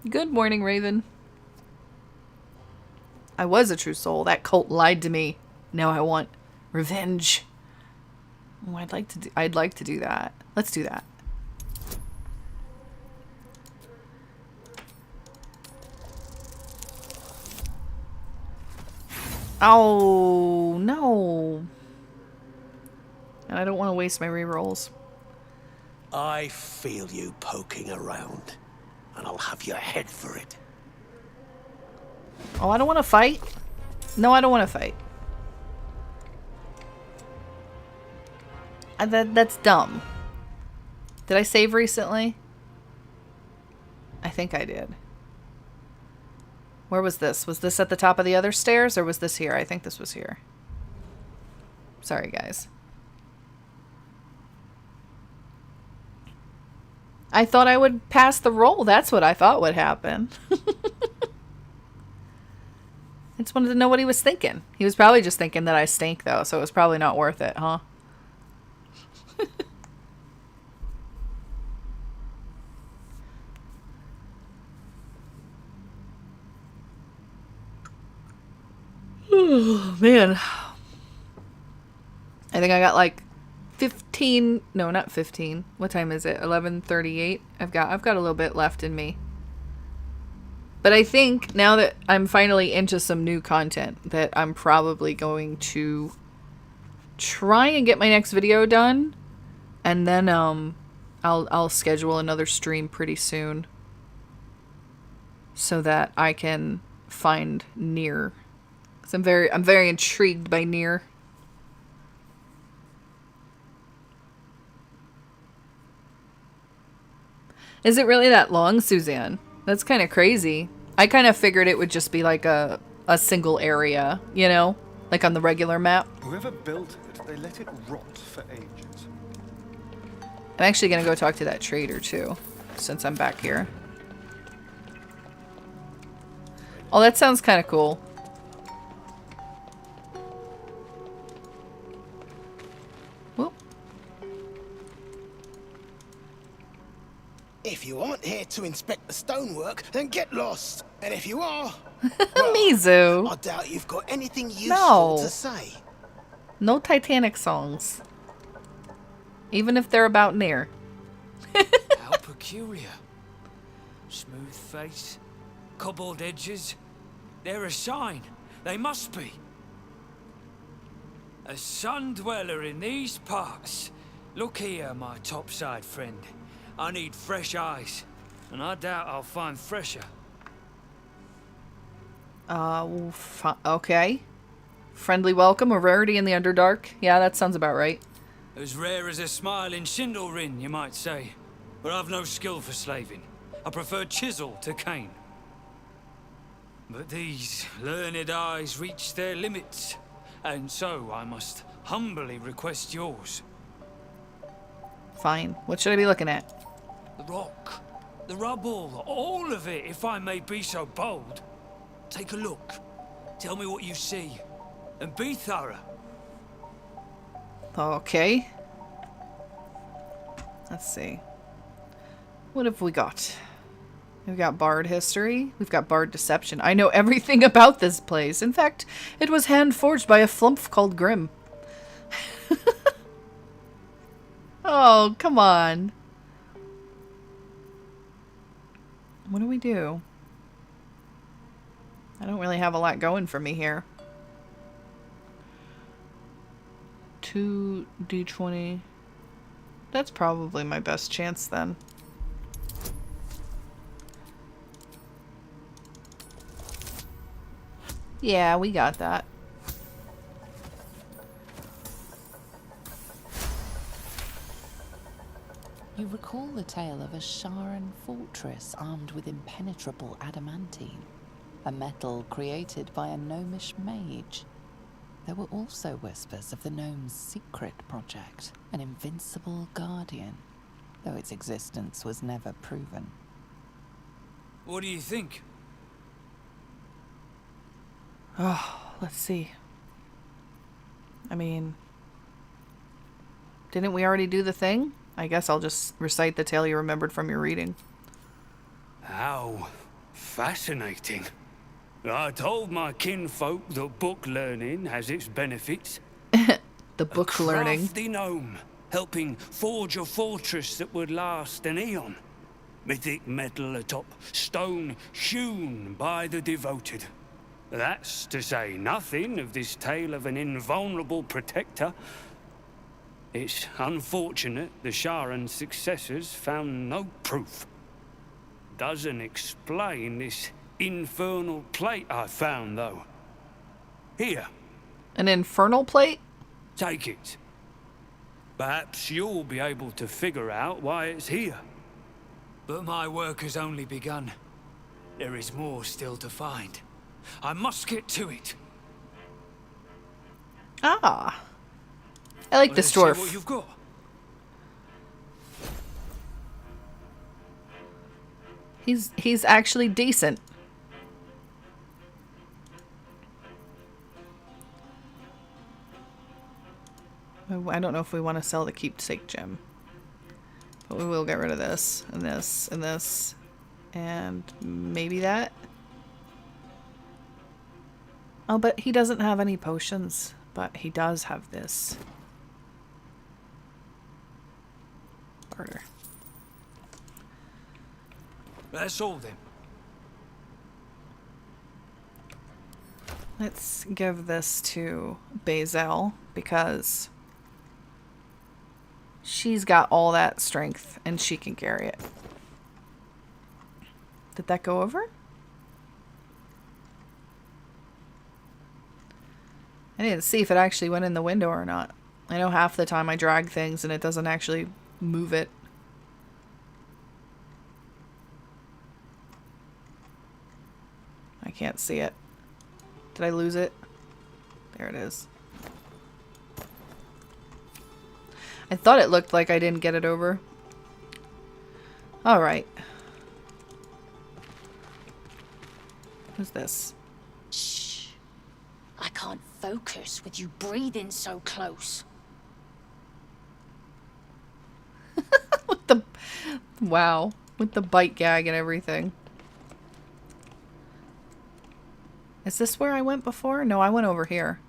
Good morning, Raven. I was a true soul. That cult lied to me. Now I want revenge. Oh, I'd like to do that. Let's do that. Oh, no. And I don't want to waste my rerolls. I feel you poking around, and I'll have your head for it. Oh, I don't want to fight? No, I don't want to fight. That's dumb. Did I save recently? I think I did. Where was this? Was this at the top of the other stairs, or was this here? I think this was here. Sorry, guys. I thought I would pass the roll. That's what I thought would happen. I just wanted to know what he was thinking. He was probably just thinking that I stink, though, so it was probably not worth it, huh? Oh, man. I think I got like 15. No, not 15. What time is it? 11:38. I've got a little bit left in me. But I think now that I'm finally into some new content, that I'm probably going to try and get my next video done, and then I'll schedule another stream pretty soon so that I can find Nier. 'Cause I'm very intrigued by Nier. Is it really that long, Suzanne? That's kind of crazy. I kind of figured it would just be like a single area, you know? Like on the regular map. Whoever built it, they let it rot for ages. I'm actually going to go talk to that trader too, since I'm back here. Oh, that sounds kind of cool. If you aren't here to inspect the stonework, then get lost. And if you are, Mizu. I doubt you've got anything useful to say. No Titanic songs. Even if they're about Nier. How peculiar. Smooth face, cobbled edges. They're a sign. They must be. A sun dweller in these parts. Look here, my topside friend. I need fresh eyes, and I doubt I'll find fresher. Okay. Friendly welcome, a rarity in the Underdark. Yeah, that sounds about right. As rare as a smile in Shindelrin, you might say. But I've no skill for slaving. I prefer chisel to cane. But these learned eyes reach their limits, and so I must humbly request yours. Fine. What should I be looking at? The rock, the rubble, all of it, if I may be so bold. Take a look. Tell me what you see. And be thorough. Okay. Let's see. What have we got? We've got bard history. We've got bard deception. I know everything about this place. In fact, it was hand-forged by a flumph called Grim. Oh, come on. What do we do? I don't really have a lot going for me here. 2d20. That's probably my best chance then. Yeah, we got that. You recall the tale of a Sharan fortress armed with impenetrable adamantine, a metal created by a gnomish mage. There were also whispers of the gnome's secret project, an invincible guardian, though its existence was never proven. What do you think? Oh, let's see. I mean, didn't we already do the thing? I guess I'll just recite the tale you remembered from your reading. How fascinating. I told my kinfolk that book learning has its benefits. The book learning. Crafty gnome, helping forge a fortress that would last an eon. Mythic metal atop stone hewn by the devoted. That's to say nothing of this tale of an invulnerable protector. It's unfortunate the Sharan's successors found no proof. Doesn't explain this infernal plate I found, though. Here. An infernal plate? Take it. Perhaps you'll be able to figure out why it's here. But my work has only begun. There is more still to find. I must get to it. Ah. I like this Let's see dwarf. what you've got. He's actually decent. I don't know if we want to sell the keepsake gem. But we will get rid of this, and this, and this, and maybe that. Oh, but he doesn't have any potions, but he does have this. Barter. That's all then. Let's give this to Lae'zel because she's got all that strength and she can carry it. Did that go over? I didn't see if it actually went in the window or not. I know half the time I drag things and it doesn't actually move it. I can't see it. Did I lose it? There it is. I thought it looked like I didn't get it over. Alright. Who's this? Shh. I can't focus with you breathing so close. With the... Wow. With the bite gag and everything. Is this where I went before? No, I went over here.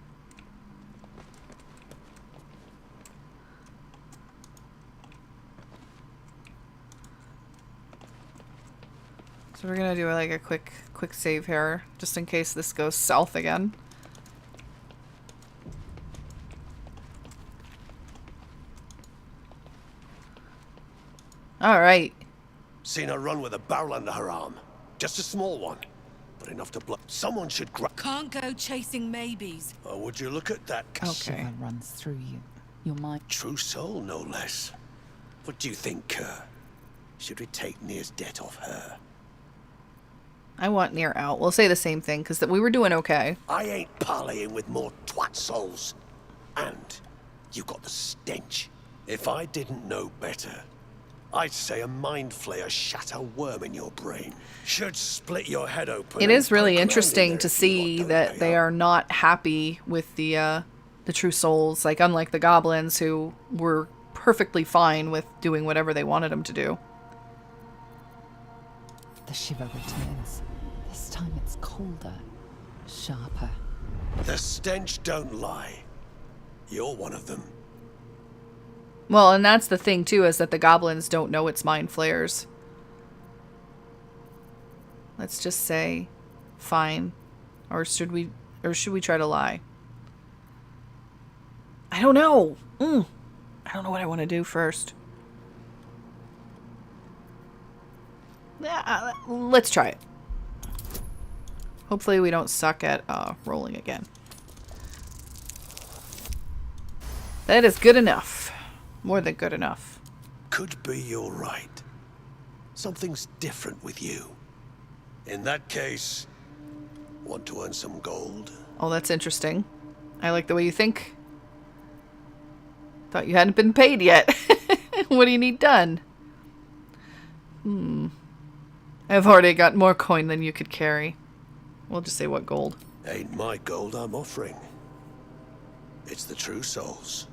So we're gonna do like a quick save here, just in case this goes south again. All right. Seen her run with a barrel under her arm. Just a small one, but enough to blow. Someone should grab. Can't go chasing maybes. Oh, would you look at that? A shiver runs through you. Your mind. True soul, no less. What do you think, Kerr? Should we take Nir's debt off her? I want Nir out. We'll say the same thing, because we were doing okay. I ain't parleying with more twat souls. And you got the stench. If I didn't know better, I'd say a mind flayer shot a worm in your brain. Should split your head open. It is really interesting to see that they are not happy with the true souls, like unlike the goblins who were perfectly fine with doing whatever they wanted them to do. The shiver returns. This time it's colder, sharper. The stench don't lie. You're one of them. Well, and that's the thing too, is that the goblins don't know it's mind flayers. Let's just say fine. Or should we try to lie? I don't know. I don't know what I want to do first. Yeah, let's try it. Hopefully we don't suck at rolling again. That is good enough. More than good enough. Could be you're right. Something's different with you. In that case, want to earn some gold? Oh, that's interesting. I like the way you think. Thought you hadn't been paid yet. What do you need done? I've already got more coin than you could carry. We'll just say what gold. Ain't my gold I'm offering. It's the true souls.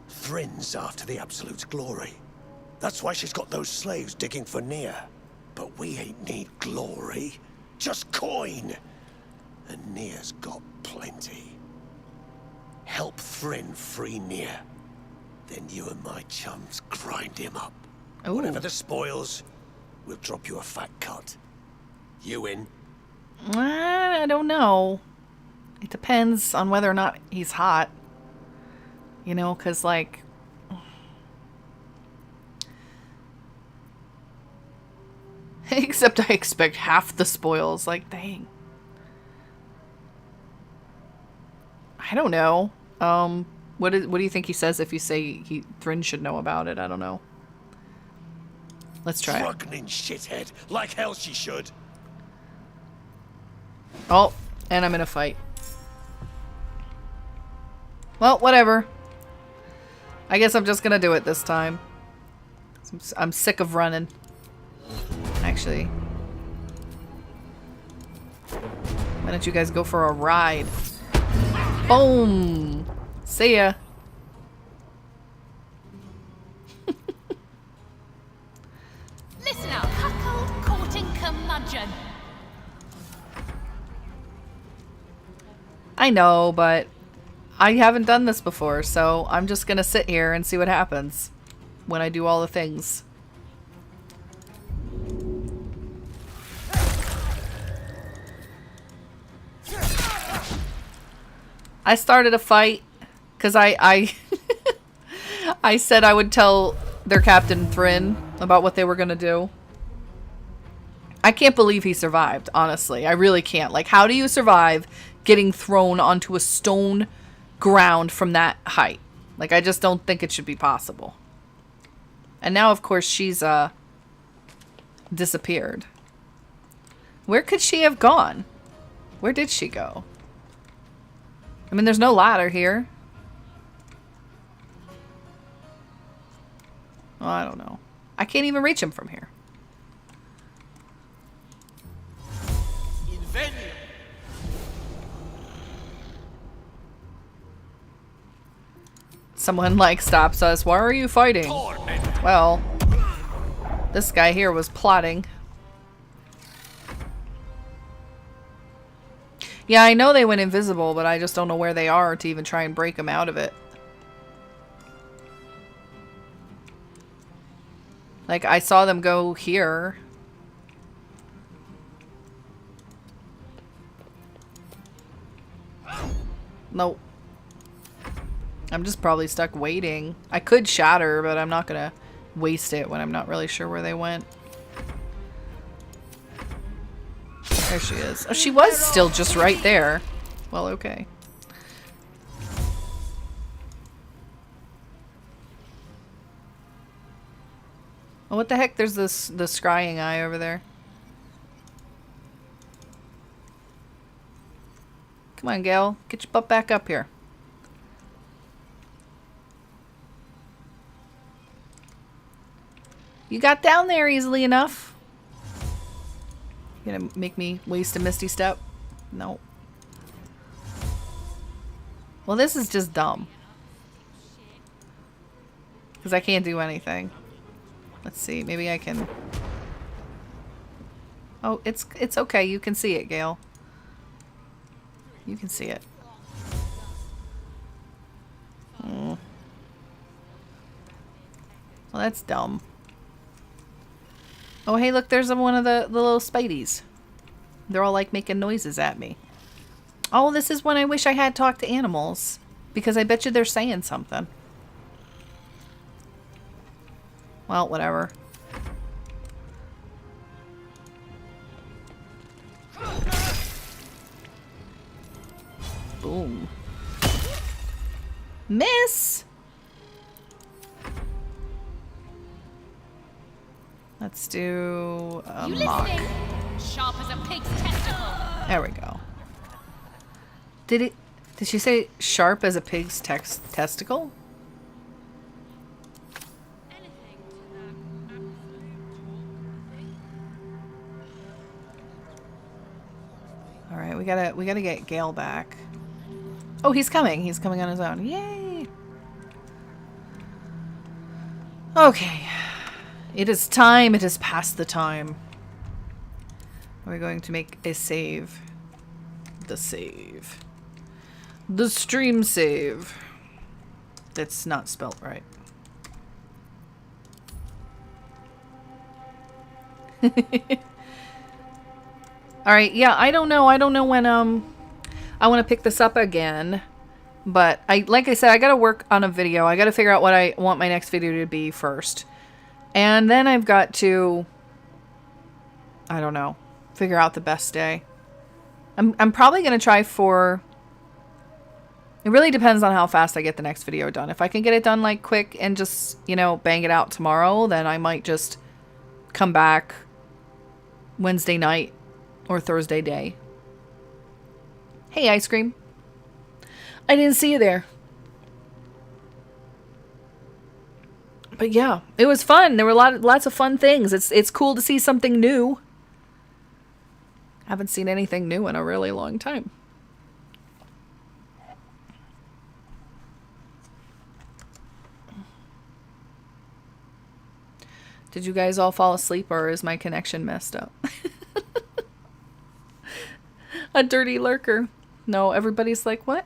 Thrin's after the Absolute's glory. That's why she's got those slaves digging for Nir. But we ain't need glory, just coin. And Nir's got plenty. Help Thrin free Nir. Then you and my chums grind him up. Ooh. Whatever the spoils, we'll drop you a fat cut. You in? I I don't know. It depends on whether or not he's hot. You know, because, like... Except I expect half the spoils. Like, dang. I don't know. What do you think he says if you say Thrin should know about it? I don't know. Let's try it. Struggling shithead. Like hell she should. Oh, and I'm in a fight. Well, whatever. I guess I'm just gonna do it this time. I'm sick of running. Actually. Why don't you guys go for a ride? Boom! See ya. Listen up, cuckold, courting curmudgeon. I know, but I haven't done this before, so I'm just gonna sit here and see what happens when I do all the things. I started a fight because I I said I would tell their captain Thrin about what they were gonna do. I can't believe he survived, honestly. I really can't. Like, how do you survive getting thrown onto a stone ground from that height? Like, I just don't think it should be possible. And now, of course, she's disappeared. Where could she have gone? Where did she go? I mean, there's no ladder here. Oh, I don't know. I can't even reach him from here. Someone, like, stops us. Why are you fighting? Well, this guy here was plotting. Yeah, I know they went invisible, but I just don't know where they are to even try and break them out of it. Like, I saw them go here. Nope. I'm just probably stuck waiting. I could shatter, but I'm not gonna waste it when I'm not really sure where they went. There she is. Oh, she was still just right there. Well, okay. Oh, what the heck? There's the scrying eye over there. Come on, Gale. Get your butt back up here. You got down there easily enough. You gonna make me waste a misty step? No. Well, this is just dumb. Because I can't do anything. Let's see. Maybe I can... Oh, it's okay. You can see it, Gale. You can see it. Oh. Well, that's dumb. Oh, hey, look, there's one of the little spideys. They're all, like, making noises at me. Oh, this is when I wish I had talked to animals. Because I bet you they're saying something. Well, whatever. Boom. Miss! Let's do a mock. Sharp as a pig's testicle. There we go. Did she say sharp as a pig's testicle? All right, we gotta get Gale back. Oh, he's coming. He's coming on his own. Yay! Okay. It is time. It is past the time. We're going to make a save. The save. The stream save. That's not spelt right. All right, yeah, I don't know. I don't know when I want to pick this up again. But like I said, I got to work on a video. I got to figure out what I want my next video to be first. And then I've got to, I don't know, figure out the best day. I'm probably going to try for, it really depends on how fast I get the next video done. If I can get it done like quick and just, you know, bang it out tomorrow, then I might just come back Wednesday night or Thursday day. Hey, Ice Cream. I didn't see you there. But yeah, it was fun. There were lots of fun things. It's cool to see something new. Haven't seen anything new in a really long time. Did you guys all fall asleep, or is my connection messed up? A dirty lurker. No, everybody's like, what?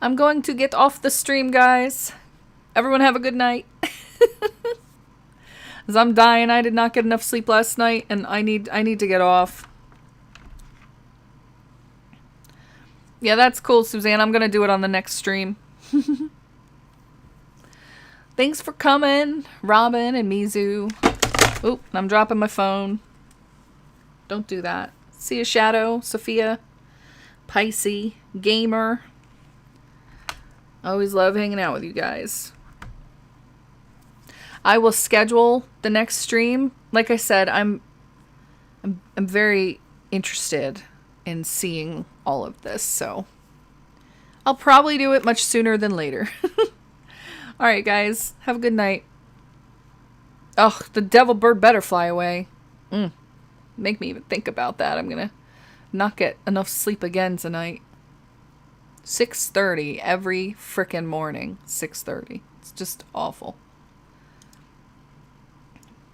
I'm going to get off the stream, guys. Everyone have a good night. As I'm dying, I did not get enough sleep last night, and I need to get off. Yeah, that's cool, Suzanne. I'm gonna do it on the next stream. Thanks for coming, Robin and Mizu. Oop, I'm dropping my phone. Don't do that. See you, Shadow, Sophia, Pisces, Gamer. Always love hanging out with you guys. I will schedule the next stream. Like I said, I'm very interested in seeing all of this, so I'll probably do it much sooner than later. All right, guys, have a good night. Oh, the devil bird better fly away. Make me even think about that. I'm gonna not get enough sleep again tonight. 6:30 every frickin' morning. 6:30. It's just awful.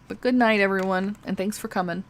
But good night, everyone, and thanks for coming.